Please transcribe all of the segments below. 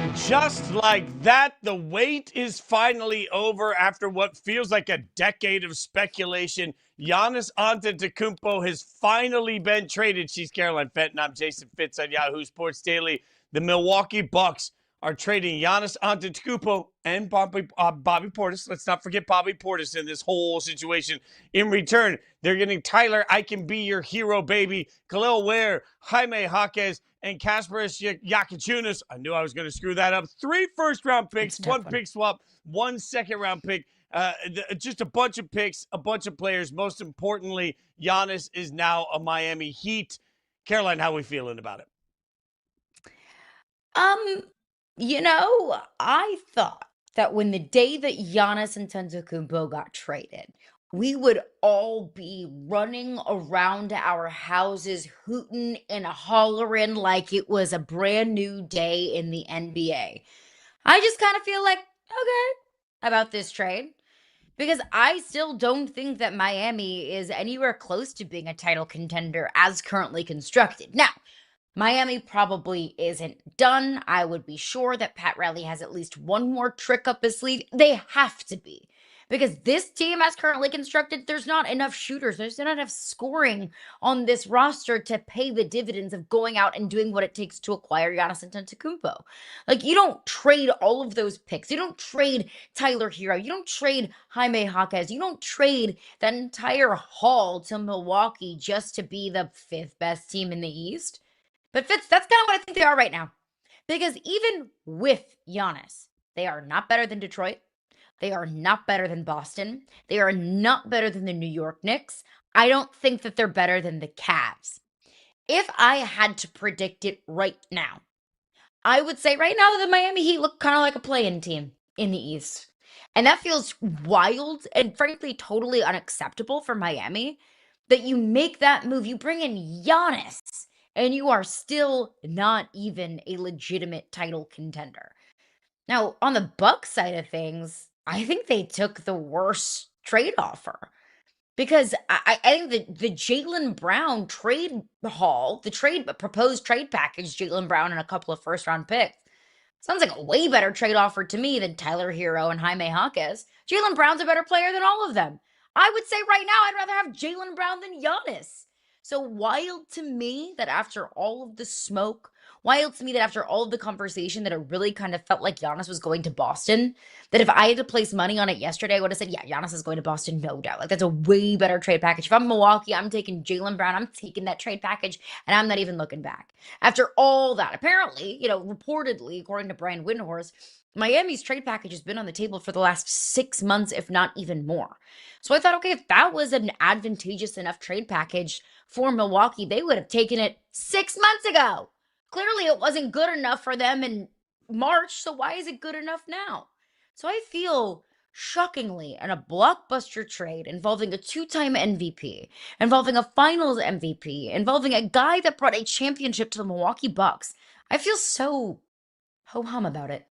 And just like that, the wait is finally over after what feels like a decade of speculation. Giannis Antetokounmpo has finally been traded. She's Caroline Fenton. I'm Jason Fitz on Yahoo Sports Daily. The Milwaukee Bucks are trading Giannis Antetokounmpo and Bobby Portis. Let's not forget Bobby Portis in this whole situation. In return, they're getting Tyler, I Can Be Your Hero, Baby, Khalil Ware, Jaime Jaquez, and Kasparas Jakučiūnas. I knew I was going to screw that up. 3 first-round picks, 1 pick swap, 1 second-round pick. Just a bunch of picks, a bunch of players. Most importantly, Giannis is now a Miami Heat. Caroline, how are we feeling about it? I thought that when the day that Giannis Antetokounmpo got traded, we would all be running around our houses, hooting and hollering like it was a brand new day in the NBA. I just kind of feel like, okay, about this trade. Because I still don't think that Miami is anywhere close to being a title contender as currently constructed. Now, Miami probably isn't done. I would be sure that Pat Riley has at least one more trick up his sleeve. They have to be. Because this team, as currently constructed, there's not enough shooters. There's not enough scoring on this roster to pay the dividends of going out and doing what it takes to acquire Giannis Antetokounmpo. Like, you don't trade all of those picks. You don't trade Tyler Hero. You don't trade Jaime Jaquez. You don't trade that entire haul to Milwaukee just to be the 5th best team in the East. But Fitz, that's kind of what I think they are right now. Because even with Giannis, they are not better than Detroit. They are not better than Boston. They are not better than the New York Knicks. I don't think that they're better than the Cavs. If I had to predict it right now, I would say right now that the Miami Heat look kind of like a play-in team in the East. And that feels wild and frankly totally unacceptable for Miami that you make that move. You bring in Giannis and you are still not even a legitimate title contender. Now, on the Bucks side of things, I think they took the worst trade offer because I think the Jaylen Brown trade haul, the proposed trade package, Jaylen Brown and a couple of first-round picks, sounds like a way better trade offer to me than Tyler Hero and Jaime Jaquez. Jaylen Brown's a better player than all of them. I would say right now I'd rather have Jaylen Brown than Giannis. So wild to me that after all of the smoke, wild to me that after all of the conversation that it really kind of felt like Giannis was going to Boston, that if I had to place money on it yesterday, I would have said, yeah, Giannis is going to Boston, no doubt. Like, that's a way better trade package. If I'm Milwaukee, I'm taking Jaylen Brown. I'm taking that trade package, and I'm not even looking back. After all that, apparently, reportedly, according to Brian Windhorst, Miami's trade package has been on the table for the last 6 months, if not even more. So I thought, okay, if that was an advantageous enough trade package for Milwaukee, they would have taken it 6 months ago. Clearly, it wasn't good enough for them in March, so why is it good enough now? So I feel shockingly in a blockbuster trade involving a 2-time MVP, involving a finals MVP, involving a guy that brought a championship to the Milwaukee Bucks. I feel so ho-hum about it.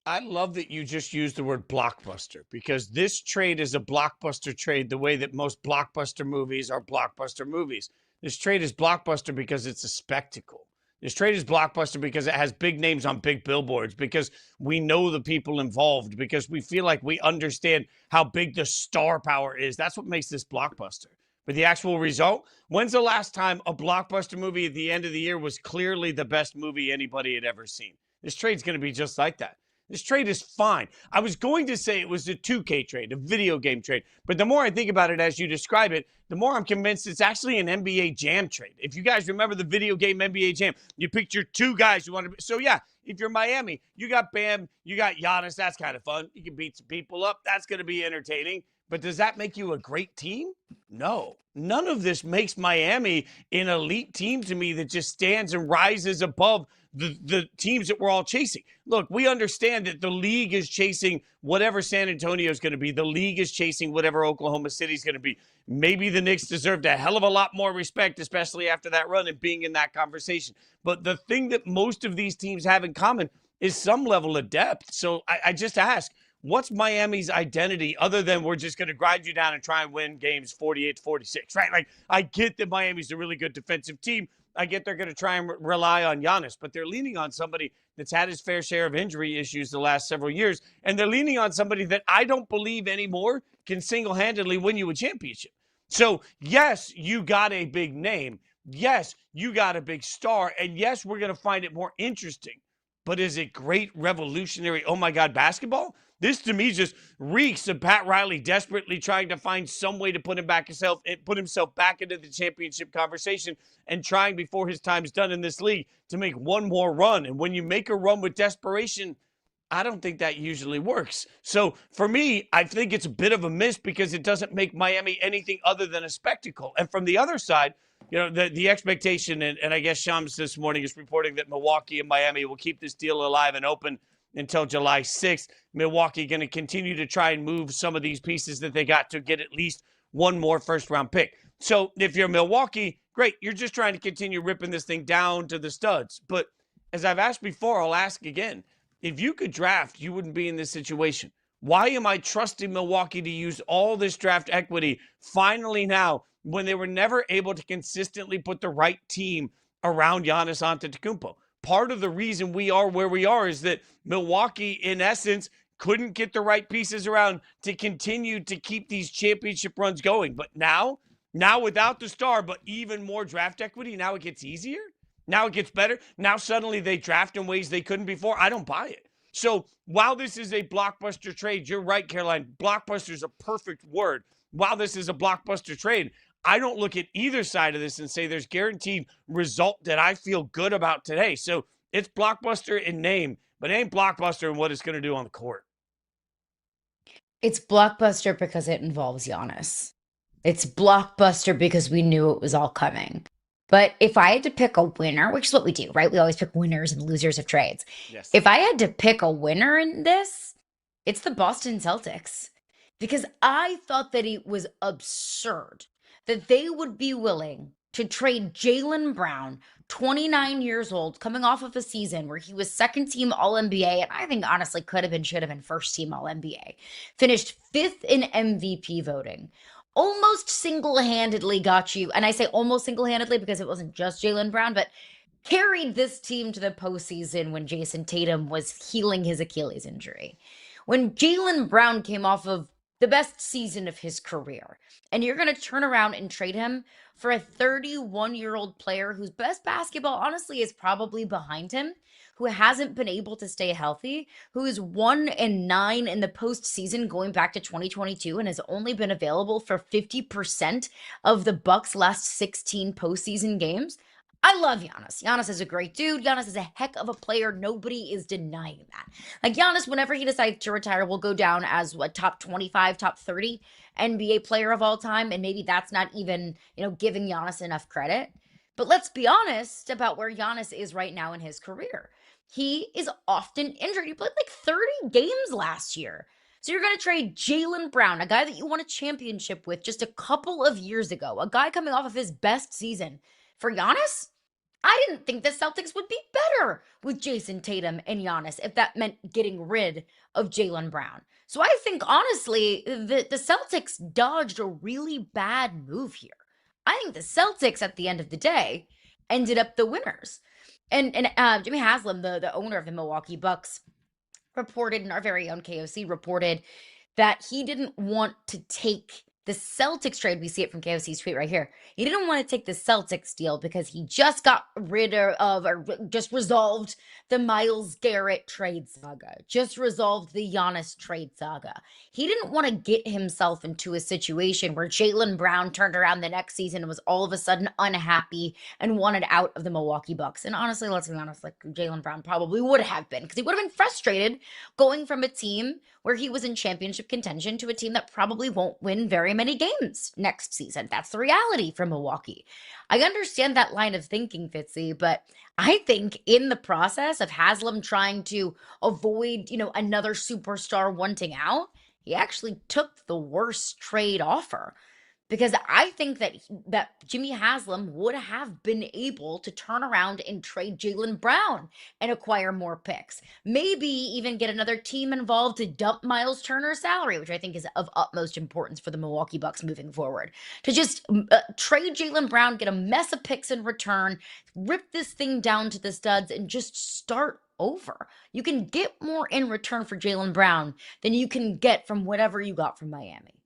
I love that you just used the word blockbuster because this trade is a blockbuster trade the way that most blockbuster movies are blockbuster movies. This trade is blockbuster because it's a spectacle. This trade is blockbuster because it has big names on big billboards, because we know the people involved, because we feel like we understand how big the star power is. That's what makes this blockbuster. But the actual result, when's the last time a blockbuster movie at the end of the year was clearly the best movie anybody had ever seen? This trade's going to be just like that. This trade is fine. I was going to say it was a 2K trade, a video game trade. But the more I think about it as you describe it, the more I'm convinced it's actually an NBA Jam trade. If you guys remember the video game NBA Jam, you picked your 2 guys you want to. So, yeah, if you're Miami, you got Bam, you got Giannis. That's kind of fun. You can beat some people up. That's going to be entertaining. But does that make you a great team? No. None of this makes Miami an elite team to me that just stands and rises above the teams that we're all chasing. Look, we understand that the league is chasing whatever San Antonio is going to be. The league is chasing whatever Oklahoma City is going to be. Maybe the Knicks deserved a hell of a lot more respect, especially after that run and being in that conversation. But the thing that most of these teams have in common is some level of depth. So I just ask, what's Miami's identity other than we're just going to grind you down and try and win games 48-46, right? Like, I get that Miami's a really good defensive team. I get they're going to try and rely on Giannis, but they're leaning on somebody that's had his fair share of injury issues the last several years. And they're leaning on somebody that I don't believe anymore can single-handedly win you a championship. So, yes, you got a big name. Yes, you got a big star. And yes, we're going to find it more interesting. But is it great, revolutionary, oh my God, basketball? This to me just reeks of Pat Riley desperately trying to find some way to put himself back into the championship conversation and trying before his time's done in this league to make one more run. And when you make a run with desperation, I don't think that usually works. So for me, I think it's a bit of a miss because it doesn't make Miami anything other than a spectacle. And from the other side, the expectation, and I guess Shams this morning is reporting that Milwaukee and Miami will keep this deal alive and open until July 6th. Milwaukee going to continue to try and move some of these pieces that they got to get at least one more first-round pick. So if you're Milwaukee, great. You're just trying to continue ripping this thing down to the studs. But as I've asked before, I'll ask again. If you could draft, you wouldn't be in this situation. Why am I trusting Milwaukee to use all this draft equity finally now when they were never able to consistently put the right team around Giannis Antetokounmpo? Part of the reason we are where we are is that Milwaukee, in essence, couldn't get the right pieces around to continue to keep these championship runs going. But now without the star, but even more draft equity, now it gets easier. Now it gets better. Now suddenly they draft in ways they couldn't before. I don't buy it. So while this is a blockbuster trade, you're right, Caroline. Blockbuster is a perfect word. While this is a blockbuster trade, I don't look at either side of this and say there's guaranteed result that I feel good about today. So it's blockbuster in name, but it ain't blockbuster in what it's going to do on the court. It's blockbuster because it involves Giannis. It's blockbuster because we knew it was all coming. But if I had to pick a winner, which is what we do, right? We always pick winners and losers of trades. Yes. If I had to pick a winner in this, it's the Boston Celtics. Because I thought that it was absurd that they would be willing to trade Jaylen Brown, 29 years old, coming off of a season where he was second team All NBA, and I think honestly should have been first team All NBA, finished fifth in MVP voting. Almost single-handedly got you, and I say almost single-handedly because it wasn't just Jaylen Brown, but carried this team to the postseason when Jason Tatum was healing his Achilles injury. When Jaylen Brown came off of the best season of his career, and you're going to turn around and trade him for a 31-year-old player whose best basketball, honestly, is probably behind him, who hasn't been able to stay healthy, who is 1-9 in the postseason going back to 2022 and has only been available for 50% of the Bucks' last 16 postseason games. I love Giannis. Giannis is a great dude. Giannis is a heck of a player. Nobody is denying that. Like Giannis, whenever he decides to retire, will go down as a top 25, top 30 NBA player of all time. And maybe that's not even, giving Giannis enough credit. But let's be honest about where Giannis is right now in his career. He is often injured. He played like 30 games last year. So you're going to trade Jaylen Brown, a guy that you won a championship with just a couple of years ago, a guy coming off of his best season, for Giannis? I didn't think the Celtics would be better with Jason Tatum and Giannis if that meant getting rid of Jaylen Brown. So I think, honestly, the Celtics dodged a really bad move here. I think the Celtics, at the end of the day, ended up the winners. And Jimmy Haslam, the owner of the Milwaukee Bucks, reported, and our very own KOC reported, that he didn't want to take the Celtics trade. We see it from KOC's tweet right here. He didn't want to take the Celtics deal because he just got rid of, or just resolved the Myles Garrett trade saga, just resolved the Giannis trade saga. He didn't want to get himself into a situation where Jaylen Brown turned around the next season and was all of a sudden unhappy and wanted out of the Milwaukee Bucks. And honestly, let's be honest, like Jaylen Brown probably would have been, because he would have been frustrated going from a team where he was in championship contention to a team that probably won't win very many games next season. That's the reality for Milwaukee. I understand that line of thinking, Fitzy, but I think in the process of Haslam trying to avoid, another superstar wanting out, he actually took the worst trade offer. because I think that Jimmy Haslam would have been able to turn around and trade Jaylen Brown and acquire more picks. Maybe even get another team involved to dump Miles Turner's salary, which I think is of utmost importance for the Milwaukee Bucks moving forward. To just trade Jaylen Brown, get a mess of picks in return, rip this thing down to the studs, and just start over. You can get more in return for Jaylen Brown than you can get from whatever you got from Miami.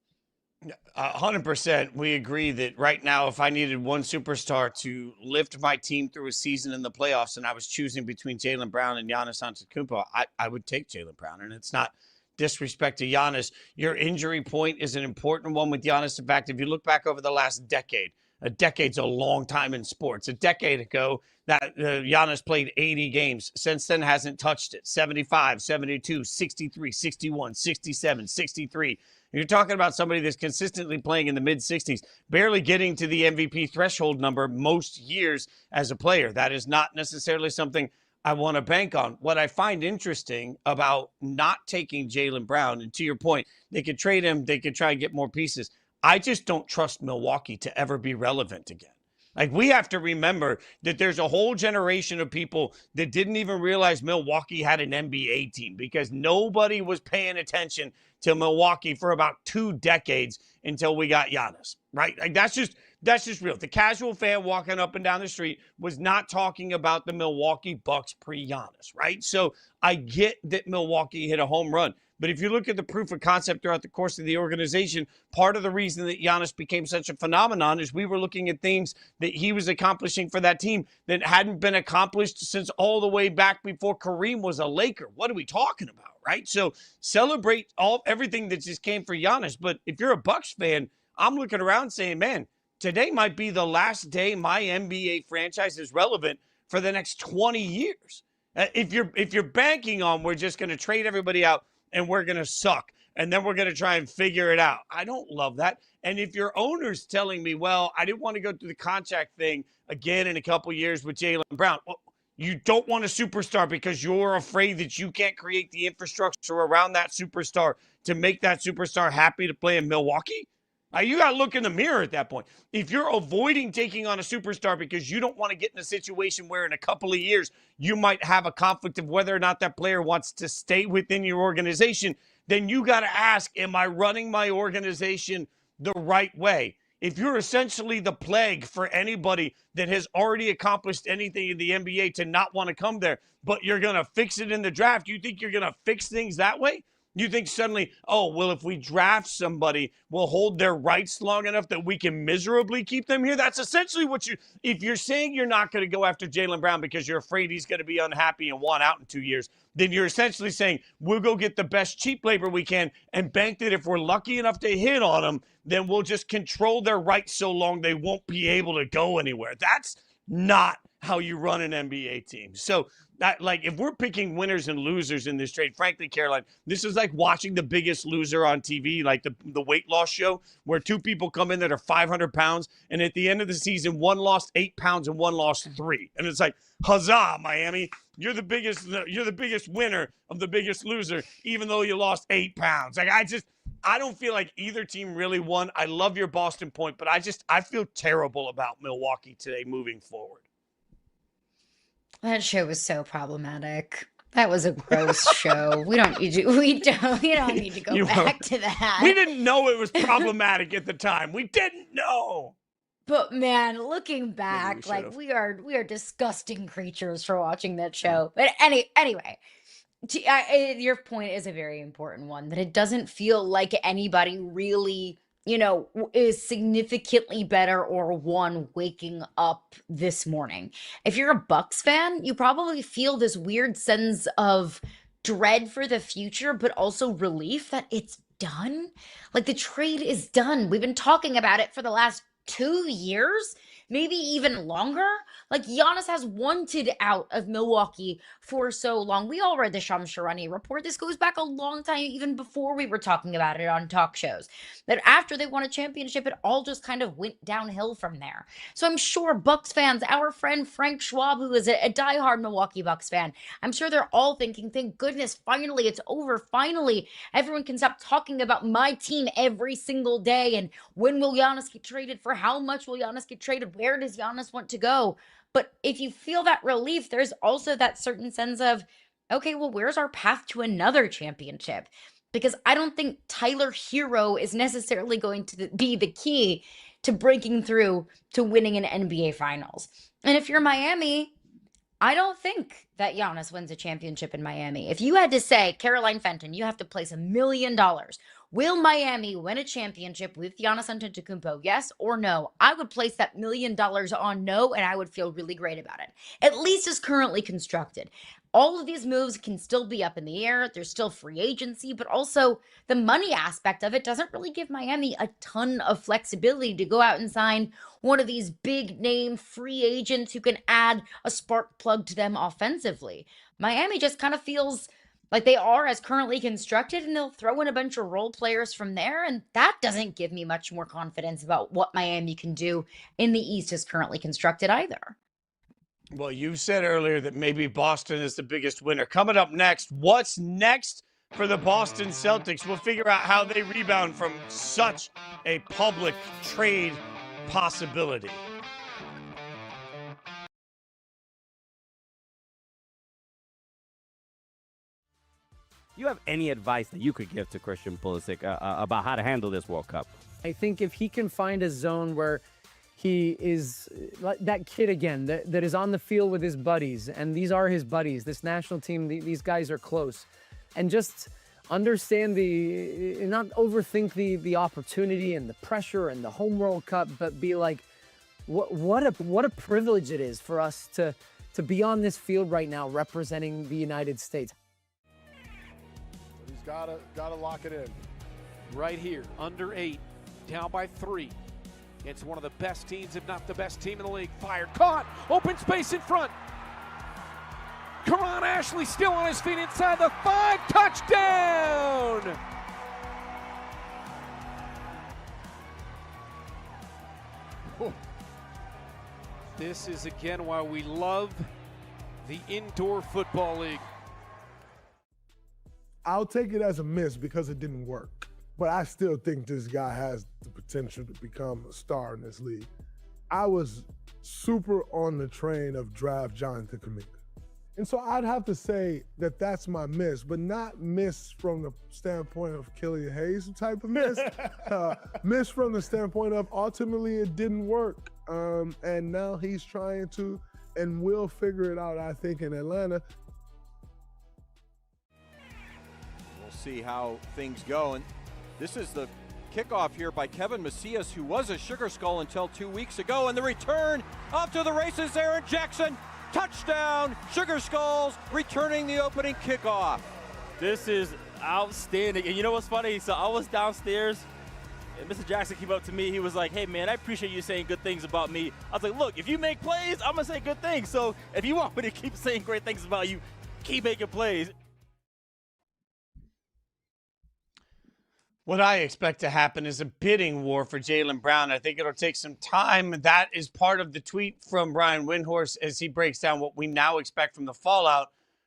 100%. We agree that right now, if I needed one superstar to lift my team through a season in the playoffs and I was choosing between Jaylen Brown and Giannis Antetokounmpo, I would take Jaylen Brown. And it's not disrespect to Giannis. Your injury point is an important one with Giannis. In fact, if you look back over the last decade, a decade's a long time in sports. A decade ago, that Giannis played 80 games. Since then, hasn't touched it. 75, 72, 63, 61, 67, 63. You're talking about somebody that's consistently playing in the mid-60s, barely getting to the MVP threshold number most years as a player. That is not necessarily something I want to bank on. What I find interesting about not taking Jaylen Brown, and to your point, they could trade him, they could try and get more pieces. I just don't trust Milwaukee to ever be relevant again. Like, we have to remember that there's a whole generation of people that didn't even realize Milwaukee had an NBA team because nobody was paying attention to Milwaukee for about 2 decades until we got Giannis, right? Like, that's just real. The casual fan walking up and down the street was not talking about the Milwaukee Bucks pre-Giannis, right? So I get that Milwaukee hit a home run. But if you look at the proof of concept throughout the course of the organization, part of the reason that Giannis became such a phenomenon is we were looking at things that he was accomplishing for that team that hadn't been accomplished since all the way back before Kareem was a Laker. What are we talking about, right? So celebrate everything that just came for Giannis. But if you're a Bucks fan, I'm looking around saying, man, today might be the last day my NBA franchise is relevant for the next 20 years. If you're banking on we're just going to trade everybody out and we're going to suck, and then we're going to try and figure it out. I don't love that. And if your owner's telling me, well, I didn't want to go through the contract thing again in a couple years with Jaylen Brown. Well, you don't want a superstar because you're afraid that you can't create the infrastructure around that superstar to make that superstar happy to play in Milwaukee? You got to look in the mirror at that point. If you're avoiding taking on a superstar because you don't want to get in a situation where in a couple of years you might have a conflict of whether or not that player wants to stay within your organization, then you got to ask, am I running my organization the right way? If you're essentially the plague for anybody that has already accomplished anything in the NBA to not want to come there, but you're going to fix it in the draft, you think you're going to fix things that way? You think suddenly, oh, well, if we draft somebody, we'll hold their rights long enough that we can miserably keep them here? That's essentially what if you're saying you're not going to go after Jaylen Brown because you're afraid he's going to be unhappy and want out in 2 years, then you're essentially saying we'll go get the best cheap labor we can and bank that if we're lucky enough to hit on them, then we'll just control their rights so long they won't be able to go anywhere. That's not how you run an NBA team. So, if we're picking winners and losers in this trade, frankly, Caroline, this is like watching The Biggest Loser on TV, like the weight loss show, where 2 people come in that are 500 pounds, and at the end of the season, one lost 8 pounds and one lost 3. And it's like, huzzah, Miami, you're the biggest winner of The Biggest Loser, even though you lost 8 pounds. Like, I don't feel like either team really won. I love your Boston point, but I feel terrible about Milwaukee today moving forward. That show was so problematic. That was a gross show. We don't need to go back to that. We didn't know it was problematic at the time. We didn't know. But man, looking back, we are disgusting creatures for watching that show. But anyway, your point is a very important one, that it doesn't feel like anybody really is significantly better or won waking up this morning. If you're a Bucks fan, you probably feel this weird sense of dread for the future, but also relief that it's done. Like, the trade is done. We've been talking about it for the last 2 years. maybe even longer. Like Giannis has wanted out of Milwaukee for so long. We all read the Shams Charania report. This goes back a long time, even before we were talking about it on talk shows. That after they won a championship, it all just kind of went downhill from there. So I'm sure Bucks fans, our friend Frank Schwab, who is a diehard Milwaukee Bucks fan, I'm sure they're all thinking, thank goodness, finally it's over. Finally, everyone can stop talking about my team every single day. And when will Giannis get traded? For how much will Giannis get traded? Where does Giannis want to go? But if you feel that relief, there's also that certain sense of, okay, well, where's our path to another championship? Because I don't think Tyler Hero is necessarily going to be the key to breaking through to winning an NBA Finals. And if you're Miami, I don't think that Giannis wins a championship in Miami. If you had to say, Caroline Fenton, you have to place $1 million. Will Miami win a championship with Giannis Antetokounmpo? Yes or no? I would place that $1 million on no, and I would feel really great about it. At least as currently constructed. All of these moves can still be up in the air. There's still free agency, but also the money aspect of it doesn't really give Miami a ton of flexibility to go out and sign one of these big name free agents who can add a spark plug to them offensively. Miami just kind of feels like they are as currently constructed, and they'll throw in a bunch of role players from there. And that doesn't give me much more confidence about what Miami can do in the East as currently constructed either. Well, you said earlier that maybe Boston is the biggest winner. Coming up next, what's next for the Boston Celtics? We'll figure out how they rebound from such a public trade possibility. You have any advice that you could give to Christian Pulisic about how to handle this World Cup? I think if he can find a zone where he is like that kid again that is on the field with his buddies, and these are his buddies, this national team, these guys are close, and just understand not overthink the opportunity and the pressure and the home World Cup, but be like, what a privilege it is for us to be on this field right now representing the United States. He's gotta lock it in. Right here, under 8, down by 3. It's one of the best teams, if not the best team in the league. Fired, caught, open space in front. Karan Ashley still on his feet inside the 5, touchdown! This is again why we love the indoor football league. I'll take it as a miss because it didn't work. But I still think this guy has the potential to become a star in this league. I was super on the train of draft Jonathan Kuminga. And so I'd have to say that that's my miss, but not miss from the standpoint of Killian Hayes type of miss. Miss from the standpoint of ultimately it didn't work. And now he's trying to and will figure it out, I think, in Atlanta. We'll see how things go. And this is the kickoff here by Kevin Macias, who was a Sugar Skull until 2 weeks ago. And the return up to the races, Aaron Jackson. Touchdown, Sugar Skulls returning the opening kickoff. This is outstanding. And you know what's funny? So I was downstairs, and Mr. Jackson came up to me. He was like, hey, man, I appreciate you saying good things about me. I was like, look, if you make plays, I'm going to say good things. So if you want me to keep saying great things about you, keep making plays. What I expect to happen is a bidding war for Jaylen Brown. I think it'll take some time. That is part of the tweet from Brian Windhorst as he breaks down what we now expect from the fallout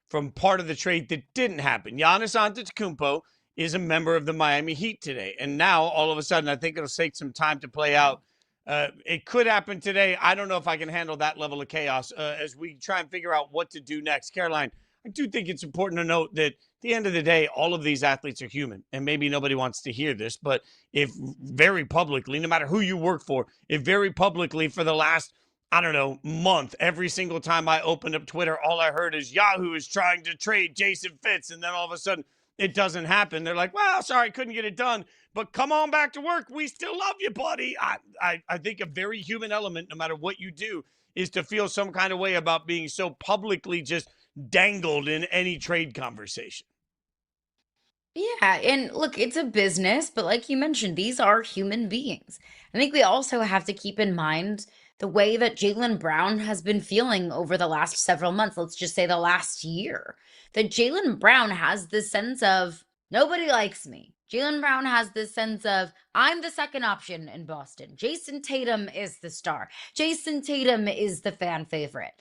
from part of the trade that didn't happen. Giannis Antetokounmpo is a member of the Miami Heat today. And now, all of a sudden, I think it'll take some time to play out. It could happen today. I don't know if I can handle that level of chaos as we try and figure out what to do next. Caroline, I do think it's important to note that at the end of the day, all of these athletes are human, and maybe nobody wants to hear this, but if very publicly, no matter who you work for, if very publicly for the last, I don't know, month, every single time I opened up Twitter, all I heard is Yahoo is trying to trade Jason Fitz, and then all of a sudden it doesn't happen. They're like, well, sorry, couldn't get it done, but come on back to work. We still love you, buddy. I think a very human element, no matter what you do, is to feel some kind of way about being so publicly just dangled in any trade conversation. Yeah, and look, it's a business, but like you mentioned, these are human beings. I think we also have to keep in mind the way that Jaylen Brown has been feeling over the last several months, let's just say the last year, that Jaylen Brown has this sense of nobody likes me. Jaylen Brown has this sense of I'm the second option in Boston. Jason Tatum is the star. Jason Tatum is the fan favorite.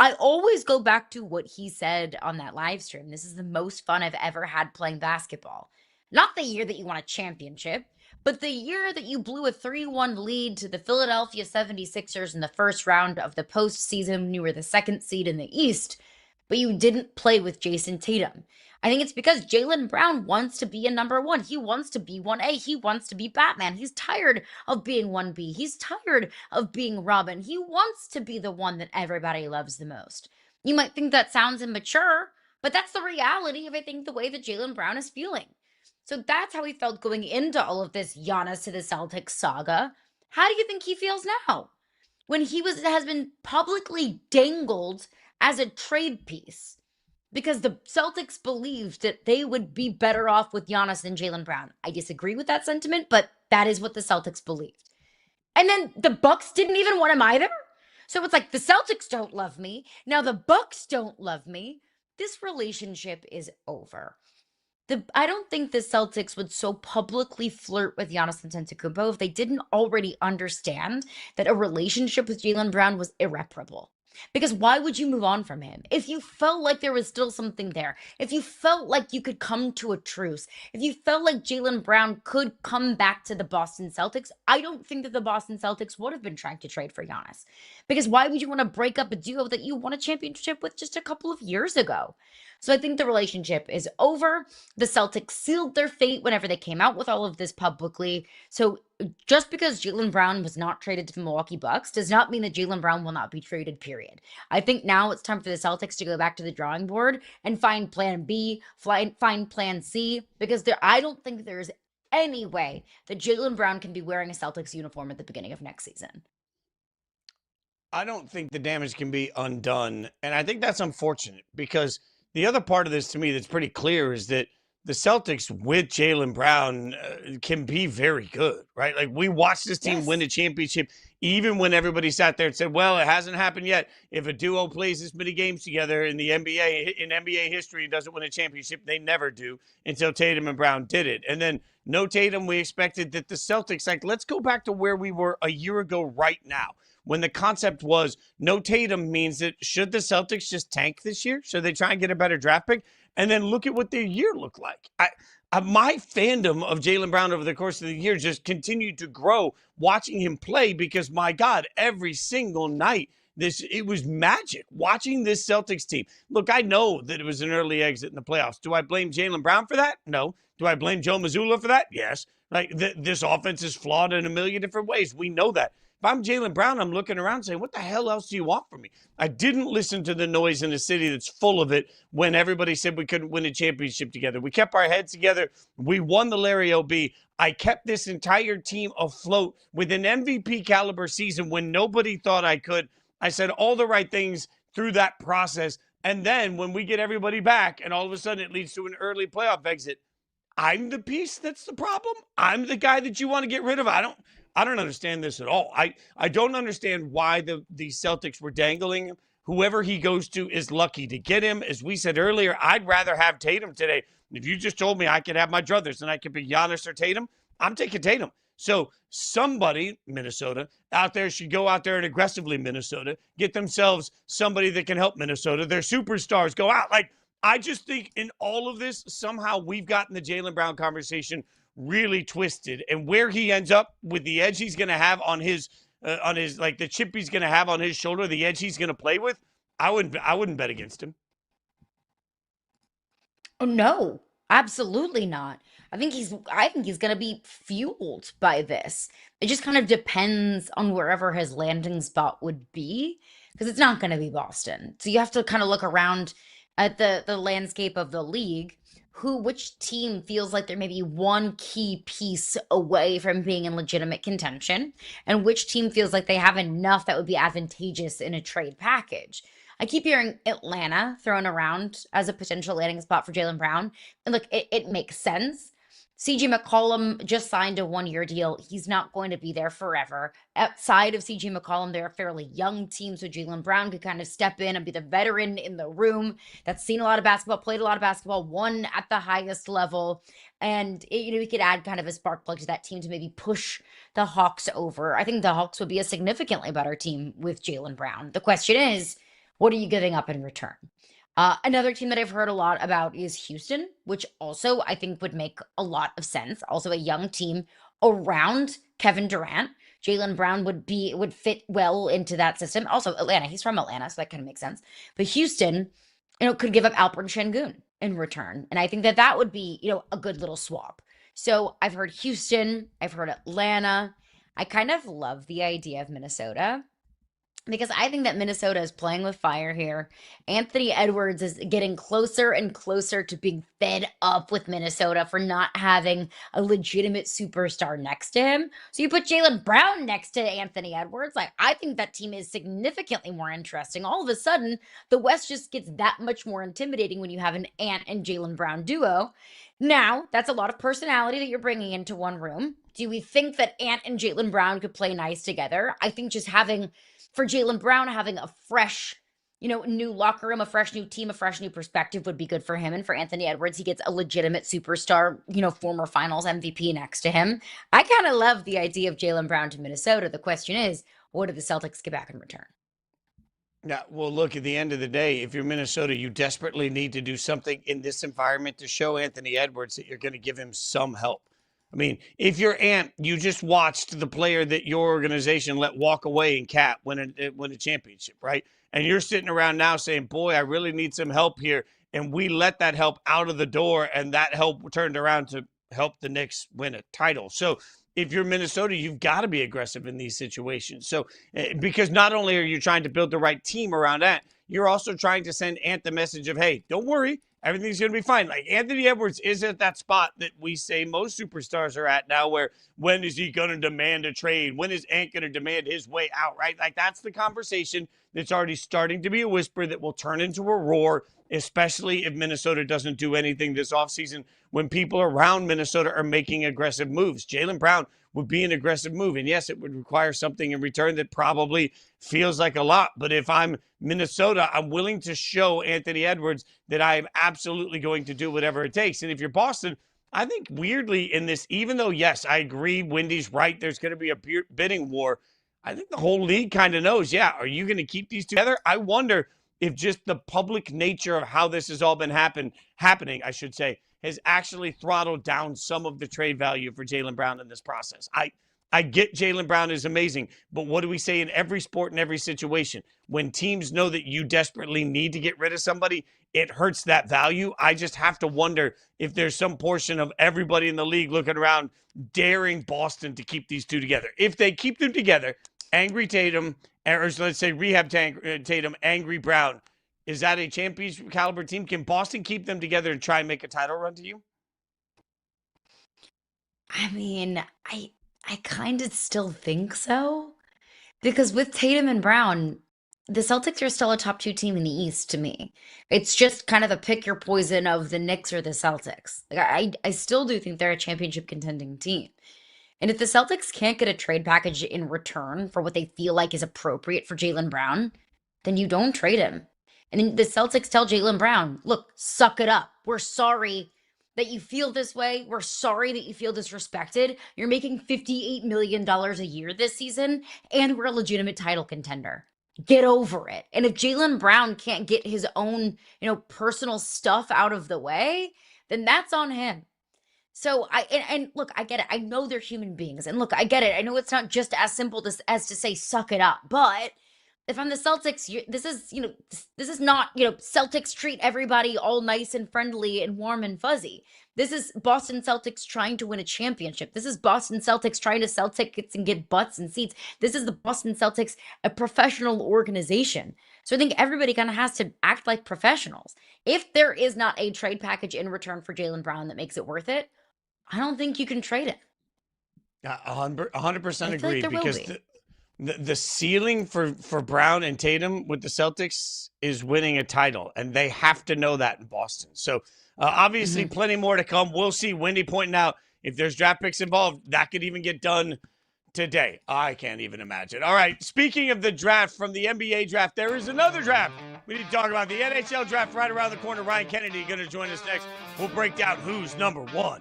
I always go back to what he said on that live stream. This is the most fun I've ever had playing basketball. Not the year that you won a championship, but the year that you blew a 3-1 lead to the Philadelphia 76ers in the first round of the postseason when you were the second seed in the East, but you didn't play with Jason Tatum. I think it's because Jaylen Brown wants to be a number one. He wants to be 1A. He wants to be Batman. He's tired of being 1B. He's tired of being Robin. He wants to be the one that everybody loves the most. You might think that sounds immature, but that's the reality of, I think, the way that Jaylen Brown is feeling. So that's how he felt going into all of this Giannis to the Celtics saga. How do you think he feels now? When he has been publicly dangled as a trade piece because the Celtics believed that they would be better off with Giannis than Jaylen Brown. I disagree with that sentiment, but that is what the Celtics believed. And then the Bucks didn't even want him either. So it's like the Celtics don't love me. Now the Bucks don't love me. This relationship is over. I don't think the Celtics would so publicly flirt with Giannis Antetokounmpo if they didn't already understand that a relationship with Jaylen Brown was irreparable. Because why would you move on from him? If you felt like there was still something there, if you felt like you could come to a truce, if you felt like Jaylen Brown could come back to the Boston Celtics, I don't think that the Boston Celtics would have been trying to trade for Giannis. Because why would you want to break up a duo that you won a championship with just a couple of years ago? So I think the relationship is over. The Celtics sealed their fate whenever they came out with all of this publicly. So just because Jaylen Brown was not traded to the Milwaukee Bucks does not mean that Jaylen Brown will not be traded, period. I think now it's time for the Celtics to go back to the drawing board and find plan B, find plan C, because I don't think there's any way that Jaylen Brown can be wearing a Celtics uniform at the beginning of next season. I don't think the damage can be undone. And I think that's unfortunate because the other part of this to me that's pretty clear is that the Celtics with Jaylen Brown can be very good, right? Like we watched this team win a championship, even when everybody sat there and said, well, it hasn't happened yet. If a duo plays this many games together in the NBA, in NBA history, and doesn't win a championship, they never do until Tatum and Brown did it. And then no Tatum, we expected that the Celtics, like, let's go back to where we were a year ago right now, when the concept was no Tatum means that should the Celtics just tank this year? Should they try and get a better draft pick? And then look at what their year looked like. My fandom of Jaylen Brown over the course of the year just continued to grow watching him play because, my God, every single night, it was magic watching this Celtics team. Look, I know that it was an early exit in the playoffs. Do I blame Jaylen Brown for that? No. Do I blame Joe Mazzulla for that? Yes. Like this offense is flawed in a million different ways. We know that. If I'm Jaylen Brown, I'm looking around saying, what the hell else do you want from me? I didn't listen to the noise in a city that's full of it when everybody said we couldn't win a championship together. We kept our heads together. We won the Larry O.B. I kept this entire team afloat with an MVP caliber season when nobody thought I could. I said all the right things through that process. And then when we get everybody back and all of a sudden it leads to an early playoff exit, I'm the piece that's the problem. I'm the guy that you want to get rid of. I don't understand this at all. I don't understand why the Celtics were dangling him. Whoever he goes to is lucky to get him. As we said earlier, I'd rather have Tatum today. If you just told me I could have my druthers and I could be Giannis or Tatum, I'm taking Tatum. So somebody, Minnesota, out there should go out there and aggressively, Minnesota, get themselves somebody that can help Minnesota. Their superstars go out. Like, I just think in all of this, somehow we've gotten the Jaylen Brown conversation really twisted, and where he ends up with the edge he's going to have on his like the chip he's going to have on his shoulder, the edge he's going to play with, I wouldn't bet against him. Oh no, absolutely not. I think he's going to be fueled by this. It just kind of depends on wherever his landing spot would be, because it's not going to be Boston. So you have to kind of look around at the landscape of the league. Which team feels like they're maybe one key piece away from being in legitimate contention, and which team feels like they have enough that would be advantageous in a trade package. I keep hearing Atlanta thrown around as a potential landing spot for Jaylen Brown. And look, it makes sense. CJ McCollum just signed a 1-year deal. He's not going to be there forever. Outside of CJ McCollum, they're a fairly young team, so Jaylen Brown could kind of step in and be the veteran in the room that's seen a lot of basketball, played a lot of basketball, won at the highest level. And, he could add kind of a spark plug to that team to maybe push the Hawks over. I think the Hawks would be a significantly better team with Jaylen Brown. The question is, what are you giving up in return? Another team that I've heard a lot about is Houston, which also I think would make a lot of sense. Also a young team around Kevin Durant. Jaylen Brown would fit well into that system. Also Atlanta, he's from Atlanta, so that kind of makes sense. But Houston, could give up Alperen Şengün in return. And I think that would be, a good little swap. So I've heard Houston, I've heard Atlanta. I kind of love the idea of Minnesota, because I think that Minnesota is playing with fire here. Anthony Edwards is getting closer and closer to being fed up with Minnesota for not having a legitimate superstar next to him. So you put Jaylen Brown next to Anthony Edwards. I think that team is significantly more interesting. All of a sudden, the West just gets that much more intimidating when you have an Ant and Jaylen Brown duo. Now, that's a lot of personality that you're bringing into one room. Do we think that Ant and Jaylen Brown could play nice together? I think just for Jaylen Brown, having a fresh, new locker room, a fresh new team, a fresh new perspective would be good for him. And for Anthony Edwards, he gets a legitimate superstar, former finals MVP next to him. I kind of love the idea of Jaylen Brown to Minnesota. The question is, what do the Celtics get back in return? Yeah, well, look, at the end of the day, if you're Minnesota, you desperately need to do something in this environment to show Anthony Edwards that you're going to give him some help. I mean, if you're Ant, you just watched the player that your organization let walk away in Cat win a championship, right? And you're sitting around now saying, boy, I really need some help here. And we let that help out of the door, and that help turned around to help the Knicks win a title. So if you're Minnesota, you've got to be aggressive in these situations. So because not only are you trying to build the right team around Ant, you're also trying to send Ant the message of, hey, don't worry. Everything's going to be fine. Like, Anthony Edwards is at that spot that we say most superstars are at now, where when is he going to demand a trade? When is Ant going to demand his way out, right? Like, that's the conversation that's already starting to be a whisper that will turn into a roar, especially if Minnesota doesn't do anything this offseason when people around Minnesota are making aggressive moves. Jaylen Brown would be an aggressive move. And yes, it would require something in return that probably feels like a lot. But if I'm Minnesota, I'm willing to show Anthony Edwards that I am absolutely going to do whatever it takes. And if you're Boston, I think weirdly in this, even though, yes, I agree, Wendy's right, there's going to be a bidding war. I think the whole league kind of knows, yeah, are you going to keep these together? I wonder if just the public nature of how this has all been happening, I should say, has actually throttled down some of the trade value for Jaylen Brown in this process. I get Jaylen Brown is amazing, but what do we say in every sport, in every situation? When teams know that you desperately need to get rid of somebody, it hurts that value. I just have to wonder if there's some portion of everybody in the league looking around daring Boston to keep these two together. If they keep them together, angry Tatum, or let's say rehab Tatum, angry Brown, is that a championship caliber team? Can Boston keep them together and try and make a title run to you? I mean, I kind of still think so, because with Tatum and Brown, the Celtics are still a top 2 team in the East to me. It's just kind of a pick your poison of the Knicks or the Celtics. Like, I still do think they're a championship contending team. And if the Celtics can't get a trade package in return for what they feel like is appropriate for Jaylen Brown, then you don't trade him. And then the Celtics tell Jaylen Brown, look, suck it up. We're sorry that you feel this way. We're sorry that you feel disrespected. You're making $58 million a year this season, and we're a legitimate title contender. Get over it. And if Jaylen Brown can't get his own, personal stuff out of the way, then that's on him. So and look, I get it. I know they're human beings. And look, I get it. I know it's not just as simple as to say, suck it up. But if I'm the Celtics, this is not, Celtics treat everybody all nice and friendly and warm and fuzzy. This is Boston Celtics trying to win a championship. This is Boston Celtics trying to sell tickets and get butts and seats. This is the Boston Celtics, a professional organization. So I think everybody kind of has to act like professionals. If there is not a trade package in return for Jaylen Brown that makes it worth it, I don't think you can trade it. 100% agree, because the ceiling for Brown and Tatum with the Celtics is winning a title, and they have to know that in Boston. So obviously plenty more to come. We'll see. Wendy pointing out if there's draft picks involved, that could even get done today. I can't even imagine. All right, speaking of the draft, from the NBA draft, there is another draft. We need to talk about the NHL draft right around the corner. Ryan Kennedy going to join us next. We'll break down who's number one.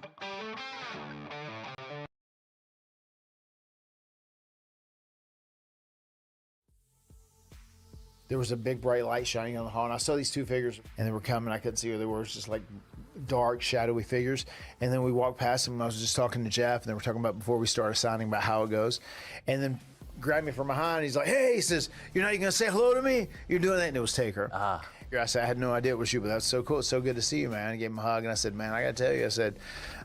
There was a big bright light shining on the hall, and I saw these two figures, and they were coming. I couldn't see who they were. It was just like dark, shadowy figures. And then we walked past them, and I was just talking to Jeff, and they were talking about before we started signing about how it goes. And then grabbed me from behind. He's like, hey, he says, you're not even going to say hello to me? You're doing that? And it was Taker. I said, I had no idea it was you, but that's so cool. It's so good to see you, man. I gave him a hug, and I said, man, I got to tell you, I said,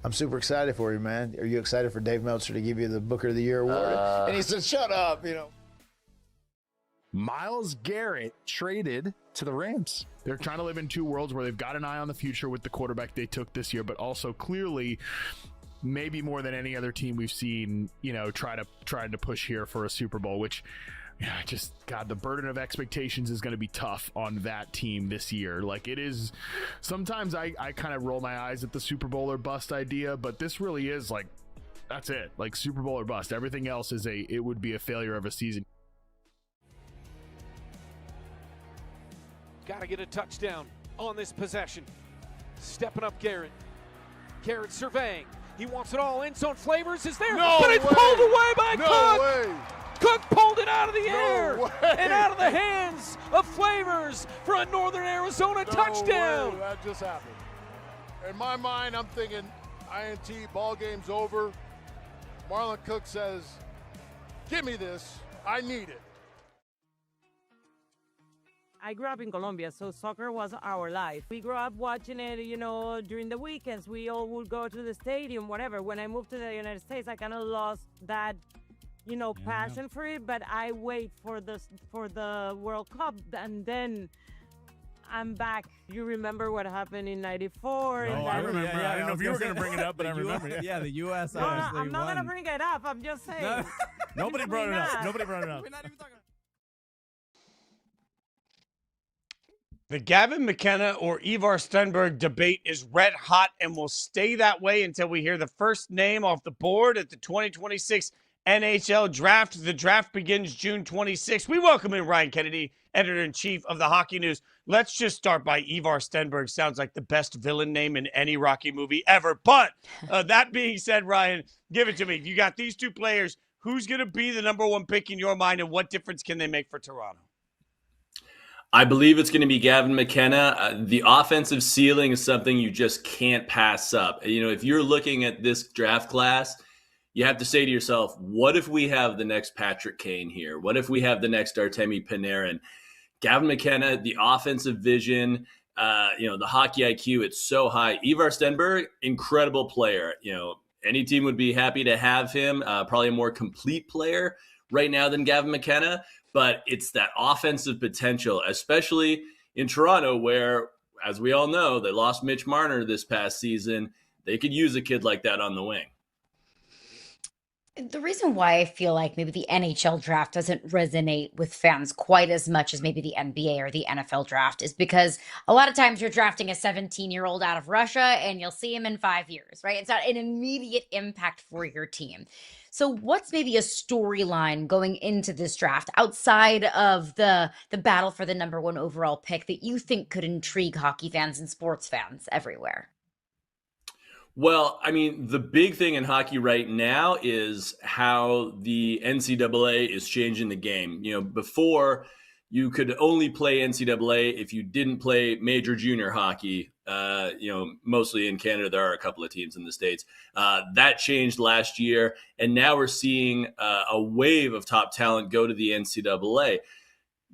I'm super excited for you, man. Are you excited for Dave Meltzer to give you the Booker of the Year award? And he said, shut up, you know. Myles Garrett traded to the Rams. They're trying to live in two worlds where they've got an eye on the future with the quarterback they took this year, but also clearly, maybe more than any other team we've seen, you know, trying to push here for a Super Bowl, which, yeah, just, God, the burden of expectations is going to be tough on that team this year. Like, it is, sometimes I kind of roll my eyes at the Super Bowl or bust idea, but this really is like, that's it. Like, Super Bowl or bust. Everything else is it would be a failure of a season. Got to get a touchdown on this possession. Stepping up Garrett. Garrett surveying. He wants it all. End zone. Flavors is there. No but it's way. pulled away by No Cook. way. Cook pulled it out of the No air way. and out of the hands of Flavors for a Northern Arizona touchdown. Way. That just happened. In my mind, I'm thinking INT, ball game's over. Marlon Cook says, give me this. I need it. I grew up in Colombia, so soccer was our life. We grew up watching it, you know, during the weekends. We all would go to the stadium, whatever. When I moved to the United States, I kind of lost that, you know, passion for it. But I wait for the World Cup, and then I'm back. You remember what happened in '94? Oh, I remember. I didn't know if you were going to bring it up, but I remember. Yeah, the U.S. No, obviously I'm not won. going to bring it up. I'm just saying. No. Nobody brought it up. Nobody brought it up. We're not even talking. The Gavin, McKenna, or Ivar Stenberg debate is red hot and will stay that way until we hear the first name off the board at the 2026 NHL Draft. The draft begins June 26th. We welcome in Ryan Kennedy, editor-in-chief of the Hockey News. Let's just start by Ivar Stenberg. Sounds like the best villain name in any Rocky movie ever. But that being said, Ryan, give it to me. You got these two players. Who's going to be the number one pick in your mind, and what difference can they make for Toronto? I believe it's going to be Gavin McKenna. The offensive ceiling is something you just can't pass up. You know, if you're looking at this draft class, you have to say to yourself, what if we have the next Patrick Kane here? What if we have the next Artemi Panarin? Gavin McKenna, the offensive vision, the hockey IQ, it's so high. Ivar Stenberg, incredible player. You know, any team would be happy to have him. Probably a more complete player right now than Gavin McKenna. But it's that offensive potential, especially in Toronto, where, as we all know, they lost Mitch Marner this past season. They could use a kid like that on the wing. The reason why I feel like maybe the NHL draft doesn't resonate with fans quite as much as maybe the NBA or the NFL draft is because a lot of times you're drafting a 17-year-old out of Russia and you'll see him in 5 years, right? It's not an immediate impact for your team. So what's maybe a storyline going into this draft outside of the battle for the number one overall pick that you think could intrigue hockey fans and sports fans everywhere? Well, I mean, the big thing in hockey right now is how the NCAA is changing the game. You know, before you could only play NCAA if you didn't play major junior hockey. Mostly in Canada, there are a couple of teams in the States. That changed last year, and now we're seeing a wave of top talent go to the NCAA.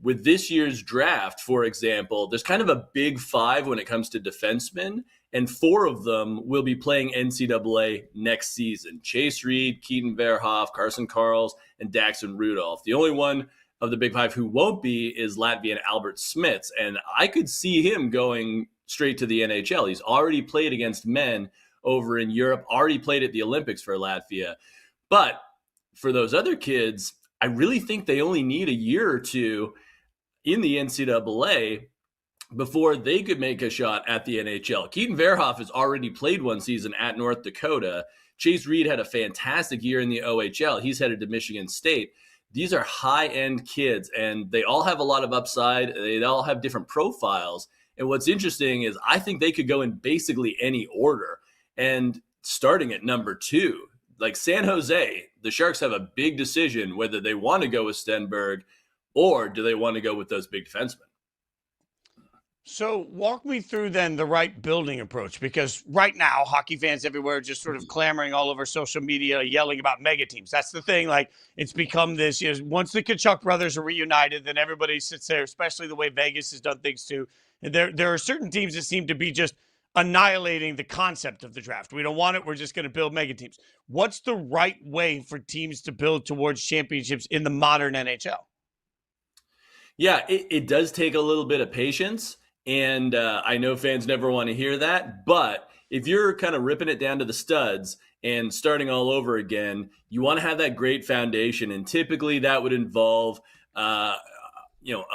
With this year's draft, for example, there's kind of a big five when it comes to defensemen, and 4 of them will be playing NCAA next season. Chase Reed, Keaton Verhoff, Carson Karls, and Daxon Rudolph. The only one of the big 5 who won't be is Latvian Albert Smits, and I could see him going straight to the NHL. He's already played against men over in Europe, already played at the Olympics for Latvia. But for those other kids, I really think they only need a year or two in the NCAA before they could make a shot at the NHL. Keaton Verhoff has already played one season at North Dakota. Chase Reed had a fantastic year in the OHL. He's headed to Michigan State. These are high-end kids, and they all have a lot of upside. They all have different profiles. And what's interesting is I think they could go in basically any order. And starting at number 2, like San Jose, the Sharks have a big decision whether they want to go with Stenberg or do they want to go with those big defensemen. So walk me through then the right building approach, because right now hockey fans everywhere are just sort of clamoring all over social media, yelling about mega teams. That's the thing. Like, it's become this, once the Tkachuk brothers are reunited, then everybody sits there, especially the way Vegas has done things too. And there are certain teams that seem to be just annihilating the concept of the draft. We don't want it. We're just going to build mega teams. What's the right way for teams to build towards championships in the modern NHL? Yeah, it does take a little bit of patience. And I know fans never want to hear that, but if you're kind of ripping it down to the studs and starting all over again, you want to have that great foundation. And typically that would involve, a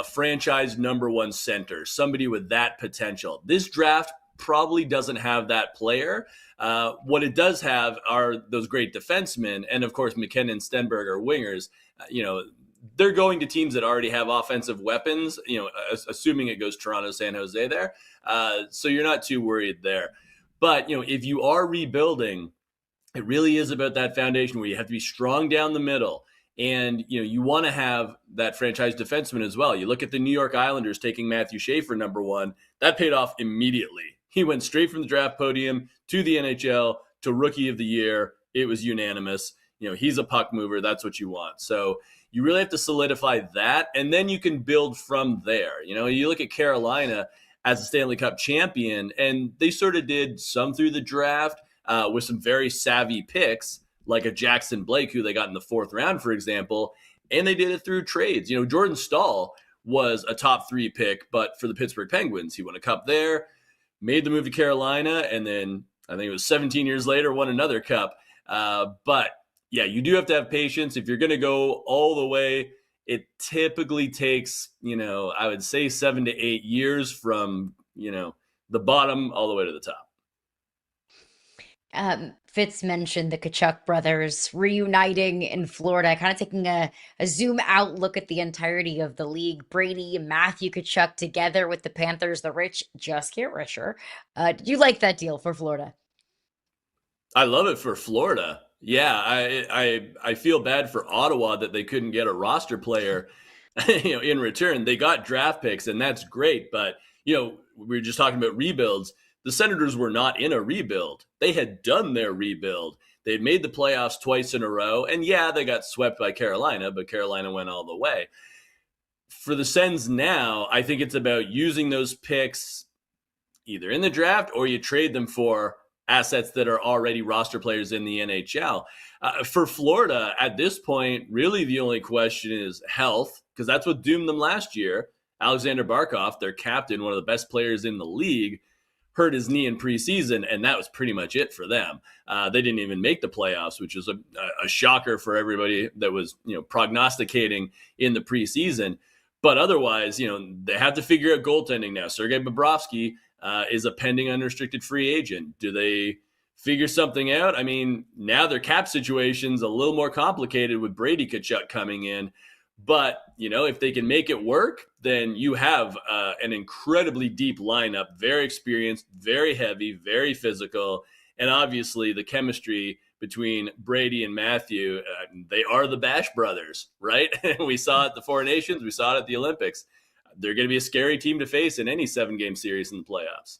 franchise number 1 center, somebody with that potential. This draft probably doesn't have that player. What it does have are those great defensemen. And of course, McKenna and Stenberg are wingers. They're going to teams that already have offensive weapons, assuming it goes Toronto, San Jose there. So you're not too worried there. But, if you are rebuilding, it really is about that foundation where you have to be strong down the middle. And, you want to have that franchise defenseman as well. You look at the New York Islanders taking Matthew Schaefer number 1. That paid off immediately. He went straight from the draft podium to the NHL to Rookie of the Year. It was unanimous. He's a puck mover. That's what you want. So you really have to solidify that, and then you can build from there. You look at Carolina as a Stanley Cup champion, and they sort of did some through the draft with some very savvy picks, like a Jackson Blake, who they got in the 4th round, for example, and they did it through trades. Jordan Staal was a top 3 pick, but for the Pittsburgh Penguins, he won a cup there, made the move to Carolina, and then I think it was 17 years later, won another cup. But yeah, you do have to have patience. If you're going to go all the way, it typically takes, I would say 7 to 8 years from, the bottom all the way to the top. Fitz mentioned the Tkachuk brothers reuniting in Florida, kind of taking a zoom out look at the entirety of the league. Brady and Matthew Tkachuk together with the Panthers. The rich just get richer. Did you like that deal for Florida? I love it for Florida. Yeah, I feel bad for Ottawa that they couldn't get a roster player, in return. They got draft picks, and that's great. But, we were just talking about rebuilds. The Senators were not in a rebuild. They had done their rebuild. They had made the playoffs twice in a row. And yeah, they got swept by Carolina, but Carolina went all the way. For the Sens now, I think it's about using those picks either in the draft or you trade them for assets that are already roster players in the NHL. For Florida, at this point, really the only question is health, because that's what doomed them last year. Alexander Barkov, their captain, one of the best players in the league, hurt his knee in preseason, and that was pretty much it for them. They didn't even make the playoffs, which was a shocker for everybody that was prognosticating in the preseason. But otherwise, they have to figure out goaltending now. Sergei Bobrovsky is a pending unrestricted free agent. Do they figure something out? I mean, now their cap situation's a little more complicated with Brady Tkachuk coming in. But, if they can make it work, then you have an incredibly deep lineup, very experienced, very heavy, very physical. And obviously the chemistry between Brady and Matthew, they are the Bash brothers, right? We saw it at the Four Nations. We saw it at the Olympics. They're going to be a scary team to face in any 7-game series in the playoffs.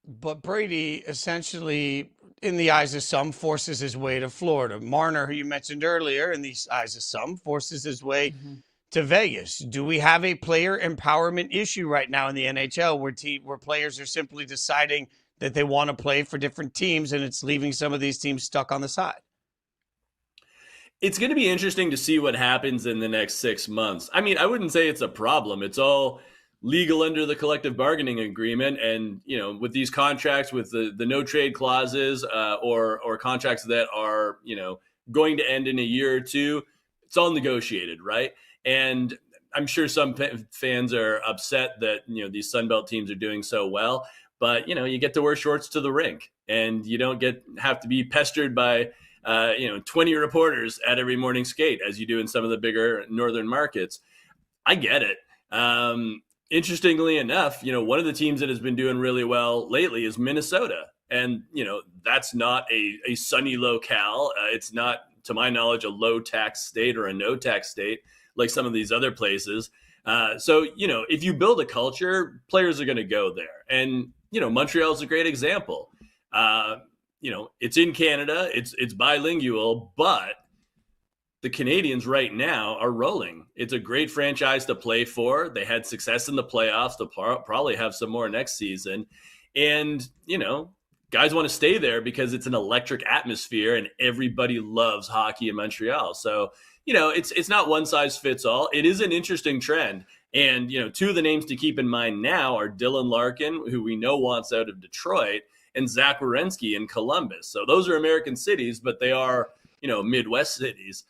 But Brady essentially, in the eyes of some, forces his way to Florida. Marner, who you mentioned earlier, in the eyes of some, forces his way to Vegas. Do we have a player empowerment issue right now in the NHL where players are simply deciding that they want to play for different teams and it's leaving some of these teams stuck on the side? It's going to be interesting to see what happens in the next 6 months. I mean, I wouldn't say it's a problem. It's all legal under the collective bargaining agreement. And, with these contracts, with the no trade clauses or contracts that are, going to end in a year or two, it's all negotiated, right? And I'm sure some fans are upset that, these Sunbelt teams are doing so well, but, you get to wear shorts to the rink and you don't have to be pestered by, 20 reporters at every morning skate as you do in some of the bigger northern markets. I get it. Interestingly enough, one of the teams that has been doing really well lately is Minnesota. And, that's not a sunny locale. It's not, to my knowledge, a low tax state or a no tax state like some of these other places. So, if you build a culture, players are going to go there. And, Montreal is a great example. It's in Canada, it's bilingual, but the Canadians right now are rolling. It's a great franchise to play for. They had success in the playoffs. They'll probably have some more next season. And, guys want to stay there because it's an electric atmosphere and everybody loves hockey in Montreal. So, it's not one size fits all. It is an interesting trend. And, two of the names to keep in mind now are Dylan Larkin, who we know wants out of Detroit, and Zach Werenski in Columbus. So those are American cities, but they are, Midwest cities.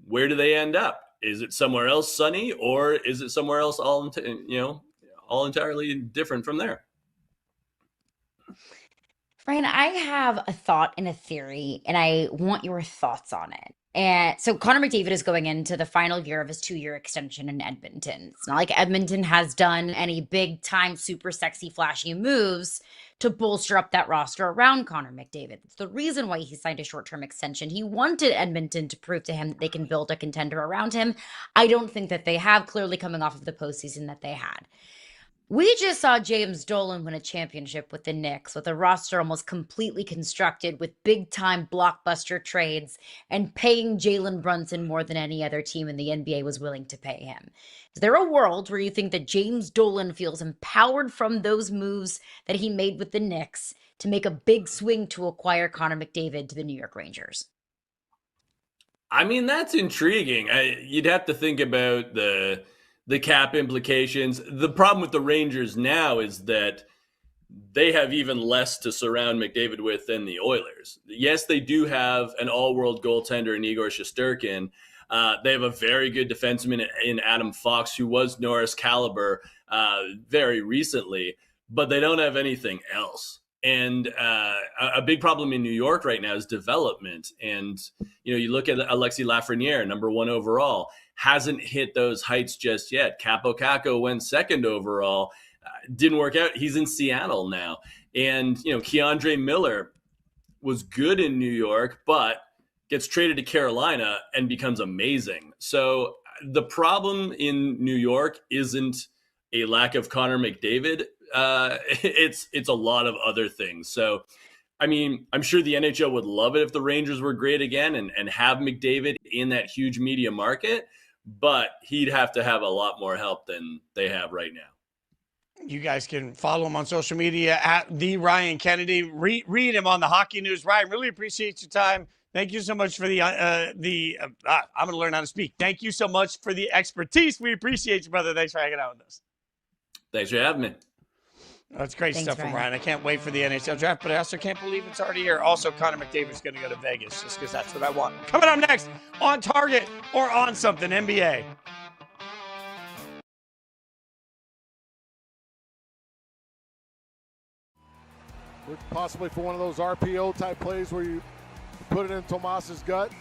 Where do they end up? Is it somewhere else sunny, or is it somewhere else all entirely different from there? Ryan, I have a thought and a theory, and I want your thoughts on it. And so Connor McDavid is going into the final year of his 2-year extension in Edmonton. It's not like Edmonton has done any big time, super sexy, flashy moves to bolster up that roster around Connor McDavid. It's the reason why he signed a short-term extension. He wanted Edmonton to prove to him that they can build a contender around him. I don't think that they have, clearly coming off of the postseason that they had. We just saw James Dolan win a championship with the Knicks, with a roster almost completely constructed with big-time blockbuster trades and paying Jalen Brunson more than any other team in the NBA was willing to pay him. Is there a world where you think that James Dolan feels empowered from those moves that he made with the Knicks to make a big swing to acquire Connor McDavid to the New York Rangers? I mean, that's intriguing. You'd have to think about the cap implications. The problem with the Rangers now is that they have even less to surround McDavid with than the Oilers. Yes, they do have an all-world goaltender in Igor Shesterkin. They have a very good defenseman in Adam Fox, who was Norris caliber very recently, but they don't have anything else. And a big problem in New York right now is development. And, you look at Alexis Lafreniere, number 1 overall, hasn't hit those heights just yet. Capo Caco went 2nd overall. Didn't work out. He's in Seattle now. And, Keandre Miller was good in New York, but gets traded to Carolina and becomes amazing. So the problem in New York isn't a lack of Connor McDavid. It's a lot of other things. So, I mean, I'm sure the NHL would love it if the Rangers were great again and have McDavid in that huge media market, but he'd have to have a lot more help than they have right now. You guys can follow him on social media at the Ryan Kennedy. Read him on the Hockey News. Ryan, really appreciate your time. Thank you so much for I'm going to learn how to speak. Thank you so much for the expertise. We appreciate you, brother. Thanks for hanging out with us. Thanks for having me. That's great stuff from Ryan. I can't wait for the NHL draft, but I also can't believe it's already here. Also, Connor McDavid's going to go to Vegas just because that's what I want. Coming up next on Target or on Something NBA. Possibly for one of those RPO type plays where you put it in Tomas's gut,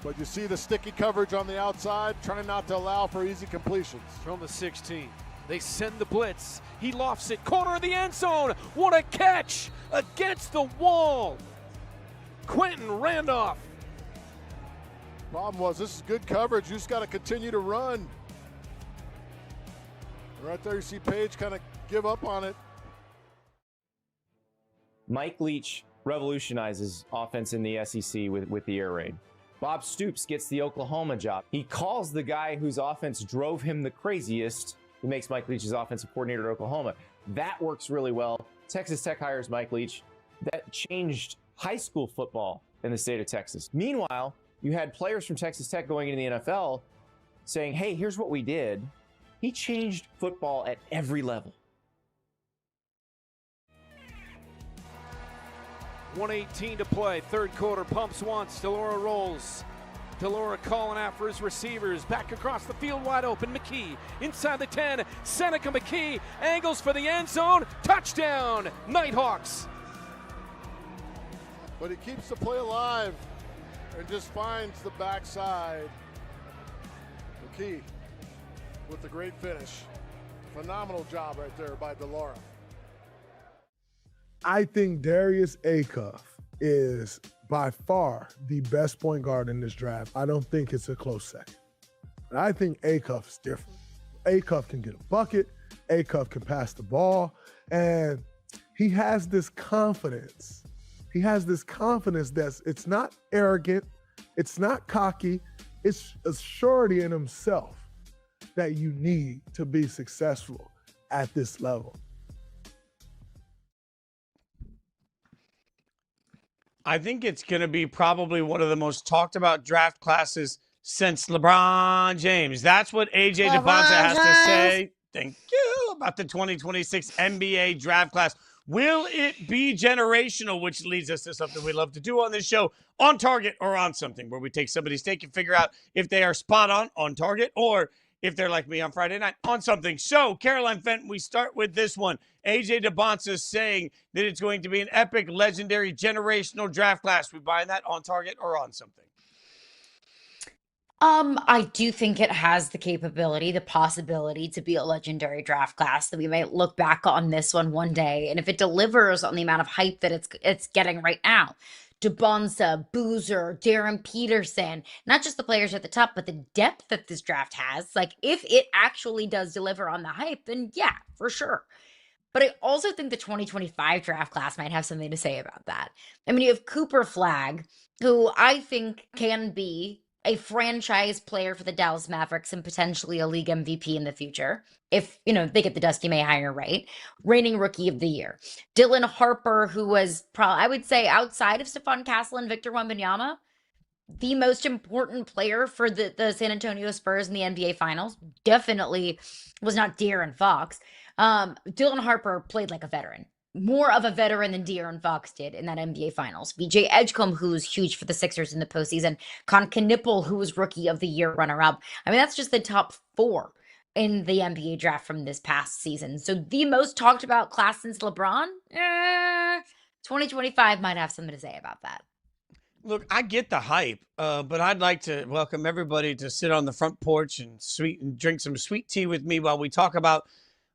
but you see the sticky coverage on the outside, trying not to allow for easy completions. From the 16. They send the blitz. He lofts it. Corner of the end zone. What a catch against the wall. Quentin Randolph. Problem was, this is good coverage. You just got to continue to run. Right there, you see Page kind of give up on it. Mike Leach revolutionizes offense in the SEC with the air raid. Bob Stoops gets the Oklahoma job. He calls the guy whose offense drove him the craziest, who makes Mike Leach his offensive coordinator at Oklahoma. That works really well. Texas Tech hires Mike Leach. That changed high school football in the state of Texas. Meanwhile, you had players from Texas Tech going into the NFL saying, hey, here's what we did. He changed football at every level. 1:18 to play, third quarter, pumps once, Delora rolls. Delora calling out for his receivers. Back across the field, wide open. McKee inside the 10. Seneca McKee angles for the end zone. Touchdown, Nighthawks. But he keeps the play alive and just finds the backside. McKee with the great finish. Phenomenal job right there by Delora. I think Darius Acuff is by far the best point guard in this draft. I don't think it's a close second. And I think Acuff is different. Acuff can get a bucket. Acuff can pass the ball. And he has this confidence. He has this confidence it's not arrogant. It's not cocky. It's a surety in himself that you need to be successful at this level. I think it's going to be probably one of the most talked about draft classes since LeBron James. That's what AJ DeBonsa has to say. Thank you about the 2026 NBA draft class. Will it be generational? Which leads us to something we love to do on this show, On Target or On Something, where we take somebody's take and figure out if they are spot on target, or if they're like me on Friday night, on something. So, Caroline Fenton, we start with this one. AJ DeBonsa saying that it's going to be an epic, legendary, generational draft class. We buying that on target or on something? I do think it has the capability, the possibility to be a legendary draft class, that we might look back on this one day. And if it delivers on the amount of hype that it's getting right now, DeBonsa, Boozer, Darryn Peterson, not just the players at the top, but the depth that this draft has. Like, if it actually does deliver on the hype, then yeah, for sure. But I also think the 2025 draft class might have something to say about that. I mean, you have Cooper Flagg, who I think can be a franchise player for the Dallas Mavericks and potentially a league MVP in the future, if, they get the Dusty May hire right. Reigning Rookie of the Year. Dylan Harper, who was probably, I would say, outside of Stephon Castle and Victor Wembanyama, the most important player for the San Antonio Spurs in the NBA Finals. Definitely was not De'Aaron Fox. Dylan Harper played like a veteran. More of a veteran than De'Aaron Fox did in that NBA Finals. VJ Edgecombe, who's huge for the Sixers in the postseason. Con Knippel, who was Rookie of the Year runner-up. I mean, that's just the top 4 in the NBA draft from this past season. So the most talked about class since LeBron? 2025 might have something to say about that. Look, I get the hype, but I'd like to welcome everybody to sit on the front porch and drink some sweet tea with me while we talk about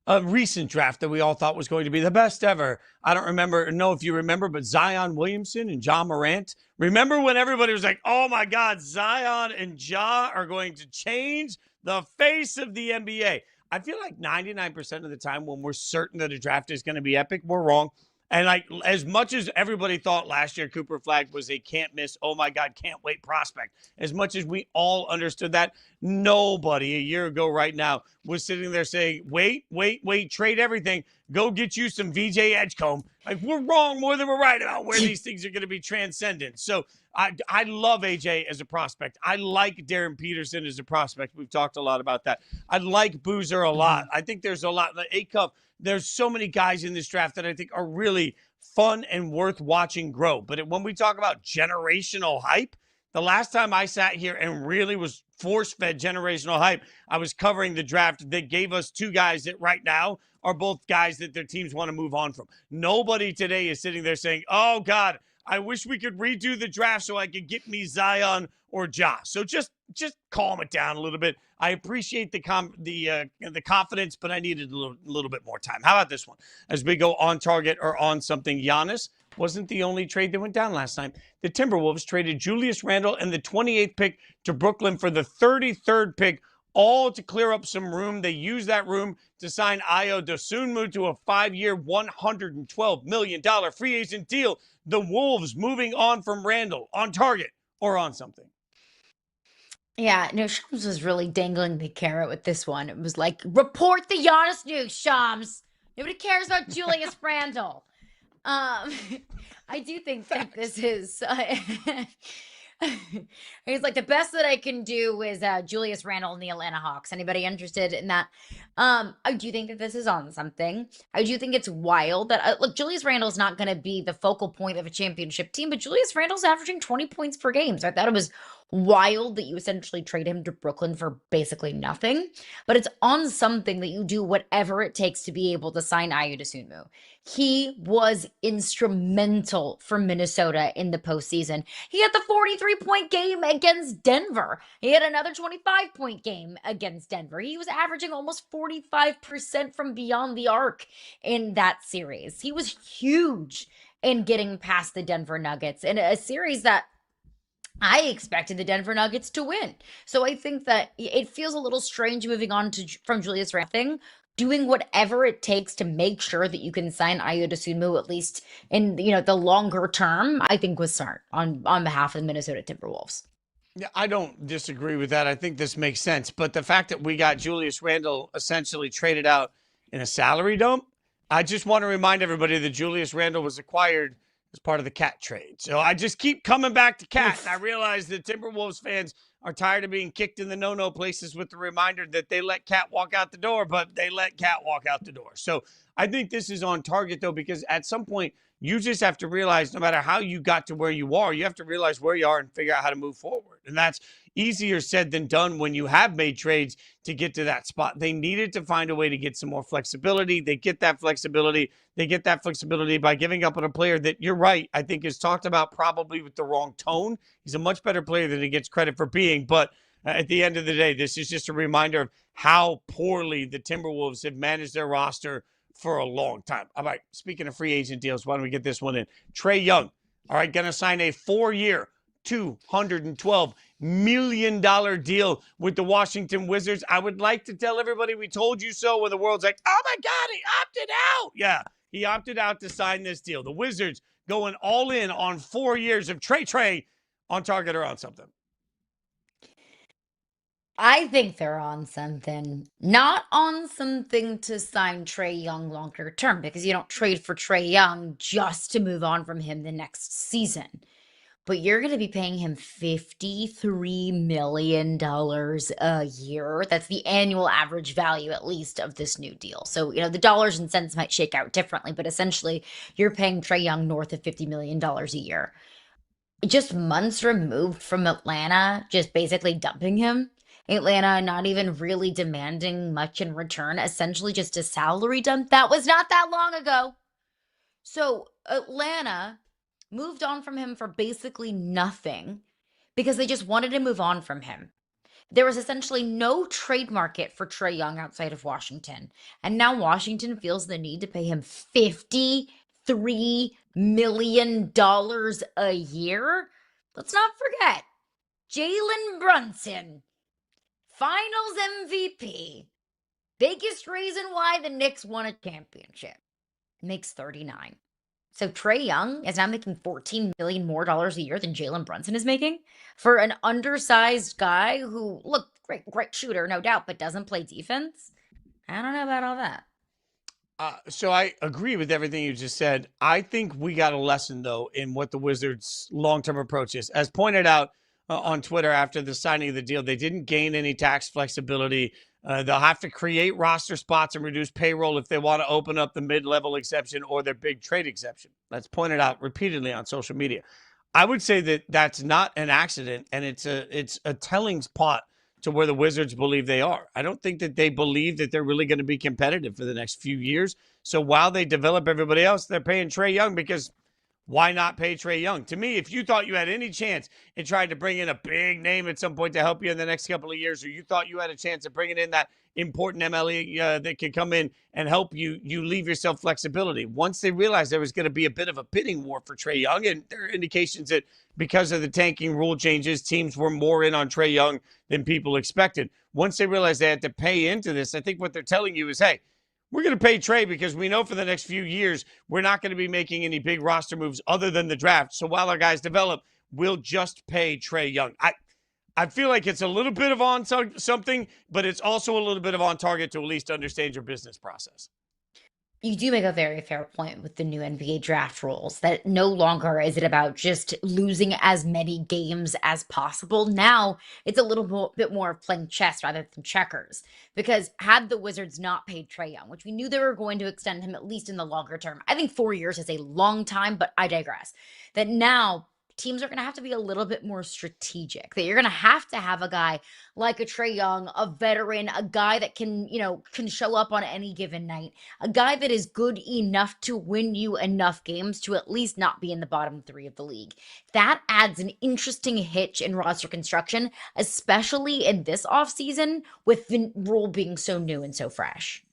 a recent draft that we all thought was going to be the best ever. I don't know if you remember, but Zion Williamson and Ja Morant. Remember when everybody was like, oh my God, Zion and Ja are going to change the face of the NBA. I feel like 99% of the time when we're certain that a draft is going to be epic, we're wrong. And like, as much as everybody thought last year Cooper Flagg was a can't miss, oh my God, can't wait prospect, as much as we all understood that, nobody a year ago right now was sitting there saying, wait, trade everything, go get you some VJ Edgecombe. Like, we're wrong more than we're right about where these things are going to be transcendent. So I love AJ as a prospect. I like Darryn Peterson as a prospect. We've talked a lot about that. I like Boozer a lot. I think there's a lot. Acuff, there's so many guys in this draft that I think are really fun and worth watching grow. But when we talk about generational hype, the last time I sat here and really was force-fed generational hype, I was covering the draft that gave us 2 guys that right now are both guys that their teams want to move on from. Nobody today is sitting there saying, oh, God, I wish we could redo the draft so I could get me Zion or Ja. So just calm it down a little bit. I appreciate the confidence, but I needed a little bit more time. How about this one? As we go on target or on something, Giannis wasn't the only trade that went down last night. The Timberwolves traded Julius Randle and the 28th pick to Brooklyn for the 33rd pick, all to clear up some room. They used that room to sign Ayo Dosunmu to a 5-year, $112 million free agent deal. The Wolves moving on from Randle, on target or on something. Yeah, no, Shams was really dangling the carrot with this one. It was like, report the Giannis news, Shams. Nobody cares about Julius Randle. I do think that this is... he's like, the best that I can do is Julius Randle and the Atlanta Hawks. Anybody interested in that? I do think that this is on something. I do think it's wild that, look, Julius Randle is not going to be the focal point of a championship team, but Julius Randle's averaging 20 points per game. So I thought it was wild that you essentially trade him to Brooklyn for basically nothing, but it's on something that you do whatever it takes to be able to sign Ayo Dosunmu. He was instrumental for Minnesota in the postseason. He had the 43-point game against Denver. He had another 25-point game against Denver. He was averaging almost 45% from beyond the arc in that series. He was huge in getting past the Denver Nuggets in a series that I expected the Denver Nuggets to win. So I think that it feels a little strange moving on from Julius Randle, doing whatever it takes to make sure that you can sign Ayo Dosunmu at least in the longer term. I think was smart on behalf of the Minnesota Timberwolves. Yeah, I don't disagree with that. I think this makes sense. But the fact that we got Julius Randle essentially traded out in a salary dump, I just want to remind everybody that Julius Randle was acquired as part of the Cat trade. So I just keep coming back to Cat. And I realize that Timberwolves fans are tired of being kicked in the no-no places with the reminder that they let Cat walk out the door, but they let Cat walk out the door. So I think this is on target, though, because at some point, you just have to realize no matter how you got to where you are, you have to realize where you are and figure out how to move forward. And that's easier said than done when you have made trades to get to that spot. They needed to find a way to get some more flexibility. They get that flexibility. They get that flexibility by giving up on a player that, you're right, I think is talked about probably with the wrong tone. He's a much better player than he gets credit for being. But at the end of the day, this is just a reminder of how poorly the Timberwolves have managed their roster for a long time. All right, speaking of free agent deals, why don't we get this one in? Trae Young, all right, going to sign a 4-year, $212 million deal with the Washington Wizards. I would like to tell everybody we told you so when the world's like, oh my God, he opted out. Yeah, he opted out to sign this deal. The Wizards going all in on 4 years of Trae on target or on something. I think they're on something. Not on something to sign Trae Young longer term, because you don't trade for Trae Young just to move on from him the next season. But you're going to be paying him $53 million a year. That's the annual average value, at least, of this new deal. So, the dollars and cents might shake out differently, but essentially, you're paying Trae Young north of $50 million a year. Just months removed from Atlanta, just basically dumping him. Atlanta not even really demanding much in return, essentially just a salary dump. That was not that long ago. So Atlanta moved on from him for basically nothing because they just wanted to move on from him. There was essentially no trade market for Trae Young outside of Washington. And now Washington feels the need to pay him $53 million a year. Let's not forget, Jalen Brunson, Finals MVP, biggest reason why the Knicks won a championship, makes 39. So Trae Young is now making $14 million more a year than Jalen Brunson is making for an undersized guy who, look, great shooter, no doubt, but doesn't play defense. I don't know about all that. So I agree with everything you just said. I think we got a lesson, though, in what the Wizards' long-term approach is. As pointed out on Twitter after the signing of the deal, they didn't gain any tax flexibility. They'll have to create roster spots and reduce payroll if they want to open up the mid-level exception or their big trade exception. That's pointed out repeatedly on social media. I would say that that's not an accident, and it's a telling spot to where the Wizards believe they are. I don't think that they believe that they're really going to be competitive for the next few years. So while they develop everybody else, they're paying Trae Young because why not pay Trae Young? To me, if you thought you had any chance in trying to bring in a big name at some point to help you in the next couple of years, or you thought you had a chance of bringing in that important MLE that could come in and help you, you leave yourself flexibility. Once they realized there was going to be a bit of a bidding war for Trae Young, and there are indications that because of the tanking rule changes, teams were more in on Trae Young than people expected. Once they realized they had to pay into this, I think what they're telling you is, hey, we're going to pay Trae because we know for the next few years we're not going to be making any big roster moves other than the draft. So while our guys develop, we'll just pay Trae Young. I feel like it's a little bit of on something, but it's also a little bit of on target to at least understand your business process. You do make a very fair point with the new NBA draft rules that no longer is it about just losing as many games as possible. Now it's a little bit more of playing chess rather than checkers, because had the Wizards not paid Trae Young, which we knew they were going to extend him at least in the longer term, I think 4 years is a long time, but I digress, that now teams are going to have to be a little bit more strategic. That you're going to have a guy like a Trae Young, a veteran, a guy that can, can show up on any given night, a guy that is good enough to win you enough games to at least not be in the bottom 3 of the league. That adds an interesting hitch in roster construction, especially in this offseason with the rule being so new and so fresh.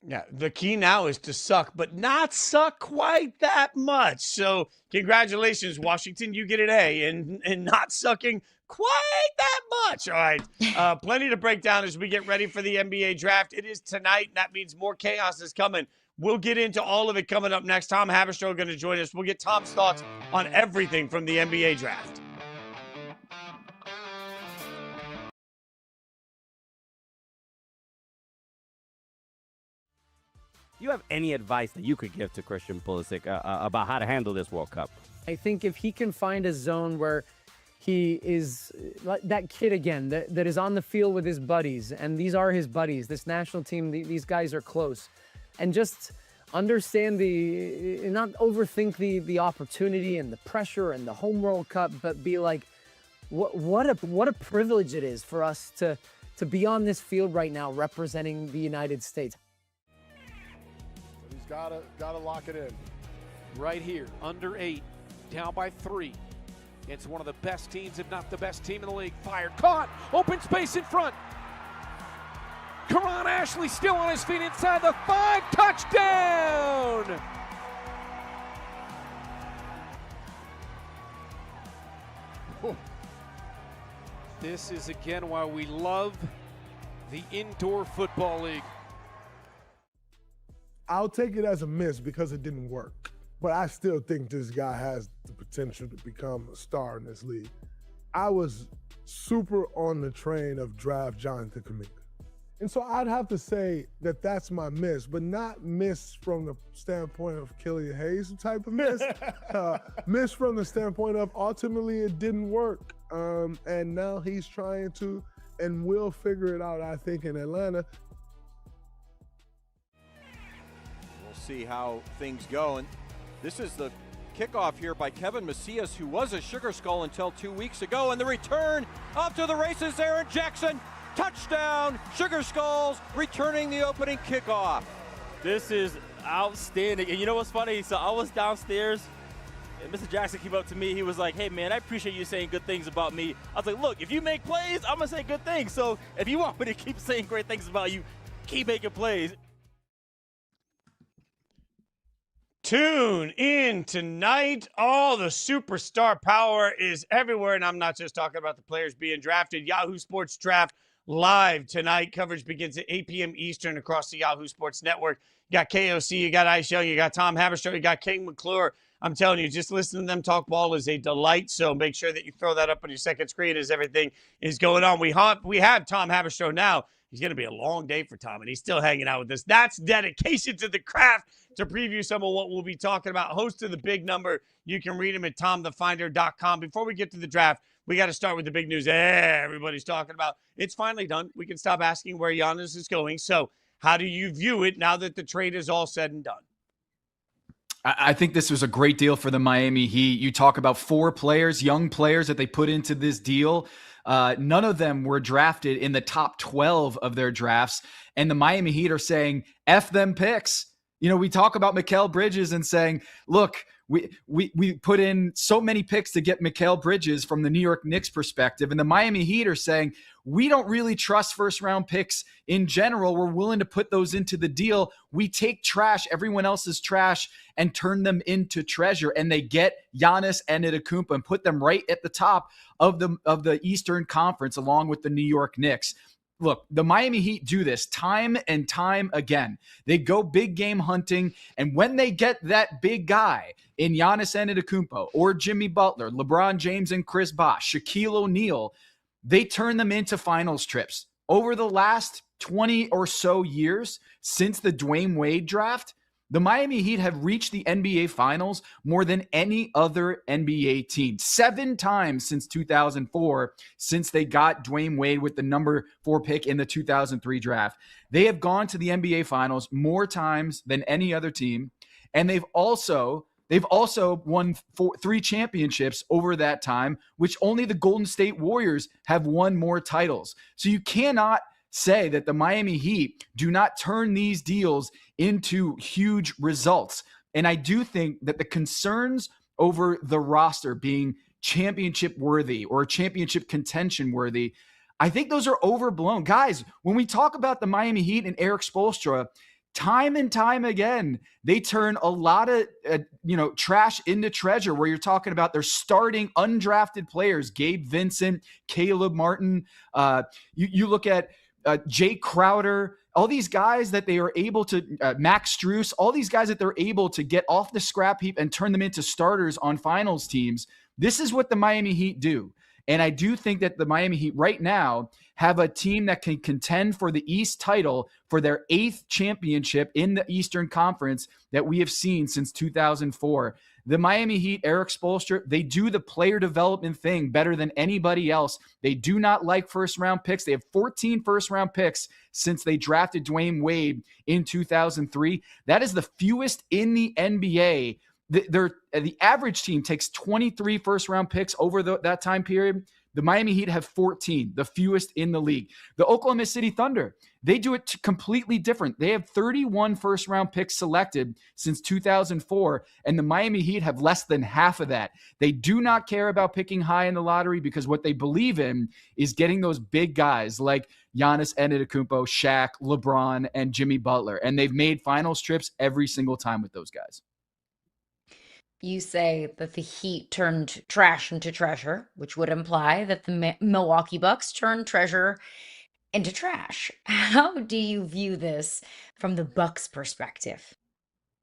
Yeah, the key now is to suck, but not suck quite that much. So congratulations, Washington. You get an A in not sucking quite that much. All right. Plenty to break down as we get ready for the NBA draft. It is tonight, and that means more chaos is coming. We'll get into all of it coming up next. Tom Haberstroh going to join us. We'll get Tom's thoughts on everything from the NBA draft. You have any advice that you could give to Christian Pulisic about how to handle this World Cup? I think if he can find a zone where he is that kid again, that is on the field with his buddies, and these are his buddies, this national team, these guys are close, and just understand not overthink the opportunity and the pressure and the home World Cup, but be like, what a privilege it is for us to be on this field right now representing the United States. He's gotta lock it in. Right here, under 8, down by 3. It's one of the best teams, if not the best team in the league. Fired, caught, open space in front. Karan Ashley still on his feet inside the 5, touchdown! This is again why we love the Indoor Football League. I'll take it as a miss because it didn't work. But I still think this guy has the potential to become a star in this league. I was super on the train of draft Giannis Antetokounmpo. And so I'd have to say that that's my miss, but not miss from the standpoint of Killian Hayes type of miss. Miss from the standpoint of ultimately it didn't work. And now he's trying to and will figure it out, I think, in Atlanta. See how things go. And this is the kickoff here by Kevin Macias, who was a Sugar Skull until 2 weeks ago. And the return up to the races, Aaron Jackson. Touchdown, Sugar Skulls returning the opening kickoff. This is outstanding. And you know what's funny? So I was downstairs, and Mr. Jackson came up to me. He was like, hey, man, I appreciate you saying good things about me. I was like, look, if you make plays, I'm going to say good things. So if you want me to keep saying great things about you, keep making plays. Tune in tonight. All the superstar power is everywhere, and I'm not just talking about the players being drafted. Yahoo Sports Draft live tonight. Coverage begins at 8 p.m. Eastern across the Yahoo Sports Network. You got KOC, you got Ice Young, you got Tom Haberstroh, you got King McClure. I'm telling you, just listening to them talk ball is a delight, so make sure that you throw that up on your second screen as everything is going on. We have Tom Haberstroh now. He's going to be a long day for Tom, and he's still hanging out with us. That's dedication to the craft. To preview some of what we'll be talking about, host of The Big Number. You can read him at tomthefinder.com. Before we get to the draft, we got to start with the big news everybody's talking about. It's finally done. We can stop asking where Giannis is going. So how do you view it now that the trade is all said and done? I think this was a great deal for the Miami Heat. You talk about 4 players, young players that they put into this deal. None of them were drafted in the top 12 of their drafts. And the Miami Heat are saying, F them picks. You know, we talk about Mikal Bridges and saying, look, we put in so many picks to get Mikal Bridges from the New York Knicks perspective. And the Miami Heat are saying, we don't really trust first-round picks in general. We're willing to put those into the deal. We take trash, everyone else's trash, and turn them into treasure. And they get Giannis Antetokounmpo and put them right at the top of the Eastern Conference along with the New York Knicks. Look, the Miami Heat do this time and time again. They go big game hunting, and when they get that big guy in Giannis Antetokounmpo or Jimmy Butler, LeBron James and Chris Bosh, Shaquille O'Neal, they turn them into finals trips. Over the last 20 or so years since the Dwayne Wade draft, the Miami Heat have reached the NBA Finals more than any other NBA team. 7 times since 2004, since they got Dwayne Wade with the number 4 pick in the 2003 draft. They have gone to the NBA Finals more times than any other team, and they've also they've also won 3 championships over that time, which only the Golden State Warriors have won more titles. So you cannot say that the Miami Heat do not turn these deals into huge results. And I do think that the concerns over the roster being championship worthy or championship contention worthy, I think those are overblown. Guys, when we talk about the Miami Heat and Erik Spoelstra, time and time again, they turn a lot of trash into treasure, where you're talking about their starting undrafted players, Gabe Vincent, Caleb Martin. You look at Jay Crowder, all these guys that they are able to, Max Strus, all these guys that they're able to get off the scrap heap and turn them into starters on finals teams. This is what the Miami Heat do. And I do think that the Miami Heat right now have a team that can contend for the East title for their 8th championship in the Eastern Conference that we have seen since 2004. The Miami Heat, Erik Spoelstra, they do the player development thing better than anybody else. They do not like first-round picks. They have 14 first-round picks since they drafted Dwayne Wade in 2003. That is the fewest in the NBA. The average team takes 23 first-round picks over that time period. The Miami Heat have 14, the fewest in the league. The Oklahoma City Thunder, they do it completely different. They have 31 first-round picks selected since 2004, and the Miami Heat have less than half of that. They do not care about picking high in the lottery because what they believe in is getting those big guys like Giannis Antetokounmpo, Shaq, LeBron, and Jimmy Butler, and they've made finals trips every single time with those guys. You say that the Heat turned trash into treasure, which would imply that the Milwaukee Bucks turned treasure into trash. How do you view this from the Bucks' perspective?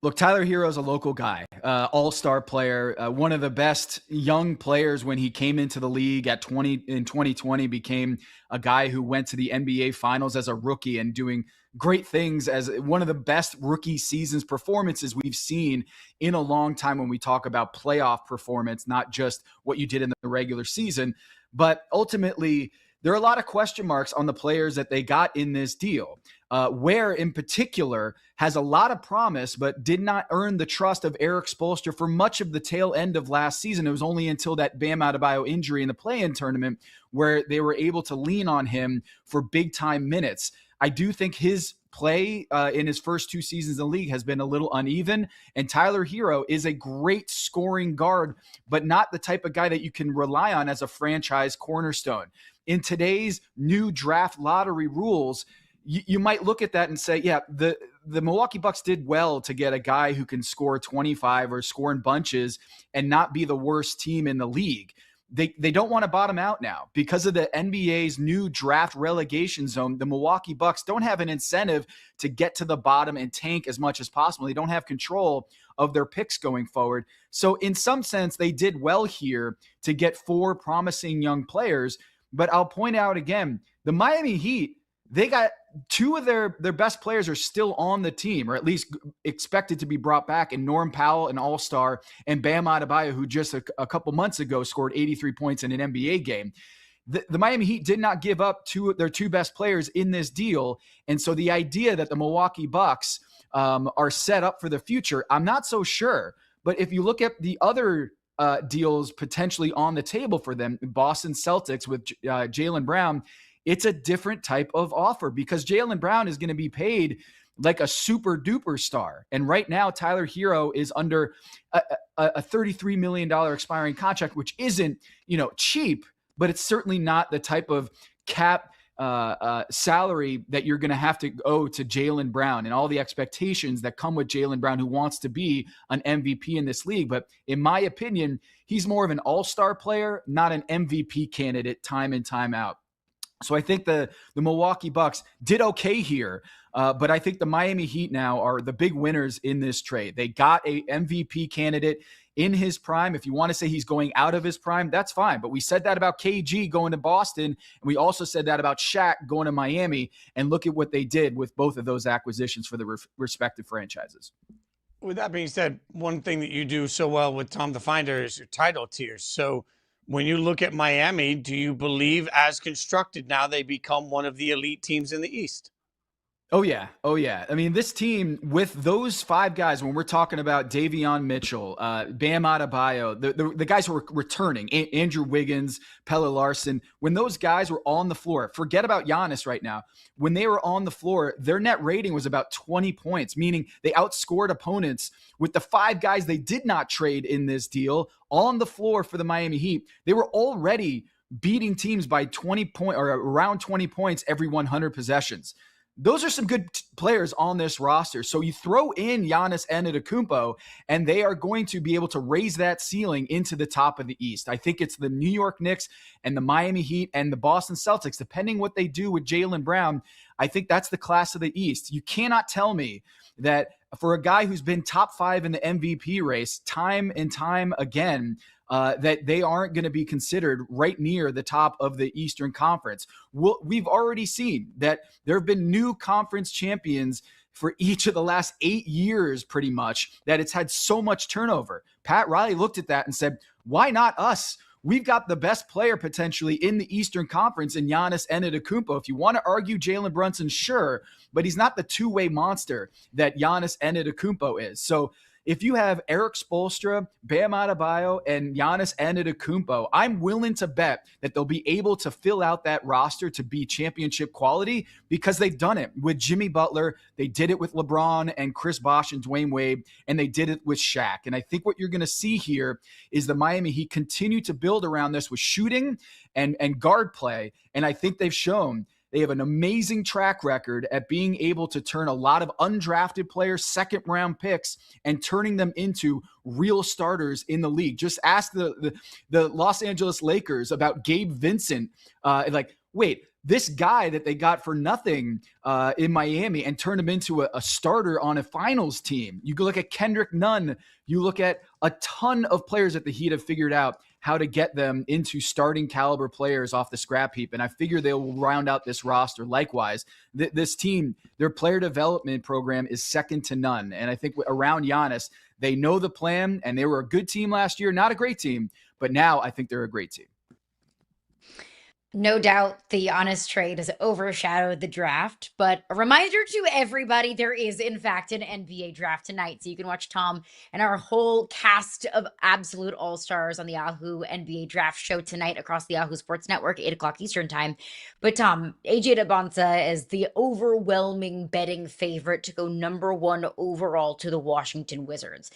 Look, Tyler Hero is a local guy, all-star player, one of the best young players when he came into the league in 2020, became a guy who went to the NBA Finals as a rookie and doing great things as one of the best rookie seasons performances we've seen in a long time when we talk about playoff performance, not just what you did in the regular season. But ultimately, there are a lot of question marks on the players that they got in this deal. Ware in particular has a lot of promise, but did not earn the trust of Erik Spoelstra for much of the tail end of last season. It was only until that Bam Adebayo injury in the play-in tournament where they were able to lean on him for big-time minutes. I do think his play in his first 2 seasons in the league has been a little uneven, and Tyler Hero is a great scoring guard, but not the type of guy that you can rely on as a franchise cornerstone. In today's new draft lottery rules, you might look at that and say, yeah, the Milwaukee Bucks did well to get a guy who can score 25 or score in bunches and not be the worst team in the league. They don't want to bottom out now because of the NBA's new draft relegation zone. The Milwaukee Bucks don't have an incentive to get to the bottom and tank as much as possible. They don't have control of their picks going forward. So in some sense, they did well here to get 4 promising young players. But I'll point out again, the Miami Heat, they got 2 of their best players are still on the team, or at least expected to be brought back, in Norm Powell, an all-star, and Bam Adebayo, who just a couple months ago scored 83 points in an NBA game. The Miami Heat did not give up their 2 best players in this deal. And so the idea that the Milwaukee Bucks are set up for the future, I'm not so sure. But if you look at the other deals potentially on the table for them, Boston Celtics with Jaylen Brown, it's a different type of offer because Jaylen Brown is going to be paid like a super duper star. And right now, Tyler Hero is under a $33 million expiring contract, which isn't, cheap, but it's certainly not the type of cap salary that you're going to have to owe to Jaylen Brown and all the expectations that come with Jaylen Brown, who wants to be an MVP in this league. But in my opinion, he's more of an all-star player, not an MVP candidate time in, time out. So I think the Milwaukee Bucks did okay here, but I think the Miami Heat now are the big winners in this trade. They got a MVP candidate in his prime. If you want to say he's going out of his prime, that's fine. But we said that about KG going to Boston, and we also said that about Shaq going to Miami, and look at what they did with both of those acquisitions for the respective franchises. With that being said, one thing that you do so well with Tom the Finder is your title tiers. So when you look at Miami, do you believe as constructed now they become one of the elite teams in the East? Oh, yeah. Oh, yeah. I mean, this team with those 5 guys, when we're talking about Davion Mitchell, Bam Adebayo, the guys who were returning, Andrew Wiggins, Pelle Larsson, when those guys were on the floor, forget about Giannis right now. When they were on the floor, their net rating was about 20 points, meaning they outscored opponents with the 5 guys they did not trade in this deal on the floor for the Miami Heat. They were already beating teams by 20 points or around 20 points every 100 possessions. Those are some good players on this roster. So you throw in Giannis Antetokounmpo, and they are going to be able to raise that ceiling into the top of the East. I think it's the New York Knicks and the Miami Heat and the Boston Celtics, depending what they do with Jaylen Brown. I think that's the class of the East. You cannot tell me that for a guy who's been top 5 in the MVP race time and time again, that they aren't going to be considered right near the top of the Eastern Conference. We've already seen that there have been new conference champions for each of the last 8 years, pretty much, that it's had so much turnover. Pat Riley looked at that and said, why not us? We've got the best player potentially in the Eastern Conference in Giannis Antetokounmpo. If you want to argue Jalen Brunson, sure, but he's not the two-way monster that Giannis Antetokounmpo is. So if you have Eric Spoelstra, Bam Adebayo, and Giannis Antetokounmpo, I'm willing to bet that they'll be able to fill out that roster to be championship quality because they've done it with Jimmy Butler. They did it with LeBron and Chris Bosh and Dwayne Wade, and they did it with Shaq. And I think what you're going to see here is the Miami Heat continue to build around this with shooting and guard play, and I think they've shown they have an amazing track record at being able to turn a lot of undrafted players, second-round picks, and turning them into real starters in the league. Just ask the Los Angeles Lakers about Gabe Vincent. Wait, this guy that they got for nothing in Miami and turned him into a starter on a finals team. You go look at Kendrick Nunn. You look at a ton of players that the Heat have figured out how to get them into starting caliber players off the scrap heap. And I figure they will round out this roster. Likewise, this team, their player development program is second to none. And I think around Giannis, they know the plan, and they were a good team last year, not a great team, but now I think they're a great team. No doubt the Giannis trade has overshadowed the draft, but a reminder to everybody, there is in fact an NBA draft tonight. So you can watch Tom and our whole cast of absolute all-stars on the Yahoo NBA draft show tonight across the Yahoo Sports Network, 8 o'clock Eastern time. But Tom, AJ Debonsa is the overwhelming betting favorite to go number 1 overall to the Washington Wizards.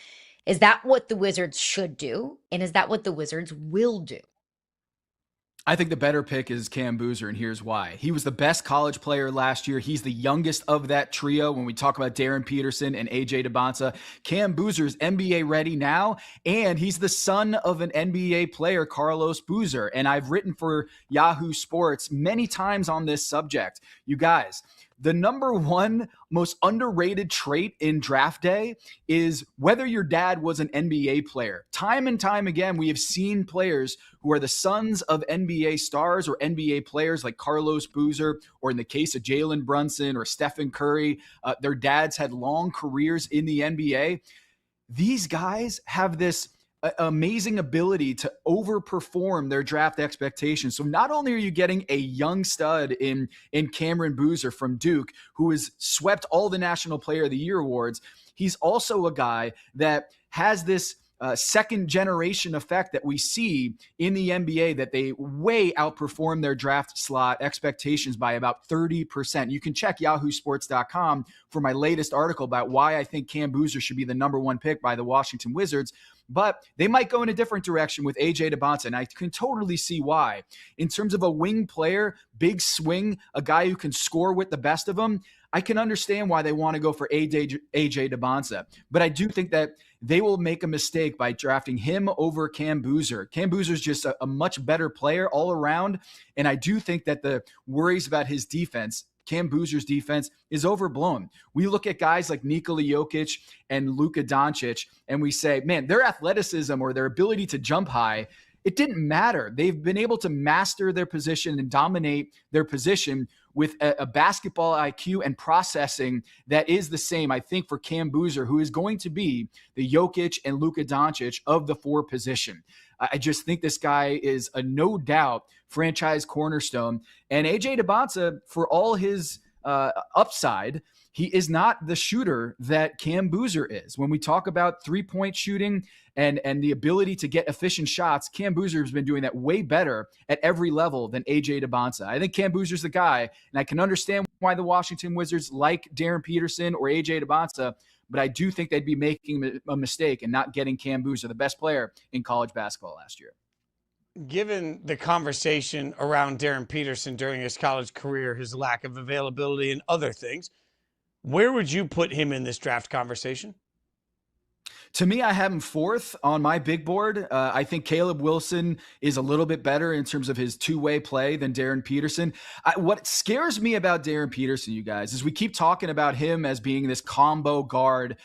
Is that what the Wizards should do? And is that what the Wizards will do? I think the better pick is Cam Boozer, and here's why. He was the best college player last year. He's the youngest of that trio when we talk about Darryn Peterson and AJ Debonsa. Cam Boozer's NBA ready now, and he's the son of an NBA player, Carlos Boozer. And I've written for Yahoo Sports many times on this subject. You guys, the number 1 most underrated trait in draft day is whether your dad was an NBA player. Time and time again, we have seen players who are the sons of NBA stars or NBA players like Carlos Boozer, or in the case of Jalen Brunson or Stephen Curry, their dads had long careers in the NBA. These guys have this amazing ability to overperform their draft expectations. So not only are you getting a young stud in Cameron Boozer from Duke, who has swept all the National Player of the Year awards, he's also a guy that has this second generation effect that we see in the NBA, that they way outperform their draft slot expectations by about 30%. You can check yahoosports.com for my latest article about why I think Cam Boozer should be the number 1 pick by the Washington Wizards. But they might go in a different direction with AJ Debonsa, and I can totally see why. In terms of a wing player, big swing, a guy who can score with the best of them, I can understand why they want to go for AJ Debonsa. But I do think that they will make a mistake by drafting him over Cam Boozer. Cam Boozer is just a much better player all around, and I do think that the worries about his defense, Cam Boozer's defense, is overblown. We look at guys like Nikola Jokic and Luka Doncic, and we say, man, their athleticism or their ability to jump high, it didn't matter. They've been able to master their position and dominate their position with a basketball IQ and processing that is the same, I think, for Cam Boozer, who is going to be the Jokic and Luka Doncic of the 4 position. I just think this guy is a no doubt franchise cornerstone. And AJ Debonsa, for all his upside, he is not the shooter that Cam Boozer is. When we talk about three-point shooting and the ability to get efficient shots, Cam Boozer has been doing that way better at every level than AJ Debonsa. I think Cam Boozer's the guy, and I can understand why the Washington Wizards like Darryn Peterson or AJ Debonsa, but I do think they'd be making a mistake and not getting Cam Boozer, the best player in college basketball last year. Given the conversation around Darryn Peterson during his college career, his lack of availability and other things, where would you put him in this draft conversation? To me, I have him fourth on my big board. I think Caleb Wilson is a little bit better in terms of his two-way play than Darryn Peterson. What scares me about Darryn Peterson, you guys, is we keep talking about him as being this combo guard,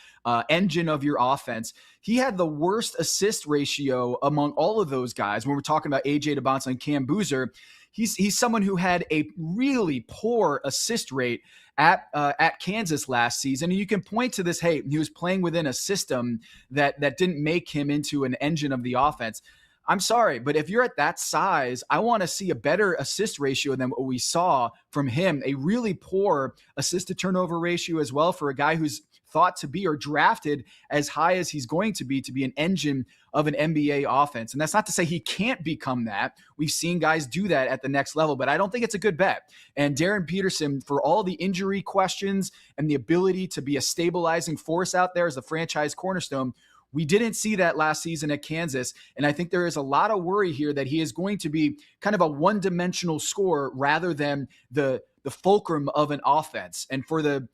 engine of your offense. He had the worst assist ratio among all of those guys. When we're talking about AJ Debonsa and Cam Boozer, he's someone who had a really poor assist rate at Kansas last season. And you can point to this, hey, he was playing within a system that didn't make him into an engine of the offense. I'm sorry, but if you're at that size, I want to see a better assist ratio than what we saw from him. A really poor assist to turnover ratio as well for a guy who's thought to be or drafted as high as he's going to be an engine of an NBA offense. And that's not to say he can't become that. We've seen guys do that at the next level, but I don't think it's a good bet. And Darryn Peterson, for all the injury questions and the ability to be a stabilizing force out there as a franchise cornerstone, we didn't see that last season at Kansas. And I think there is a lot of worry here that he is going to be kind of a one-dimensional scorer rather than the fulcrum of an offense. And for the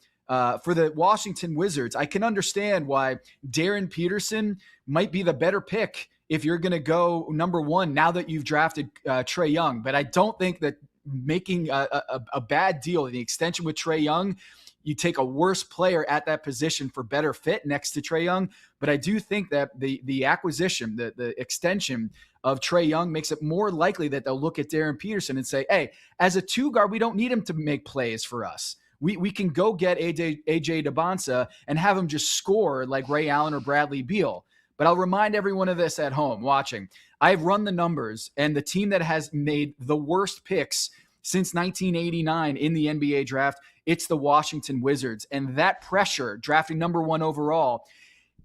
Washington Wizards, I can understand why Darryn Peterson might be the better pick if you're going to go number one now that you've drafted Trae Young. But I don't think that making a bad deal, the extension with Trae Young, you take a worse player at that position for better fit next to Trae Young. But I do think that the acquisition, the extension of Trae Young makes it more likely that they'll look at Darryn Peterson and say, hey, as a two guard, we don't need him to make plays for us. We can go get AJ Debonsa and have him just score like Ray Allen or Bradley Beal. But I'll remind everyone of this at home watching. I've run the numbers, and the team that has made the worst picks since 1989 in the NBA draft, it's the Washington Wizards. And that pressure, drafting number one overall,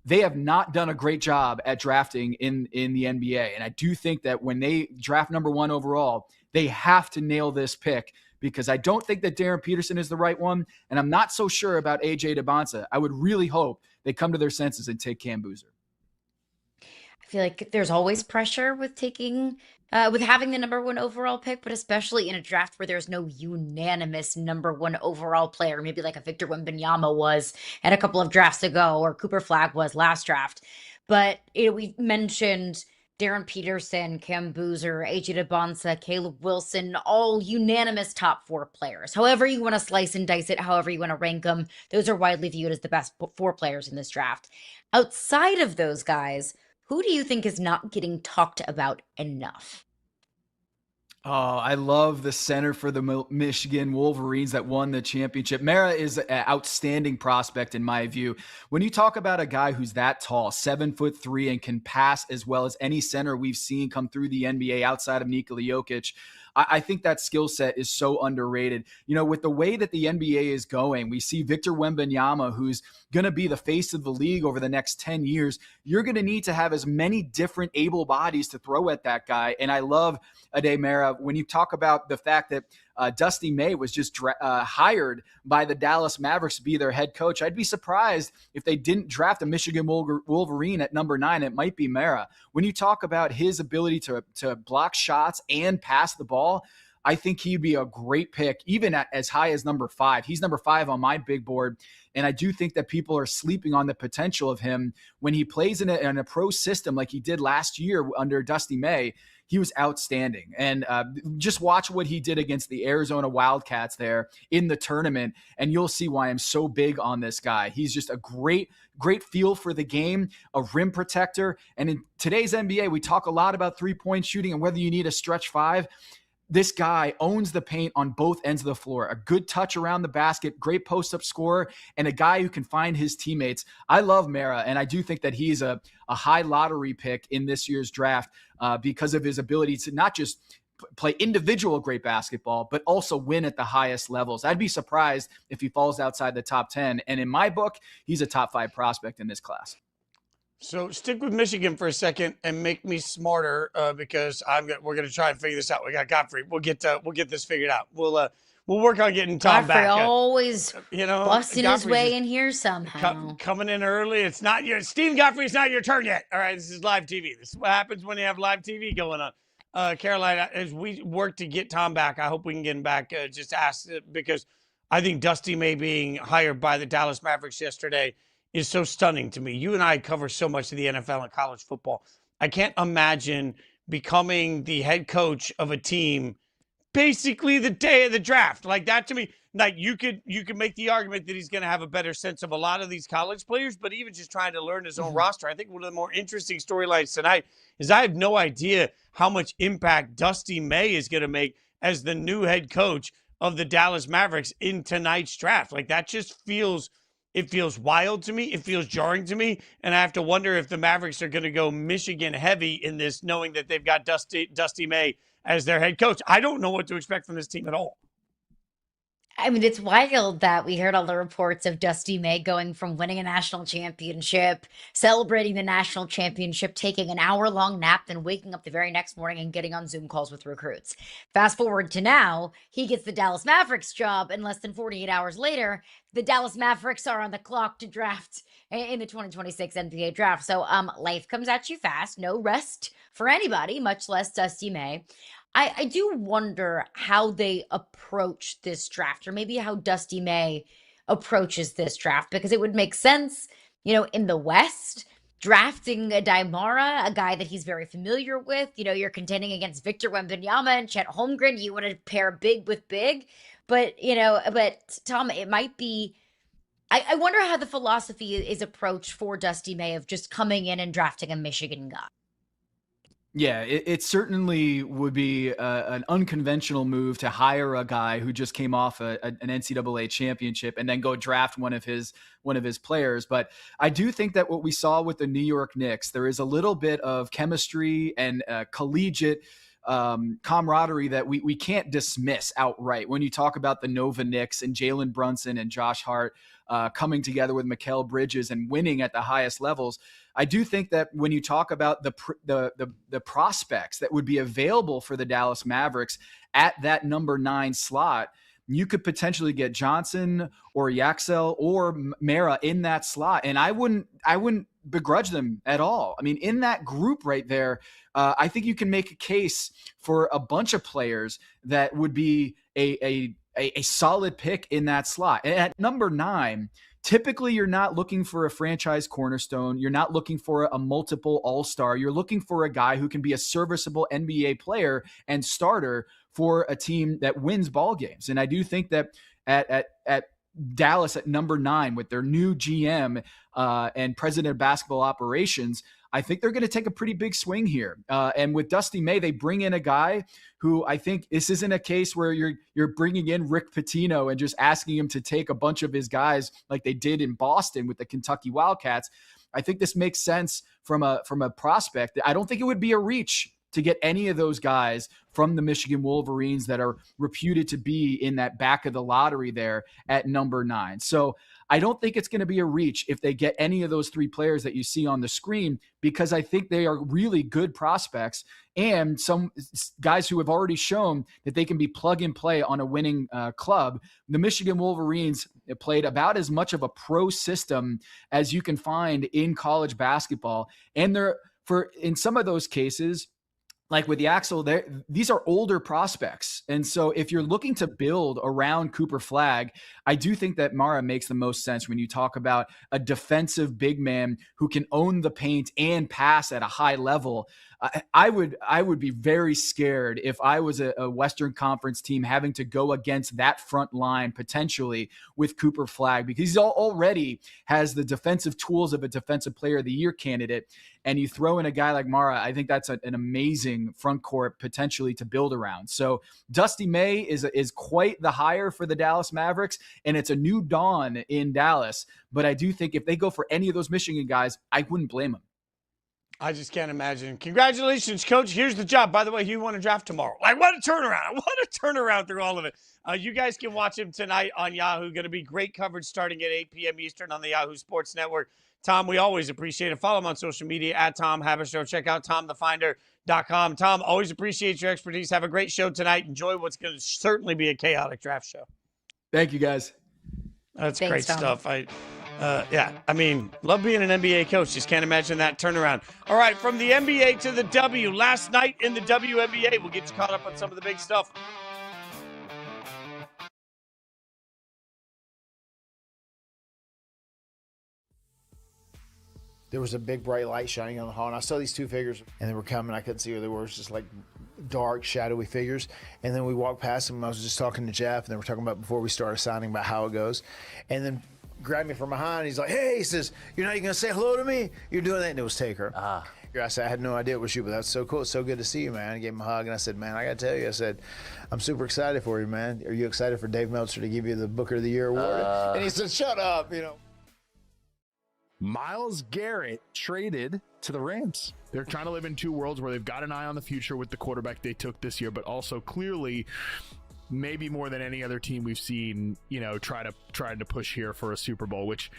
they have not done a great job at drafting in the NBA. And I do think that when they draft number one overall, they have to nail this pick, because I don't think that Darryn Peterson is the right one, and I'm not so sure about AJ Debonsa. I would really hope they come to their senses and take Cam Boozer. I feel like there's always pressure with taking, with having the number one overall pick, but especially in a draft where there's no unanimous number one overall player, maybe like a Victor Wembanyama was at a couple of drafts ago, or Cooper Flagg was last draft. But we mentioned Darryn Peterson, Cam Boozer, AJ Debonsa, Caleb Wilson, all unanimous top four players. However you want to slice and dice it, however you want to rank them, those are widely viewed as the best four players in this draft. Outside of those guys, who do you think is not getting talked about enough? Oh, I love the center for the Michigan Wolverines that won the championship. Mara is an outstanding prospect in my view. When you talk about a guy who's that tall, 7'3", and can pass as well as any center we've seen come through the NBA outside of Nikola Jokic, I think that skill set is so underrated. You know, with the way that the NBA is going, we see Victor Wembanyama, who's going to be the face of the league over the next 10 years. You're going to need to have as many different able bodies to throw at that guy. And I love Ade Mara when you talk about the fact that Dusty May was just hired by the Dallas Mavericks to be their head coach. I'd be surprised if they didn't draft a Michigan Wolverine at number 9. It might be Mara. When you talk about his ability to block shots and pass the ball, I think he'd be a great pick, even at as high as number 5. He's number 5 on my big board. And I do think that people are sleeping on the potential of him when he plays in a pro system like he did last year under Dusty May. He was outstanding. And just watch what he did against the Arizona Wildcats there in the tournament, and you'll see why I'm so big on this guy. He's just a great feel for the game, a rim protector. And in today's NBA, we talk a lot about three-point shooting and whether you need a stretch 5. This guy owns the paint on both ends of the floor. A good touch around the basket, great post-up scorer, and a guy who can find his teammates. I love Mara, and I do think that he's a high lottery pick in this year's draft because of his ability to not just play individual great basketball, but also win at the highest levels. I'd be surprised if he falls outside the top 10. And in my book, he's a top 5 prospect in this class. So stick with Michigan for a second and make me smarter because we're going to try and figure this out. We got Godfrey. We'll get this figured out. We'll work on getting Tom Godfrey back. always busting his way in here somehow. Coming in early. It's not your Steve Godfrey. It's not your turn yet. All right, this is live TV. This is what happens when you have live TV going on. Carolina, as we work to get Tom back, I hope we can get him back. Just ask because I think Dusty May being hired by the Dallas Mavericks yesterday is so stunning to me. You and I cover so much of the NFL and college football. I can't imagine becoming the head coach of a team basically the day of the draft. Like that to me, like you could make the argument that he's going to have a better sense of a lot of these college players, but even just trying to learn his own roster. I think one of the more interesting storylines tonight is I have no idea how much impact Dusty May is going to make as the new head coach of the Dallas Mavericks in tonight's draft. Like that just feels wild to me. It feels jarring to me. And I have to wonder if the Mavericks are going to go Michigan heavy in this, knowing that they've got Dusty May as their head coach. I don't know what to expect from this team at all. I mean, it's wild that we heard all the reports of Dusty May going from winning a national championship, celebrating the national championship, taking an hour-long nap, then waking up the very next morning and getting on Zoom calls with recruits. Fast forward to now, he gets the Dallas Mavericks job, and less than 48 hours later, the Dallas Mavericks are on the clock to draft in the 2026 NBA draft. So life comes at you fast. No rest for anybody, much less Dusty May. I do wonder how they approach this draft, or maybe how Dusty May approaches this draft, because it would make sense, in the West, drafting a Daimara, a guy that he's very familiar with. You're contending against Victor Wembanyama and Chet Holmgren. You want to pair big with big. But Tom, it might be, I wonder how the philosophy is approached for Dusty May of just coming in and drafting a Michigan guy. Yeah, it certainly would be an unconventional move to hire a guy who just came off an NCAA championship and then go draft one of his players. But I do think that what we saw with the New York Knicks, there is a little bit of chemistry and collegiate camaraderie that we can't dismiss outright. When you talk about the Nova Knicks and Jalen Brunson and Josh Hart coming together with Mikal Bridges and winning at the highest levels, I do think that when you talk about the prospects that would be available for the Dallas Mavericks at that number 9 slot, you could potentially get Johnson or Yaxel or Mara in that slot, and I wouldn't begrudge them at all. I mean, in that group right there, I think you can make a case for a bunch of players that would be a solid pick in that slot. And at number 9, typically you're not looking for a franchise cornerstone. You're not looking for a multiple all-star. You're looking for a guy who can be a serviceable NBA player and starter for a team that wins ball games. And I do think that at Dallas at number 9 with their new GM and president of basketball operations, I think they're going to take a pretty big swing here. And with Dusty May, they bring in a guy who I think this isn't a case where you're bringing in Rick Pitino and just asking him to take a bunch of his guys like they did in Boston with the Kentucky Wildcats. I think this makes sense from a prospect. I don't think it would be a reach to get any of those guys from the Michigan Wolverines that are reputed to be in that back of the lottery there at number 9. So I don't think it's going to be a reach if they get any of those 3 players that you see on the screen, because I think they are really good prospects and some guys who have already shown that they can be plug and play on a winning club. The Michigan Wolverines played about as much of a pro system as you can find in college basketball. And in some of those cases, like with the Axel, these are older prospects. And so if you're looking to build around Cooper Flagg, I do think that Mara makes the most sense when you talk about a defensive big man who can own the paint and pass at a high level. I would be very scared if I was a Western Conference team having to go against that front line potentially with Cooper Flagg, because he already has the defensive tools of a Defensive Player of the Year candidate. And you throw in a guy like Mara, I think that's an amazing front court potentially to build around. So Dusty May is quite the hire for the Dallas Mavericks, and it's a new dawn in Dallas. But I do think if they go for any of those Michigan guys, I wouldn't blame them. I just can't imagine. Congratulations, Coach. Here's the job. By the way, you want to draft tomorrow. Like, what a turnaround. What a turnaround through all of it. You guys can watch him tonight on Yahoo. Going to be great coverage starting at 8 p.m. Eastern on the Yahoo Sports Network. Tom, we always appreciate it. Follow him on social media at Tom Haberstroh. Check out TomTheFinder.com. Tom, always appreciate your expertise. Have a great show tonight. Enjoy what's going to certainly be a chaotic draft show. Thank you, guys. That's Thanks, great Tom. stuff. I mean, love being an NBA coach. Just can't imagine that turnaround. All right, from the NBA to the W. Last night in the WNBA, we'll get you caught up on some of the big stuff. There was a big bright light shining on the hall, and I saw these two figures, and they were coming. I couldn't see who they were. It was just like dark, shadowy figures. And then we walked past them. I was just talking to Jeff, and they were talking about before we started signing about how it goes. And then grabbed me from behind. He's like, "Hey," he says, "you're not even gonna say hello to me? You're doing that?" And it was Taker. I said, "I had no idea it was you, but that's so cool. It's so good to see you, man." I gave him a hug, and I said, "Man, I gotta tell you," I said, "I'm super excited for you, man. Are you excited for Dave Meltzer to give you the Booker of the Year award?" And he said, "Shut up," you know. Myles Garrett traded to the Rams. They're trying to live in two worlds where they've got an eye on the future with the quarterback they took this year, but also clearly, maybe more than any other team we've seen, trying to push here for a Super Bowl, which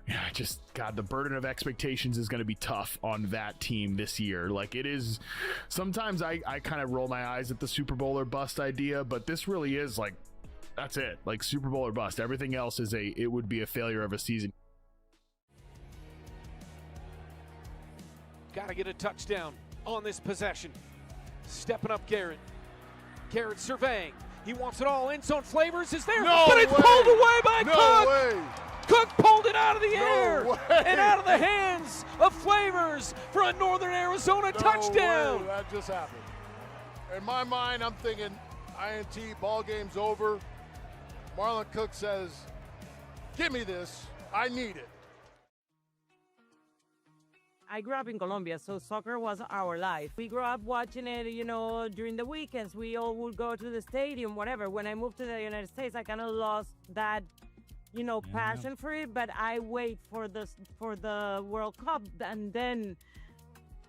the burden of expectations is going to be tough on that team this year. Like, it is, sometimes I kind of roll my eyes at the Super Bowl or bust idea, but this really is like, that's it. Like, Super Bowl or bust. Everything else it would be a failure of a season. Got to get a touchdown on this possession. Stepping up Garrett. Garrett surveying. He wants it all. End zone Flavors is there. No but it's way. pulled away by No Cook. way. Cook pulled it out of the No air way. and out of the hands of Flavors for a Northern Arizona touchdown. Way. That just happened. In my mind, I'm thinking INT, ball game's over. Marlon Cook says, "Give me this. I need it." I grew up in Colombia, so soccer was our life. We grew up watching it, during the weekends. We all would go to the stadium, whatever. When I moved to the United States, I kind of lost that, passion for it. But I wait for the World Cup, and then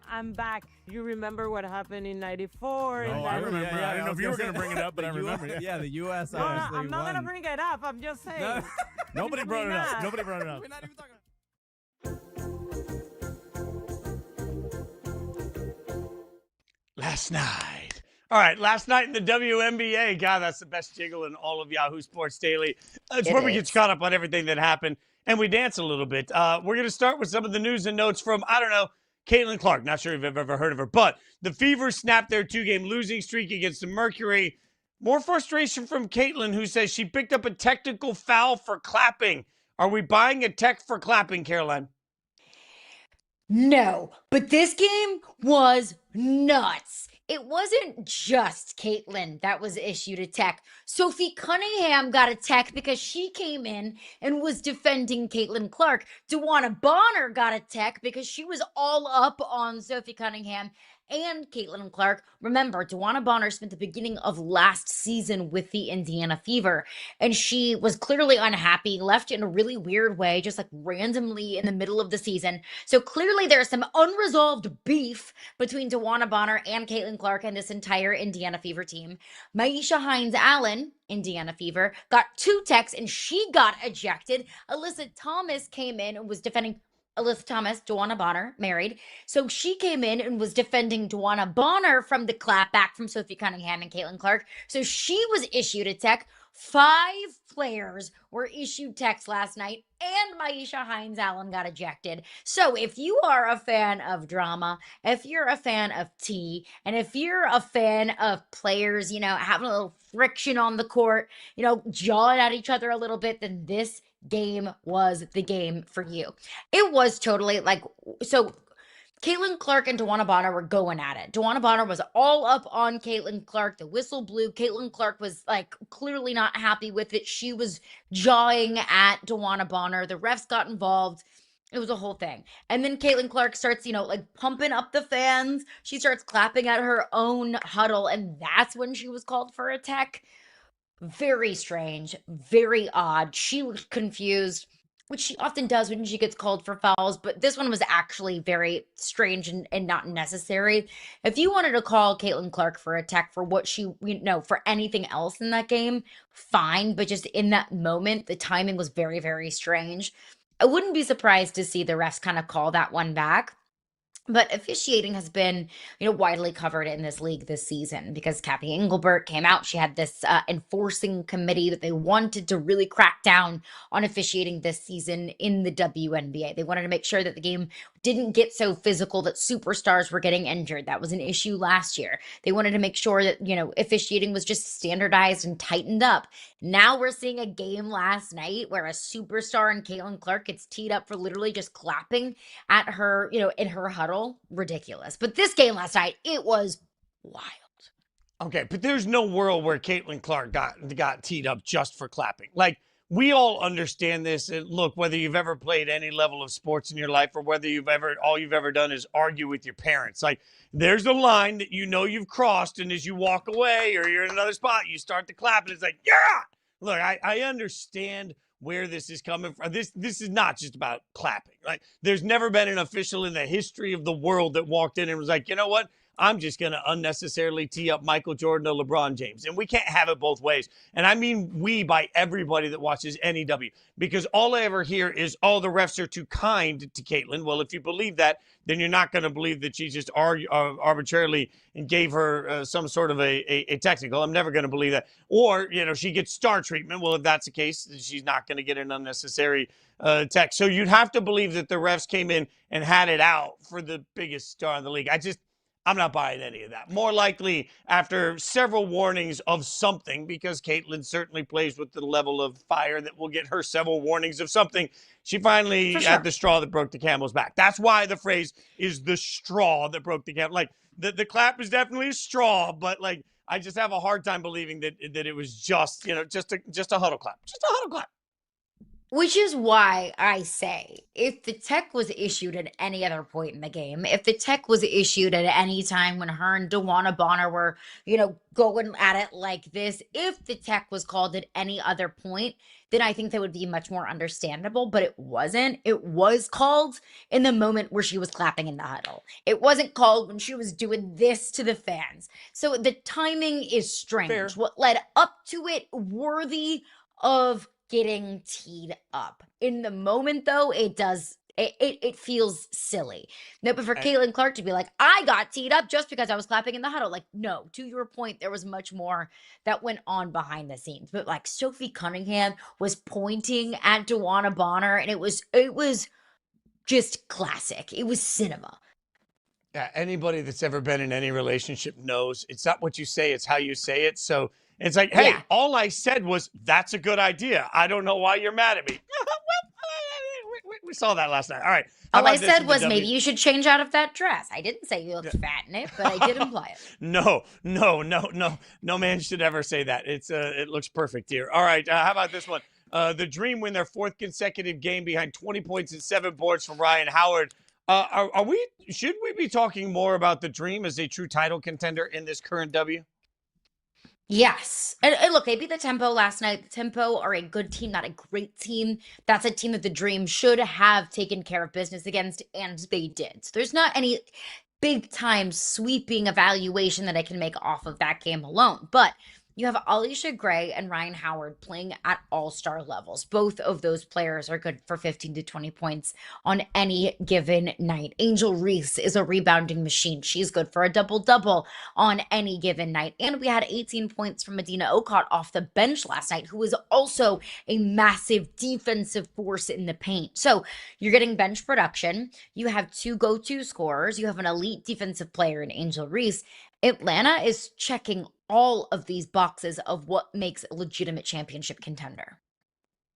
I'm back. You remember what happened in '94? Oh, I remember. I didn't know if you were going to bring it up, but I remember. Yeah, the U.S. No, obviously I'm not won. going to bring it up. I'm just saying. Nobody brought it up. Nobody brought it up. We're not even talking. Last night. All right, last night in the WNBA. God, that's the best jiggle in all of Yahoo Sports Daily. It's where we get caught up on everything that happened, and we dance a little bit. We're going to start with some of the news and notes from, Caitlin Clark. Not sure if you've ever heard of her, but the Fever snapped their 2-game losing streak against the Mercury. More frustration from Caitlin, who says she picked up a technical foul for clapping. Are we buying a tech for clapping, Caroline? No, but this game was nuts. It wasn't just Caitlin that was issued a tech. Sophie Cunningham got a tech because she came in and was defending Caitlin Clark. DeWanna Bonner got a tech because she was all up on Sophie Cunningham and Caitlin Clark. Remember, DeWanna Bonner spent the beginning of last season with the Indiana Fever, and she was clearly unhappy, left in a really weird way, just like randomly in the middle of the season. So clearly there's some unresolved beef between DeWanna Bonner and Caitlin Clark and this entire Indiana Fever team. Maisha Hines-Allen, Indiana Fever, got 2 techs and she got ejected. Alyssa Thomas came in and was defending Alyssa Thomas, DeWanna Bonner, married. So she came in and was defending DeWanna Bonner from the clapback from Sophie Cunningham and Caitlin Clark. So she was issued a tech. 5 players were issued techs last night, and Maisha Hines-Allen got ejected. So if you are a fan of drama, if you're a fan of tea, and if you're a fan of players, having a little friction on the court, jawing at each other a little bit, then this game was the game for you. It was totally so Caitlin Clark and DeWanna Bonner were going at it. DeWanna Bonner was all up on Caitlin Clark. The whistle blew. Caitlin Clark was clearly not happy with it. She was jawing at DeWanna Bonner. The refs got involved. It was a whole thing. And then Caitlin Clark starts, pumping up the fans. She starts clapping at her own huddle, and that's when she was called for a tech. Very strange, very odd. She was confused. which she often does when she gets called for fouls, but this one was actually very strange and not necessary. If you wanted to call Caitlin Clark for a tech for what she, for anything else in that game, fine, but just in that moment, the timing was very, very strange. I wouldn't be surprised to see the refs kind of call that one back. But officiating has been, widely covered in this league this season because Kathy Engelbert came out. She had this enforcing committee that they wanted to really crack down on officiating this season in the WNBA. They wanted to make sure that the game didn't get so physical that superstars were getting injured. That was an issue last year. They wanted to make sure that, officiating was just standardized and tightened up. Now we're seeing a game last night where a superstar in Caitlin Clark gets teed up for literally just clapping at her, in her huddle. Ridiculous. But this game last night, it was wild. Okay, but there's no world where Caitlin Clark got teed up just for clapping. Like, we all understand this. And look, whether you've ever played any level of sports in your life or whether all you've ever done is argue with your parents. Like, there's a line that you've crossed, and as you walk away or you're in another spot, you start to clap, and it's like, yeah! Look, I understand where this is coming from. This is not just about clapping. Like, there's never been an official in the history of the world that walked in and was like, you know what? I'm just going to unnecessarily tee up Michael Jordan or LeBron James. And we can't have it both ways. And I mean we by everybody that watches NEW. Because all I ever hear is, oh, the refs are too kind to Caitlin. Well, if you believe that, then you're not going to believe that she just arbitrarily gave her some sort of a technical. I'm never going to believe that. Or, she gets star treatment. Well, if that's the case, she's not going to get an unnecessary tech. So you'd have to believe that the refs came in and had it out for the biggest star in the league. I'm not buying any of that. More likely after several warnings of something, because Caitlin certainly plays with the level of fire that will get her several warnings of something. She finally had the straw that broke the camel's back. That's why the phrase is the straw that broke the camel. Like, the clap is definitely a straw, but like, I just have a hard time believing that it was just a huddle clap. Just a huddle clap. Which is why I say, if the tech was issued at any other point in the game, if the tech was issued at any time when her and DeWanna Bonner were, going at it like this, if the tech was called at any other point, then I think that would be much more understandable, but it wasn't. It was called in the moment where she was clapping in the huddle. It wasn't called when she was doing this to the fans. So the timing is strange. Fair. What led up to it worthy of getting teed up. In the moment, though, it feels silly. No, but for Caitlin Clark to be like, I got teed up just because I was clapping in the huddle. Like, no, to your point, there was much more that went on behind the scenes. But like, Sophie Cunningham was pointing at DeWanna Bonner, and it was just classic. It was cinema. Yeah, anybody that's ever been in any relationship knows it's not what you say, it's how you say it. So it's like, hey, all I said was, that's a good idea. I don't know why you're mad at me. We saw that last night. All right. All I said was maybe you should change out of that dress. I didn't say you looked fat in it, but I did imply it. No man should ever say that. It looks perfect here. All right. How about this one? The Dream win their fourth consecutive game behind 20 points and 7 boards from Ryan Howard. Should we be talking more about the Dream as a true title contender in this current W? Yes. And look, they beat the Tempo last night. The Tempo are a good team, not a great team. That's a team that the Dream should have taken care of business against, and they did. So there's not any big-time sweeping evaluation that I can make off of that game alone. But you have Alicia Gray and Ryan Howard playing at all-star levels. Both of those players are good for 15 to 20 points on any given night. Angel Reese is a rebounding machine. She's good for a double-double on any given night. And we had 18 points from Medina Okot off the bench last night, who is also a massive defensive force in the paint. So you're getting bench production. You have 2 go-to scorers. You have an elite defensive player in Angel Reese. Atlanta is checking all of these boxes of what makes a legitimate championship contender.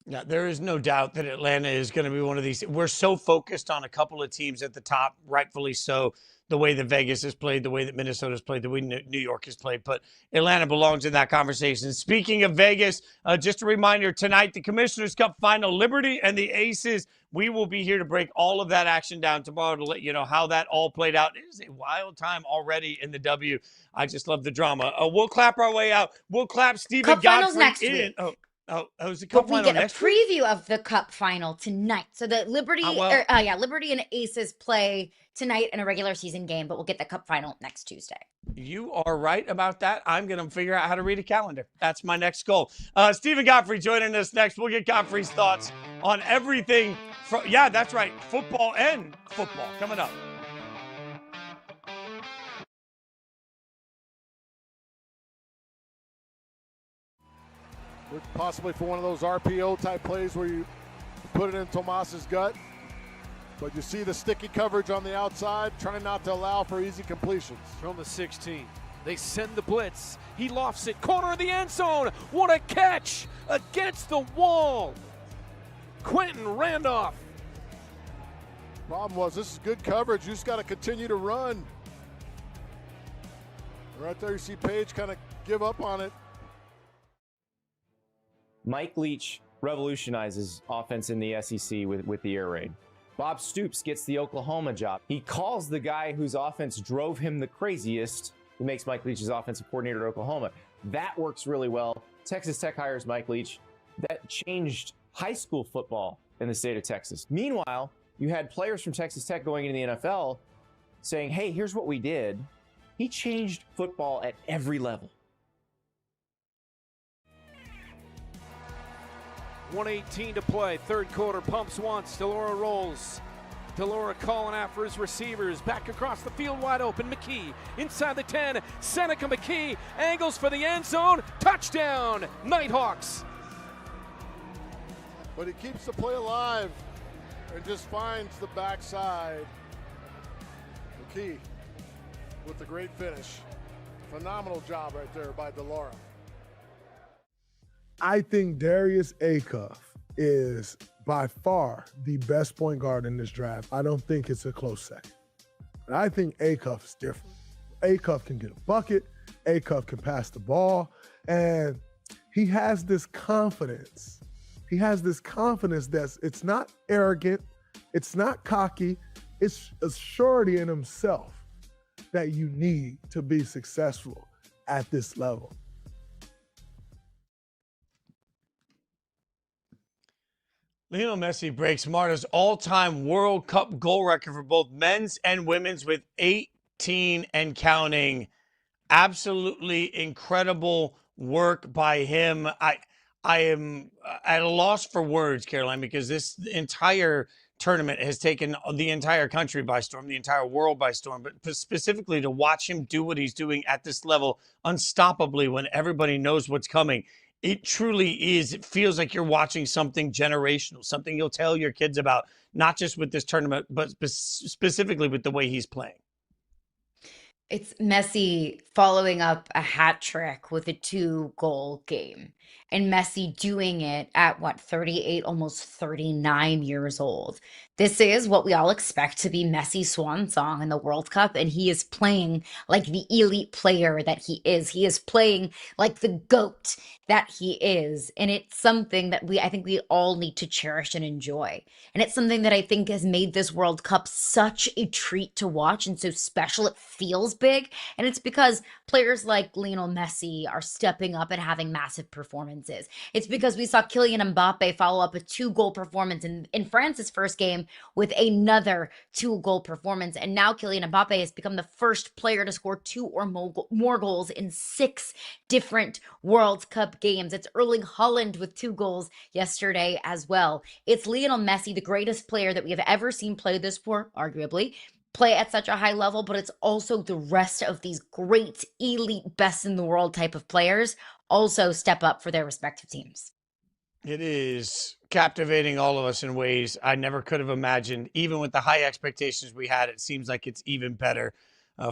Yeah, there is no doubt that Atlanta is going to be one of these. We're so focused on a couple of teams at the top, rightfully so, the way that Vegas has played, the way that Minnesota's played, the way New York has played. But Atlanta belongs in that conversation. Speaking of Vegas, just a reminder, tonight, the Commissioner's Cup final, Liberty and the Aces. We will be here to break all of that action down tomorrow to let you know how that all played out. It is a wild time already in the W. I just love the drama. We'll clap our way out. We'll clap Stephen Cup finals Godfrey next week. Oh, is the cup But we final get a next week? preview of the cup final tonight. So the Liberty, Liberty and Aces play tonight in a regular season game, but we'll get the cup final next Tuesday. You are right about that. I'm going to figure out how to read a calendar. That's my next goal. Stephen Godfrey joining us next. We'll get Godfrey's thoughts on everything. Yeah, that's right. Football and football coming up. Possibly for one of those RPO type plays where you put it in Tomas's gut, but you see the sticky coverage on the outside, trying not to allow for easy completions. From the 16, they send the blitz. He lofts it, corner of the end zone. What a catch against the wall. Quentin Randolph. Problem was, this is good coverage. You just got to continue to run. Right there, you see Page kind of give up on it. Mike Leach revolutionizes offense in the SEC with the air raid. Bob Stoops gets the Oklahoma job. He calls the guy whose offense drove him the craziest, who makes Mike Leach's offensive coordinator at Oklahoma. That works really well. Texas Tech hires Mike Leach. That changed high school football in the state of Texas. Meanwhile, you had players from Texas Tech going into the NFL saying, hey, here's what we did. He changed football at every level. 1:18 to play, third quarter, pumps once, DeLaura rolls. DeLaura calling out for his receivers, back across the field, wide open, McKee, inside the 10, Seneca McKee, angles for the end zone, touchdown, Nighthawks. But he keeps the play alive and just finds the backside. McKee with a great finish. Phenomenal job right there by DeLaura. I think Darius Acuff is by far the best point guard in this draft. I don't think it's a close second. And I think Acuff is different. Acuff can get a bucket. Acuff can pass the ball. And he has this confidence. He has this confidence it's not arrogant. It's not cocky. It's a surety in himself that you need to be successful at this level. Lionel Messi breaks Marta's all-time World Cup goal record for both men's and women's with 18 and counting. Absolutely incredible work by him. I am at a loss for words, Caroline, because this entire tournament has taken the entire country by storm, the entire world by storm, but specifically to watch him do what he's doing at this level unstoppably when everybody knows what's coming. It truly is. It feels like you're watching something generational, something you'll tell your kids about, not just with this tournament, but specifically with the way he's playing. It's Messi following up a hat trick with a 2-goal game. And Messi doing it at 38, almost 39 years old. This is what we all expect to be Messi's swan song in the World Cup. And he is playing like the elite player that he is. He is playing like the GOAT that he is. And it's something that I think we all need to cherish and enjoy. And it's something that I think has made this World Cup such a treat to watch and so special. It feels big. And it's because players like Lionel Messi are stepping up and having massive performances. It's because we saw Kylian Mbappe follow up a 2-goal performance in France's first game with another 2-goal performance. And now Kylian Mbappe has become the first player to score 2 or more goals in 6 different World Cup games. It's Erling Haaland with 2 goals yesterday as well. It's Lionel Messi, the greatest player that we have ever seen play this sport, arguably, play at such a high level, but it's also the rest of these great, elite, best in the world type of players also step up for their respective teams. It is captivating all of us in ways I never could have imagined. Even with the high expectations we had, it seems like it's even better.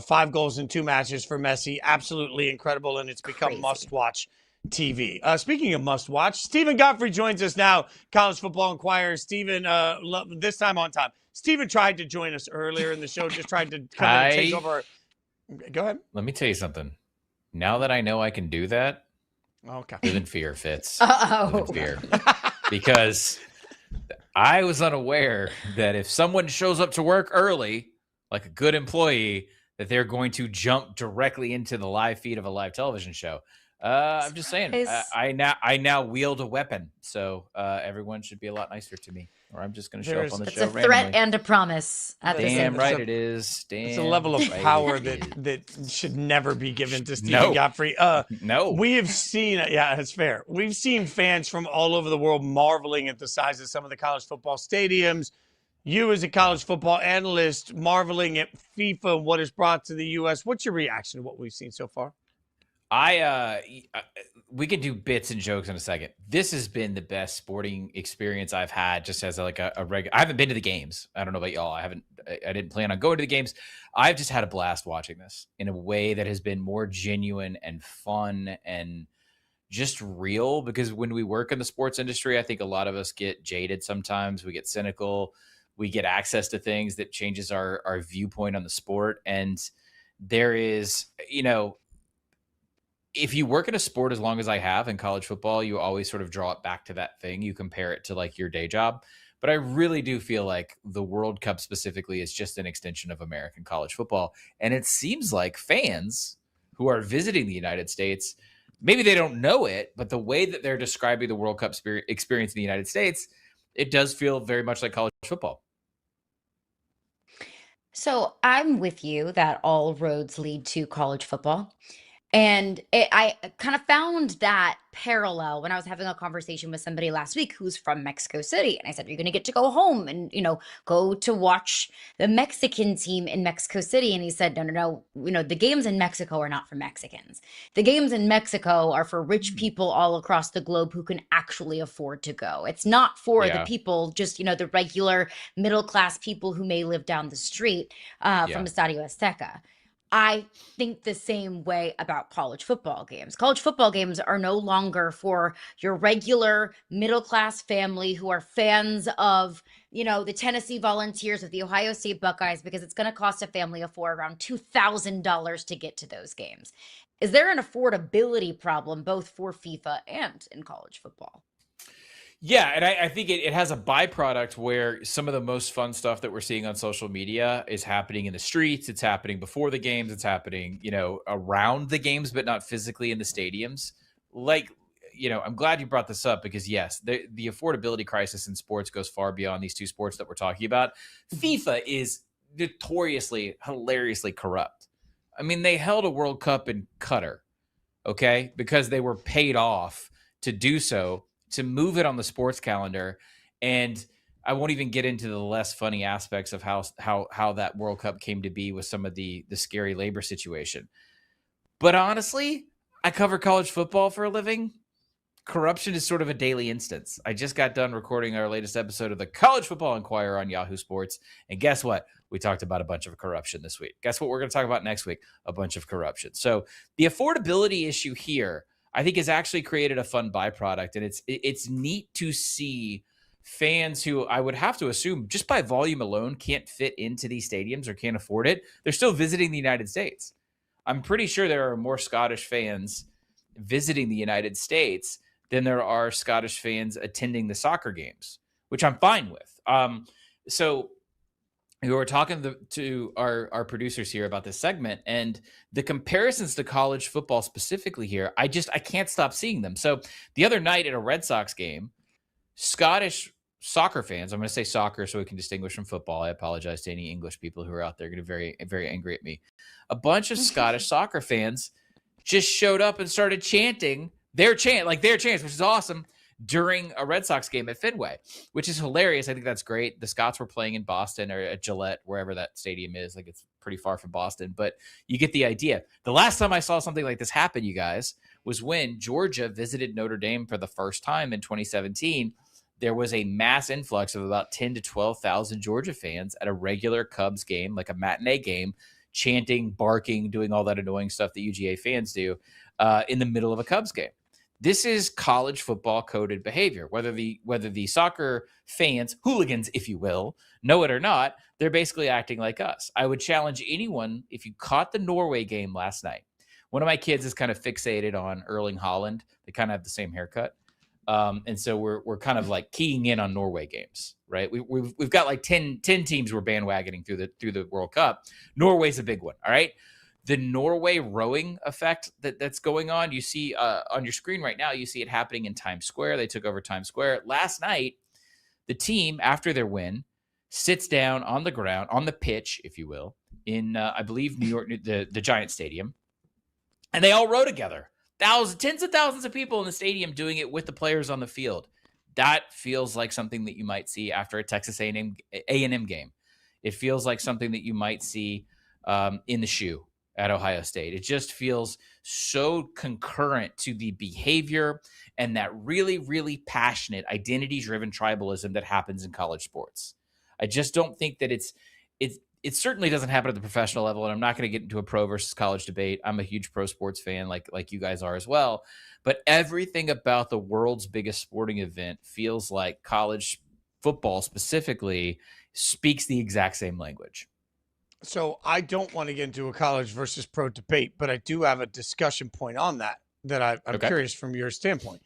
5 goals in 2 matches for Messi. Absolutely incredible, and it's become must-watch TV. Speaking of must-watch, Stephen Godfrey joins us now, College Football Inquirer. Stephen, this time on time. Stephen tried to join us earlier in the show, just tried to come in and take over. Go ahead. Let me tell you something. Now that I know I can do that, okay, live in fear, Fitz. Uh-oh. Live in fear. Because I was unaware that if someone shows up to work early, like a good employee, that they're going to jump directly into the live feed of a live television show. I'm just saying, Guys. I now wield a weapon, so everyone should be a lot nicer to me, or I'm just going to show up on the It's show a threat randomly. and a promise at the same Damn right time. it is. It's a level of Damn power right it that should never be given to Stephen No. Godfrey. No. We have seen, yeah, that's fair. We've seen fans from all over the world marveling at the size of some of the college football stadiums. You, as a college football analyst, marveling at FIFA and what it's brought to the U.S. What's your reaction to what we've seen so far? We could do bits and jokes in a second. This has been the best sporting experience I've had, just as like a regular. I haven't been to the games. I don't know about y'all. I didn't plan on going to the games. I've just had a blast watching this in a way that has been more genuine and fun and just real, because when we work in the sports industry, I think a lot of us get jaded sometimes. We get cynical. We get access to things that changes our viewpoint on the sport. And there is, if you work in a sport as long as I have in college football, you always sort of draw it back to that thing. You compare it to like your day job. But I really do feel like the World Cup specifically is just an extension of American college football. And it seems like fans who are visiting the United States, maybe they don't know it, but the way that they're describing the World Cup experience in the United States, it does feel very much like college football. So I'm with you that all roads lead to college football. And I kind of found that parallel when I was having a conversation with somebody last week who's from Mexico City. And I said, you're going to get to go home and, go to watch the Mexican team in Mexico City. And he said, no, the games in Mexico are not for Mexicans. The games in Mexico are for rich people all across the globe who can actually afford to go. It's not for the people, just, the regular middle-class people who may live down the street from Estadio Azteca. I think the same way about college football games. College football games are no longer for your regular middle-class family who are fans of, the Tennessee Volunteers or the Ohio State Buckeyes, because it's going to cost a family of four around $2,000 to get to those games. Is there an affordability problem both for FIFA and in college football? Yeah, and I think it has a byproduct where some of the most fun stuff that we're seeing on social media is happening in the streets. It's happening before the games. It's happening, around the games, but not physically in the stadiums. Like, I'm glad you brought this up because, yes, the affordability crisis in sports goes far beyond these two sports that we're talking about. FIFA is notoriously, hilariously corrupt. I mean, they held a World Cup in Qatar, okay, because they were paid off to do so, to move it on the sports calendar. And I won't even get into the less funny aspects of how that World Cup came to be with some of the scary labor situation. But honestly, I cover college football for a living. Corruption is sort of a daily instance. I just got done recording our latest episode of the College Football Inquirer on Yahoo Sports. And guess what? We talked about a bunch of corruption this week. Guess what we're going to talk about next week? A bunch of corruption. So the affordability issue here, I think, has actually created a fun byproduct. And it's neat to see fans who I would have to assume just by volume alone can't fit into these stadiums or can't afford it. They're still visiting the United States. I'm pretty sure there are more Scottish fans visiting the United States than there are Scottish fans attending the soccer games, which I'm fine with. So we were talking to our producers here about this segment, and the comparisons to college football specifically here, I can't stop seeing them. So the other night at a Red Sox game, Scottish soccer fans, I'm going to say soccer so we can distinguish from football. I apologize to any English people who are out there going to be very, very angry at me. A bunch of Scottish soccer fans just showed up and started chanting their chants, which is awesome, during a Red Sox game at Fenway, which is hilarious. I think that's great. The Scots were playing in Boston or at Gillette, wherever that stadium is. Like, it's pretty far from Boston, but you get the idea. The last time I saw something like this happen, you guys, was when Georgia visited Notre Dame for the first time in 2017. There was a mass influx of about 10 to 12,000 Georgia fans at a regular Cubs game, like a matinee game, chanting, barking, doing all that annoying stuff that UGA fans do in the middle of a Cubs game. This is college football coded behavior. Whether the soccer fans, hooligans, if you will, know it or not, they're basically acting like us. I would challenge anyone, if you caught the Norway game last night. One of my kids is kind of fixated on Erling Haaland. They kind of have the same haircut. And so we're kind of like keying in on Norway games, right? We've got like 10 teams we're bandwagoning through the World Cup. Norway's a big one, all right? the Norway rowing effect that's going on. You see on your screen right now, you see it happening in Times Square. They took over Times Square. Last night, the team, after their win, sits down on the ground, on the pitch, if you will, in, I believe, New York, the Giant Stadium. And they all row together. Tens of thousands of people in the stadium doing it with the players on the field. That feels like something that you might see after a Texas A&M game. It feels like something that you might see in the shoe at Ohio State. It just feels so concurrent to the behavior and that really, really passionate, identity-driven tribalism that happens in college sports. I just don't think that it certainly doesn't happen at the professional level, and I'm not going to get into a pro versus college debate. I'm a huge pro sports fan like you guys are as well. But everything about the world's biggest sporting event feels like college football specifically speaks the exact same language. So I don't want to get into a college versus pro debate, but I do have a discussion point on that I'm curious from your standpoint,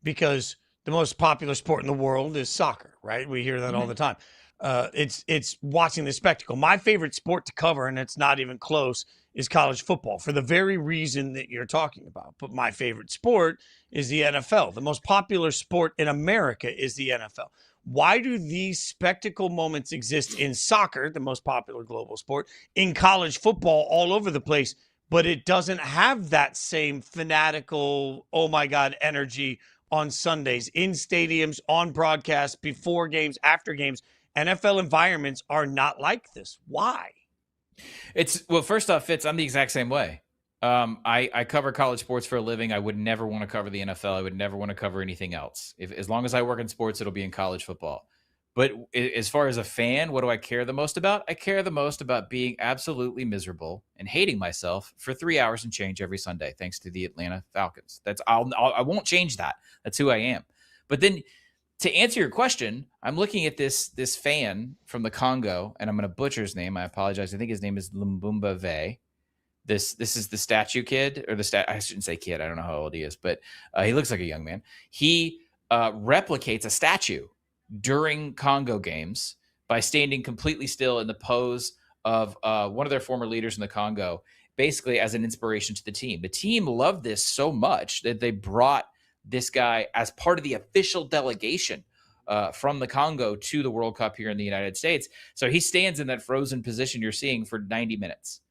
because the most popular sport in the world is soccer, right? We hear that all the time. It's watching the spectacle. My favorite sport to cover, and it's not even close, is college football for the very reason that you're talking about. But my favorite sport is the NFL. The most popular sport in America is the NFL. Why do these spectacle moments exist in soccer, the most popular global sport, in college football all over the place, but it doesn't have that same fanatical, oh my God, energy on Sundays, in stadiums, on broadcasts, before games, after games? NFL environments are not like this. Why? Well, first off, Fitz, I'm the exact same way. I cover college sports for a living. I would never want to cover the NFL. I would never want to cover anything else. As long as I work in sports, it'll be in college football. But as far as a fan, what do I care the most about? I care the most about being absolutely miserable and hating myself for 3 hours and change every Sunday, thanks to the Atlanta Falcons. I won't change that. That's who I am. But then, to answer your question, I'm looking at this fan from the Congo, and I'm going to butcher his name. I apologize. I think his name is Lumbumba Ve. This is the statue kid, or I shouldn't say kid. I don't know how old he is, but he looks like a young man. He replicates a statue during Congo games by standing completely still in the pose of one of their former leaders in the Congo, basically as an inspiration to the team. The team loved this so much that they brought this guy as part of the official delegation from the Congo to the World Cup here in the United States. So he stands in that frozen position you're seeing for 90 minutes.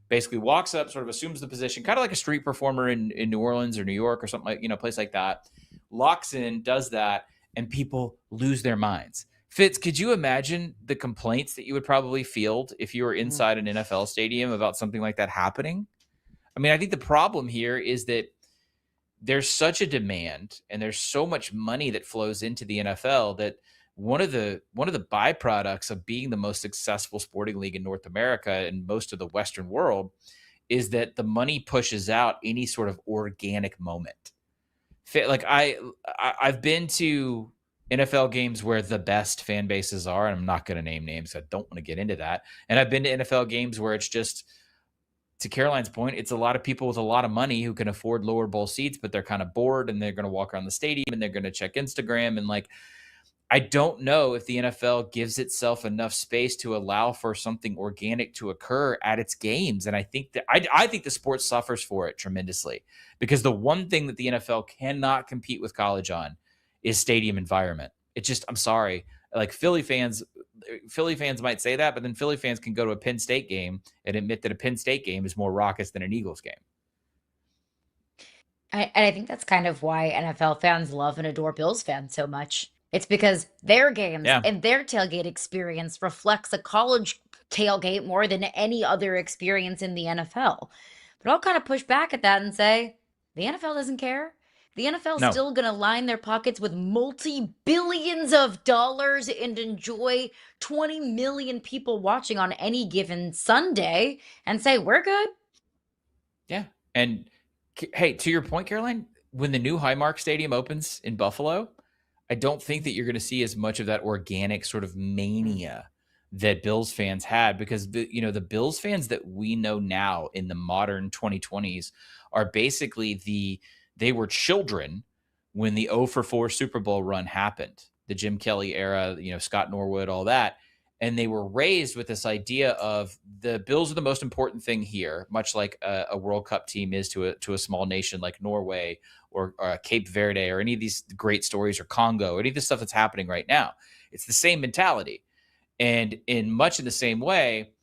Basically walks up, sort of assumes the position, kind of like a street performer in New Orleans or New York or something like, place like that. Locks in, does that, and people lose their minds. Fitz, could you imagine the complaints that you would probably field if you were inside an NFL stadium about something like that happening? I mean, I think the problem here is that there's such a demand and there's so much money that flows into the NFL that one of the byproducts of being the most successful sporting league in North America and most of the Western world is that the money pushes out any sort of organic moment. Like I've been to NFL games where the best fan bases are, and I'm not going to name names. I don't want to get into that. And I've been to NFL games where it's just, to Caroline's point, it's a lot of people with a lot of money who can afford lower bowl seats, but they're kind of bored and they're going to walk around the stadium and they're going to check Instagram. And I don't know if the NFL gives itself enough space to allow for something organic to occur at its games. And I think that I think the sport suffers for it tremendously, because the one thing that the NFL cannot compete with college on is stadium environment. I'm sorry, like Philly fans might say that, but then Philly fans can go to a Penn State game and admit that a Penn State game is more raucous than an Eagles game. And I think that's kind of why NFL fans love and adore Bills fans so much. It's because their games and their tailgate experience reflects a college tailgate more than any other experience in the NFL. But I'll kind of push back at that and say the NFL doesn't care. The NFL still going to line their pockets with multi-billions of dollars and enjoy 20 million people watching on any given Sunday and say, we're good. Yeah. And hey, to your point, Caroline, when the new Highmark Stadium opens in Buffalo, I don't think that you're going to see as much of that organic sort of mania that Bills fans had, because the Bills fans that we know now in the modern 2020s are basically they were children when the 0-for-4 Super Bowl run happened, the Jim Kelly era, Scott Norwood, all that. And they were raised with this idea of the Bills are the most important thing here, much like a World Cup team is to a small nation like Norway or Cape Verde or any of these great stories, or Congo, or any of the stuff that's happening right now. It's the same mentality. And in much in the same way,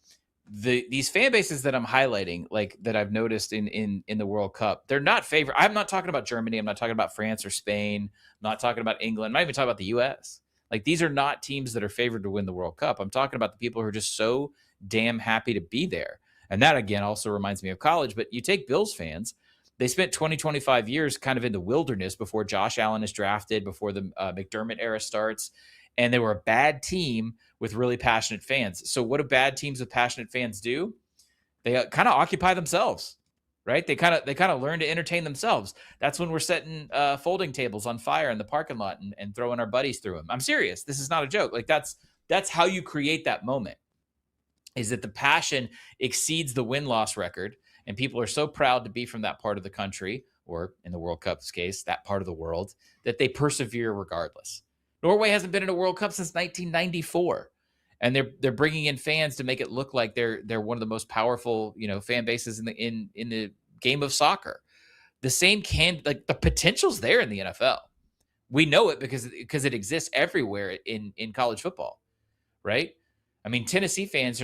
these fan bases that I'm highlighting, like that I've noticed in the World Cup, they're not favorite. I'm not talking about Germany. I'm not talking about France or Spain. I'm not talking about England. I'm not even talking about the U.S. Like, these are not teams that are favored to win the World Cup. I'm talking about the people who are just so damn happy to be there. And that, again, also reminds me of college. But you take Bills fans, they spent 20, 25 years kind of in the wilderness before Josh Allen is drafted, before the McDermott era starts. And they were a bad team with really passionate fans. So what do bad teams with passionate fans do? They kind of occupy themselves, right? They kind of learn to entertain themselves. That's when we're setting folding tables on fire in the parking lot and throwing our buddies through them. I'm serious. This is not a joke. Like, that's how you create that moment, is that the passion exceeds the win-loss record, and people are so proud to be from that part of the country, or in the World Cup's case, that part of the world, that they persevere regardless. Norway hasn't been in a World Cup since 1994, and they're bringing in fans to make it look like they're one of the most powerful, fan bases in the game of soccer. The same the potential's there in the NFL. We know it because it exists everywhere in college football, right? I mean, Tennessee fans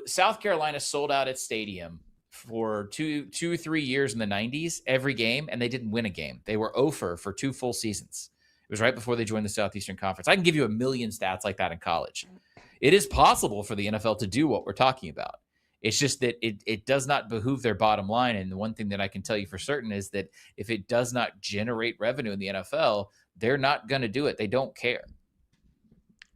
South Carolina sold out its stadium for 3 years in the 90s, every game, and they didn't win a game. They were 0 for 2 full seasons. It was right before they joined the Southeastern Conference. I can give you a million stats like that in college. It is possible for the NFL to do what we're talking about. It's just that it does not behoove their bottom line. And the one thing that I can tell you for certain is that if it does not generate revenue in the NFL, they're not going to do it. They don't care.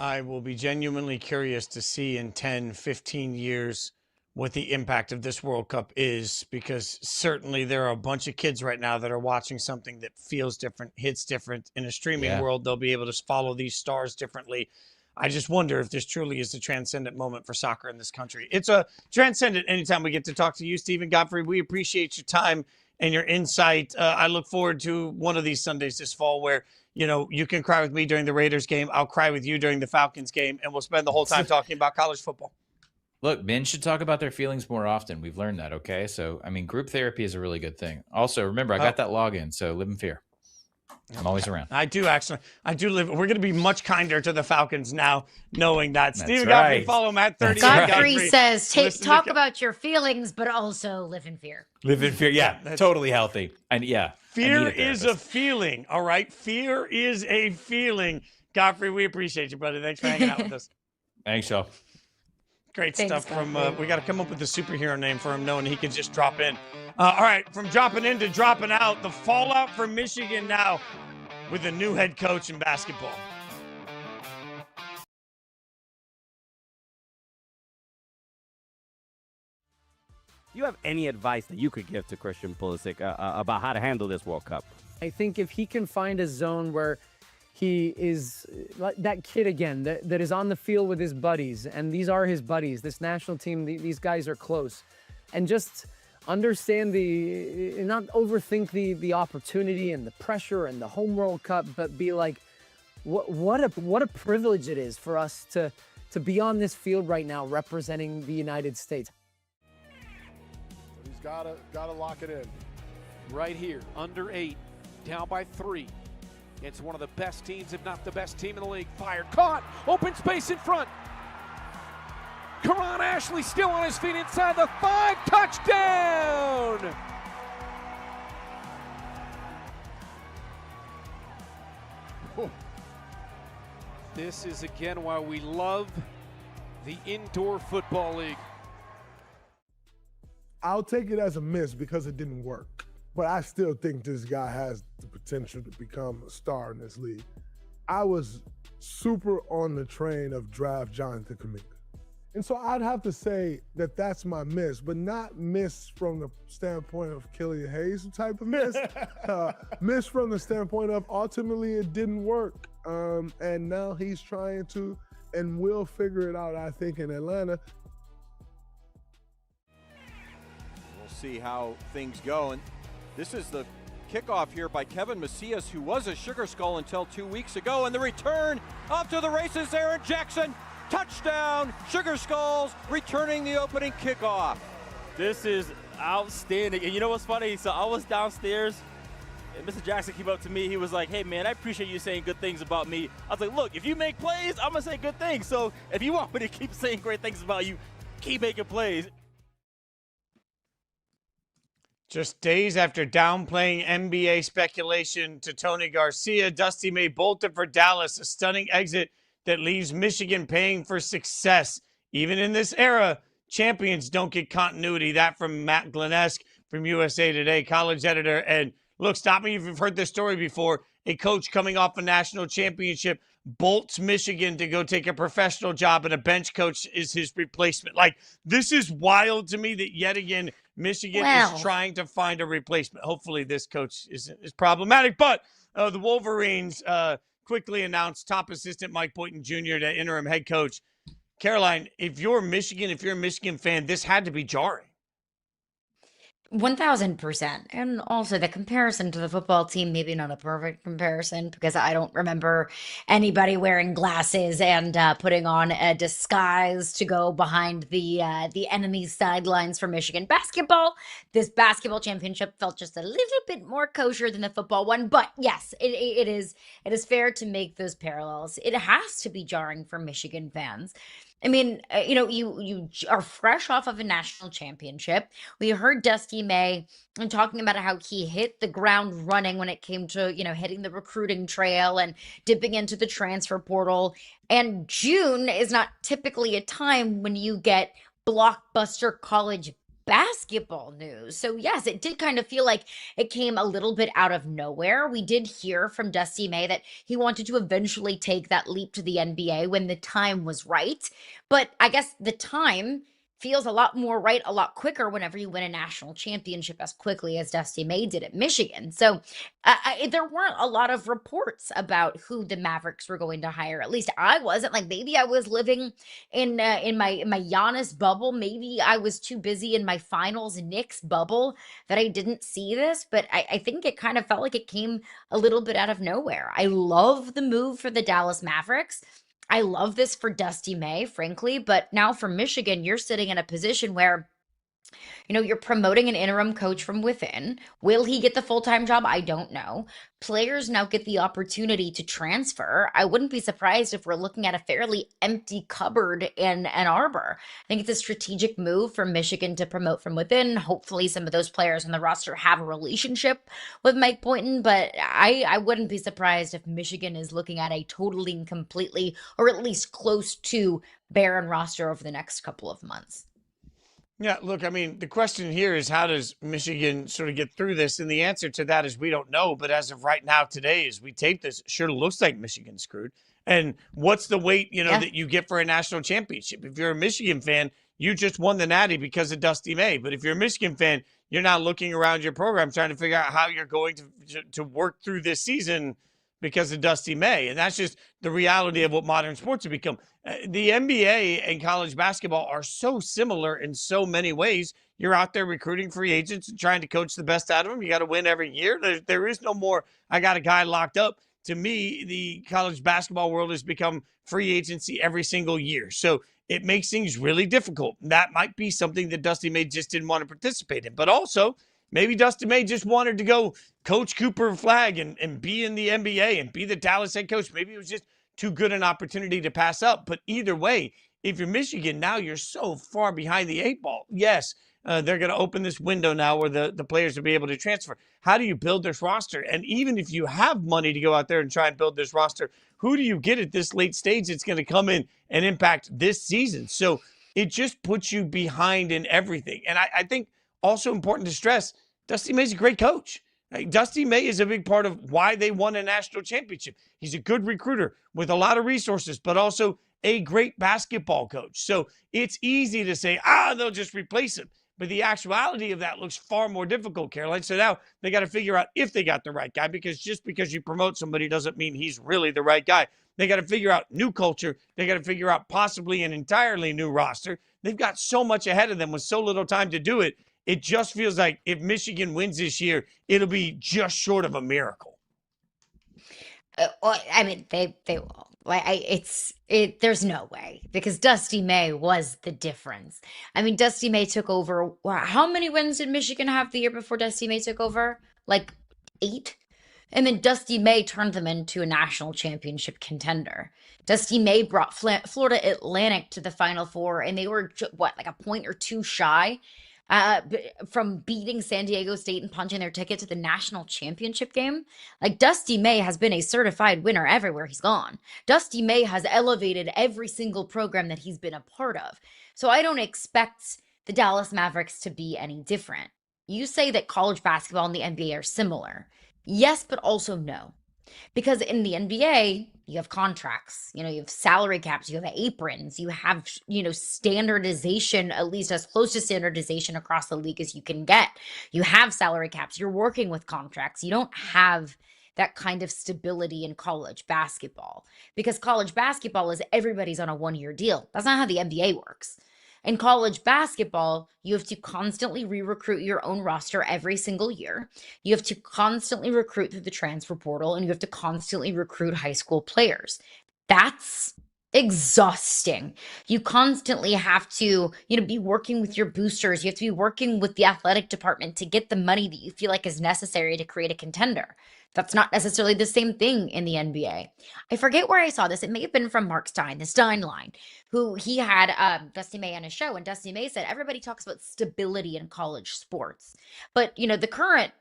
I will be genuinely curious to see in 10, 15 years what the impact of this World Cup is, because certainly there are a bunch of kids right now that are watching something that feels different, hits different. In a streaming world, they'll be able to follow these stars differently. I just wonder if this truly is a transcendent moment for soccer in this country. It's a transcendent anytime we get to talk to you, Stephen Godfrey. We appreciate your time and your insight. I look forward to one of these Sundays this fall where, you can cry with me during the Raiders game. I'll cry with you during the Falcons game, and we'll spend the whole time talking about college football. Look, men should talk about their feelings more often. We've learned that, okay? So, group therapy is a really good thing. Also, remember, I got that login, so live in fear. I'm always around. I do live. We're going to be much kinder to the Falcons now, knowing that. That's Stephen right. Godfrey, follow him at 30. Godfrey says, talk about your feelings, but also live in fear. Live in fear. Yeah, totally healthy. And fear is a feeling, all right? Fear is a feeling. Godfrey, we appreciate you, brother. Thanks for hanging out with us. Thanks, y'all. Great stuff from, we got to come up with a superhero name for him, knowing he can just drop in. All right, from dropping in to dropping out, the fallout for Michigan now with a new head coach in basketball. Do you have any advice that you could give to Christian Pulisic about how to handle this World Cup? I think if he can find a zone where he is like that kid again that is on the field with his buddies, and these are his buddies, this national team, these guys are close, and just understand not overthink the opportunity and the pressure and the home World Cup, but be like, what a privilege it is for us to be on this field right now representing the United States. He's gotta lock it in. Right here, under 8, down by 3. It's one of the best teams, if not the best team in the league. Fired, caught, open space in front. Karan Ashley still on his feet inside the 5, touchdown! This is again why we love the indoor football league. I'll take it as a miss because it didn't work. But I still think this guy has the potential to become a star in this league. I was super on the train of draft Giannis Antetokounmpo. And so I'd have to say that that's my miss, but not miss from the standpoint of Killian Hayes type of miss. Miss from the standpoint of ultimately it didn't work. And now he's trying to and will figure it out, I think, in Atlanta. We'll see how things go. And this is the kickoff here by Kevin Macias, who was a Sugar Skull until 2 weeks ago. And the return up to the races, Aaron Jackson. Touchdown, Sugar Skulls returning the opening kickoff. This is outstanding. And you know what's funny? So I was downstairs, and Mr. Jackson came up to me. He was like, hey, man, I appreciate you saying good things about me. I was like, look, if you make plays, I'm going to say good things. So if you want me to keep saying great things about you, keep making plays. Just days after downplaying NBA speculation to Tony Garcia, Dusty May bolted for Dallas, a stunning exit that leaves Michigan paying for success. Even in this era, champions don't get continuity. That from Matt Glenesk from USA Today, college editor. And look, stop me if you've heard this story before. A coach coming off a national championship bolts Michigan to go take a professional job, and a bench coach is his replacement. Like, this is wild to me that yet again Michigan is trying to find a replacement. Hopefully this coach is problematic. But the Wolverines quickly announced top assistant Mike Boynton Jr. to interim head coach. Caroline, if you're a Michigan fan, this had to be jarring. 1000%. And also the comparison to the football team, maybe not a perfect comparison, because I don't remember anybody wearing glasses and putting on a disguise to go behind the enemy's sidelines for Michigan basketball. This basketball championship felt just a little bit more kosher than the football one. But yes, it is fair to make those parallels. It has to be jarring for Michigan fans. I mean, you are fresh off of a national championship. We heard Dusty May talking about how he hit the ground running when it came to, hitting the recruiting trail and dipping into the transfer portal. And June is not typically a time when you get blockbuster college basketball news. So yes, it did kind of feel like it came a little bit out of nowhere. We did hear from Dusty May that he wanted to eventually take that leap to the NBA when the time was right. But I guess the time feels a lot more right, a lot quicker whenever you win a national championship as quickly as Dusty May did at Michigan. So there weren't a lot of reports about who the Mavericks were going to hire. At least I wasn't. Like, maybe I was living in my Giannis bubble. Maybe I was too busy in my finals Knicks bubble that I didn't see this. But I think it kind of felt like it came a little bit out of nowhere. I love the move for the Dallas Mavericks. I love this for Dusty May, frankly, but now for Michigan, you're sitting in a position where, you're promoting an interim coach from within. Will he get the full-time job? I don't know. Players now get the opportunity to transfer. I wouldn't be surprised if we're looking at a fairly empty cupboard in Ann Arbor. I think it's a strategic move for Michigan to promote from within. Hopefully some of those players on the roster have a relationship with Mike Boynton, but I wouldn't be surprised if Michigan is looking at a totally and completely, or at least close to, barren roster over the next couple of months. Yeah, look, I mean, the question here is, how does Michigan sort of get through this? And the answer to that is we don't know. But as of right now, today, as we tape this, it sure looks like Michigan's screwed. And what's the weight, that you get for a national championship? If you're a Michigan fan, you just won the Natty because of Dusty May. But if you're a Michigan fan, you're now looking around your program trying to figure out how you're going to work through this season because of Dusty May. And that's just the reality of what modern sports have become. The NBA and college basketball are so similar in so many ways. You're out there recruiting free agents and trying to coach the best out of them. You got to win every year. There is no more, I got a guy locked up. To me, the college basketball world has become free agency every single year. So it makes things really difficult. That might be something that Dusty May just didn't want to participate in. But also, maybe Dusty May just wanted to go coach Cooper Flag and be in the NBA and be the Dallas head coach. Maybe it was just too good an opportunity to pass up. But either way, if you're Michigan, now you're so far behind the eight ball. Yes, they're going to open this window now where the players will be able to transfer. How do you build this roster? And even if you have money to go out there and try and build this roster, who do you get at this late stage that's going to come in and impact this season? So it just puts you behind in everything. And I think also important to stress, Dusty May's a great coach. Dusty May is a big part of why they won a national championship. He's a good recruiter with a lot of resources, but also a great basketball coach. So it's easy to say, they'll just replace him. But the actuality of that looks far more difficult, Caroline. So now they got to figure out if they got the right guy, because just because you promote somebody doesn't mean he's really the right guy. They got to figure out new culture. They got to figure out possibly an entirely new roster. They've got so much ahead of them with so little time to do it. It just feels like if Michigan wins this year, it'll be just short of a miracle. I mean, they will. There's no way, because Dusty May was the difference. I mean, Dusty May took over. How many wins did Michigan have the year before Dusty May took over? Like 8? And then Dusty May turned them into a national championship contender. Dusty May brought Florida Atlantic to the Final Four, and they were, like a point or two shy from beating San Diego State and punching their ticket to the national championship game. Like, Dusty May has been a certified winner everywhere he's gone. Dusty May has elevated every single program that he's been a part of. So I don't expect the Dallas Mavericks to be any different. You say that college basketball and the NBA are similar. Yes, but also no. Because in the NBA, you have contracts, you have salary caps, you have aprons, you have, standardization, at least as close to standardization across the league as you can get. You have salary caps, you're working with contracts. You don't have that kind of stability in college basketball, because college basketball is everybody's on a 1-year deal. That's not how the NBA works. In college basketball, you have to constantly re-recruit your own roster every single year. You have to constantly recruit through the transfer portal, and you have to constantly recruit high school players. That's exhausting. You constantly have to, be working with your boosters. You have to be working with the athletic department to get the money that you feel like is necessary to create a contender. That's not necessarily the same thing in the NBA. I forget where I saw this. It may have been from Mark Stein, the Stein line, who he had Dusty May on his show. And Dusty May said, everybody talks about stability in college sports. But, the current,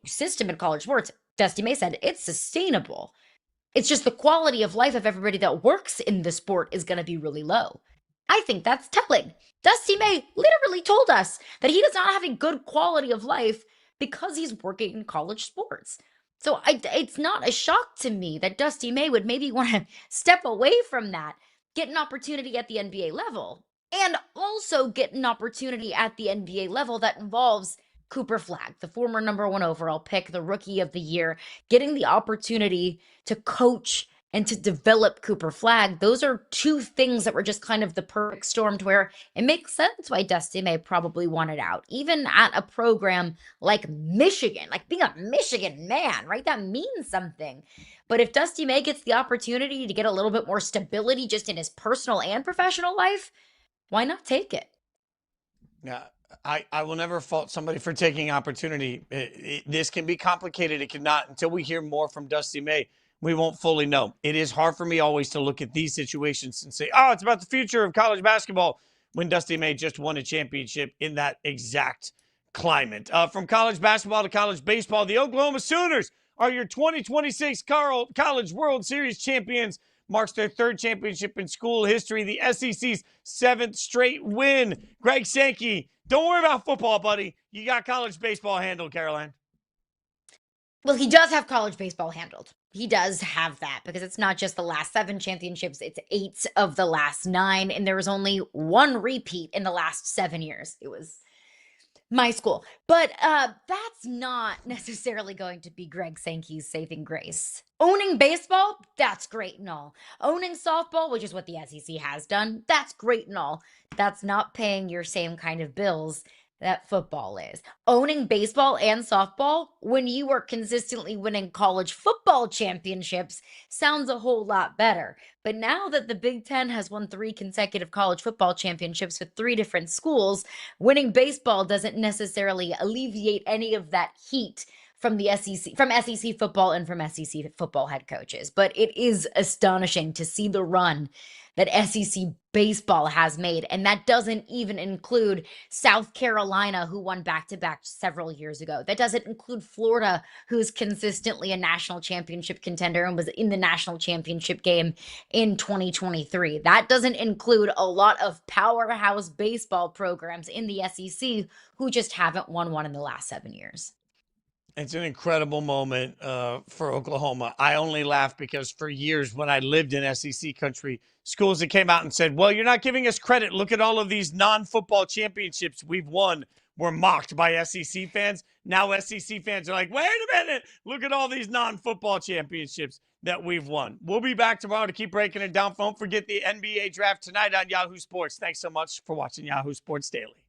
system in college sports, Dusty May said, it's sustainable. It's just the quality of life of everybody that works in the sport is going to be really low. I think that's telling. Dusty May literally told us that he does not have a good quality of life because he's working in college sports. So it's not a shock to me that Dusty May would maybe want to step away from that, get an opportunity at the NBA level, and also get an opportunity at the NBA level that involves Cooper Flagg, the former #1 overall pick, the rookie of the year, getting the opportunity to coach and to develop Cooper Flagg. Those are two things that were just kind of the perfect storm, to where it makes sense why Dusty May probably wanted out, even at a program like Michigan, like being a Michigan man, right? That means something. But if Dusty May gets the opportunity to get a little bit more stability just in his personal and professional life, why not take it? Yeah. I will never fault somebody for taking opportunity. This can be complicated. It cannot. Until we hear more from Dusty May, we won't fully know. It is hard for me always to look at these situations and say, oh, it's about the future of college basketball, when Dusty May just won a championship in that exact climate. From college basketball to college baseball, the Oklahoma Sooners are your 2026 College World Series champions. Marks their 3rd championship in school history, the SEC's 7th straight win. Greg Sankey, don't worry about football, buddy. You got college baseball handled, Caroline. Well, he does have college baseball handled. He does have that, because it's not just the last 7 championships, it's 8 of the last 9, and there was only 1 repeat in the last 7 years. It was my school. But that's not necessarily going to be Greg Sankey's saving grace. Owning baseball, that's great and all. Owning softball, which is what the SEC has done, that's great and all. That's not paying your same kind of bills that football is. Owning baseball and softball, when you are consistently winning college football championships, sounds a whole lot better. But now that the Big Ten has won 3 consecutive college football championships with 3 different schools, winning baseball doesn't necessarily alleviate any of that heat from the SEC, from SEC football and from SEC football head coaches. But it is astonishing to see the run that SEC baseball has made. And that doesn't even include South Carolina, who won back-to-back several years ago. That doesn't include Florida, who's consistently a national championship contender and was in the national championship game in 2023. That doesn't include a lot of powerhouse baseball programs in the SEC who just haven't won one in the last 7 years. It's an incredible moment for Oklahoma. I only laugh because for years when I lived in SEC country, schools that came out and said, well, you're not giving us credit. Look at all of these non-football championships we've won, were mocked by SEC fans. Now SEC fans are like, wait a minute. Look at all these non-football championships that we've won. We'll be back tomorrow to keep breaking it down. Don't forget the NBA draft tonight on Yahoo Sports. Thanks so much for watching Yahoo Sports Daily.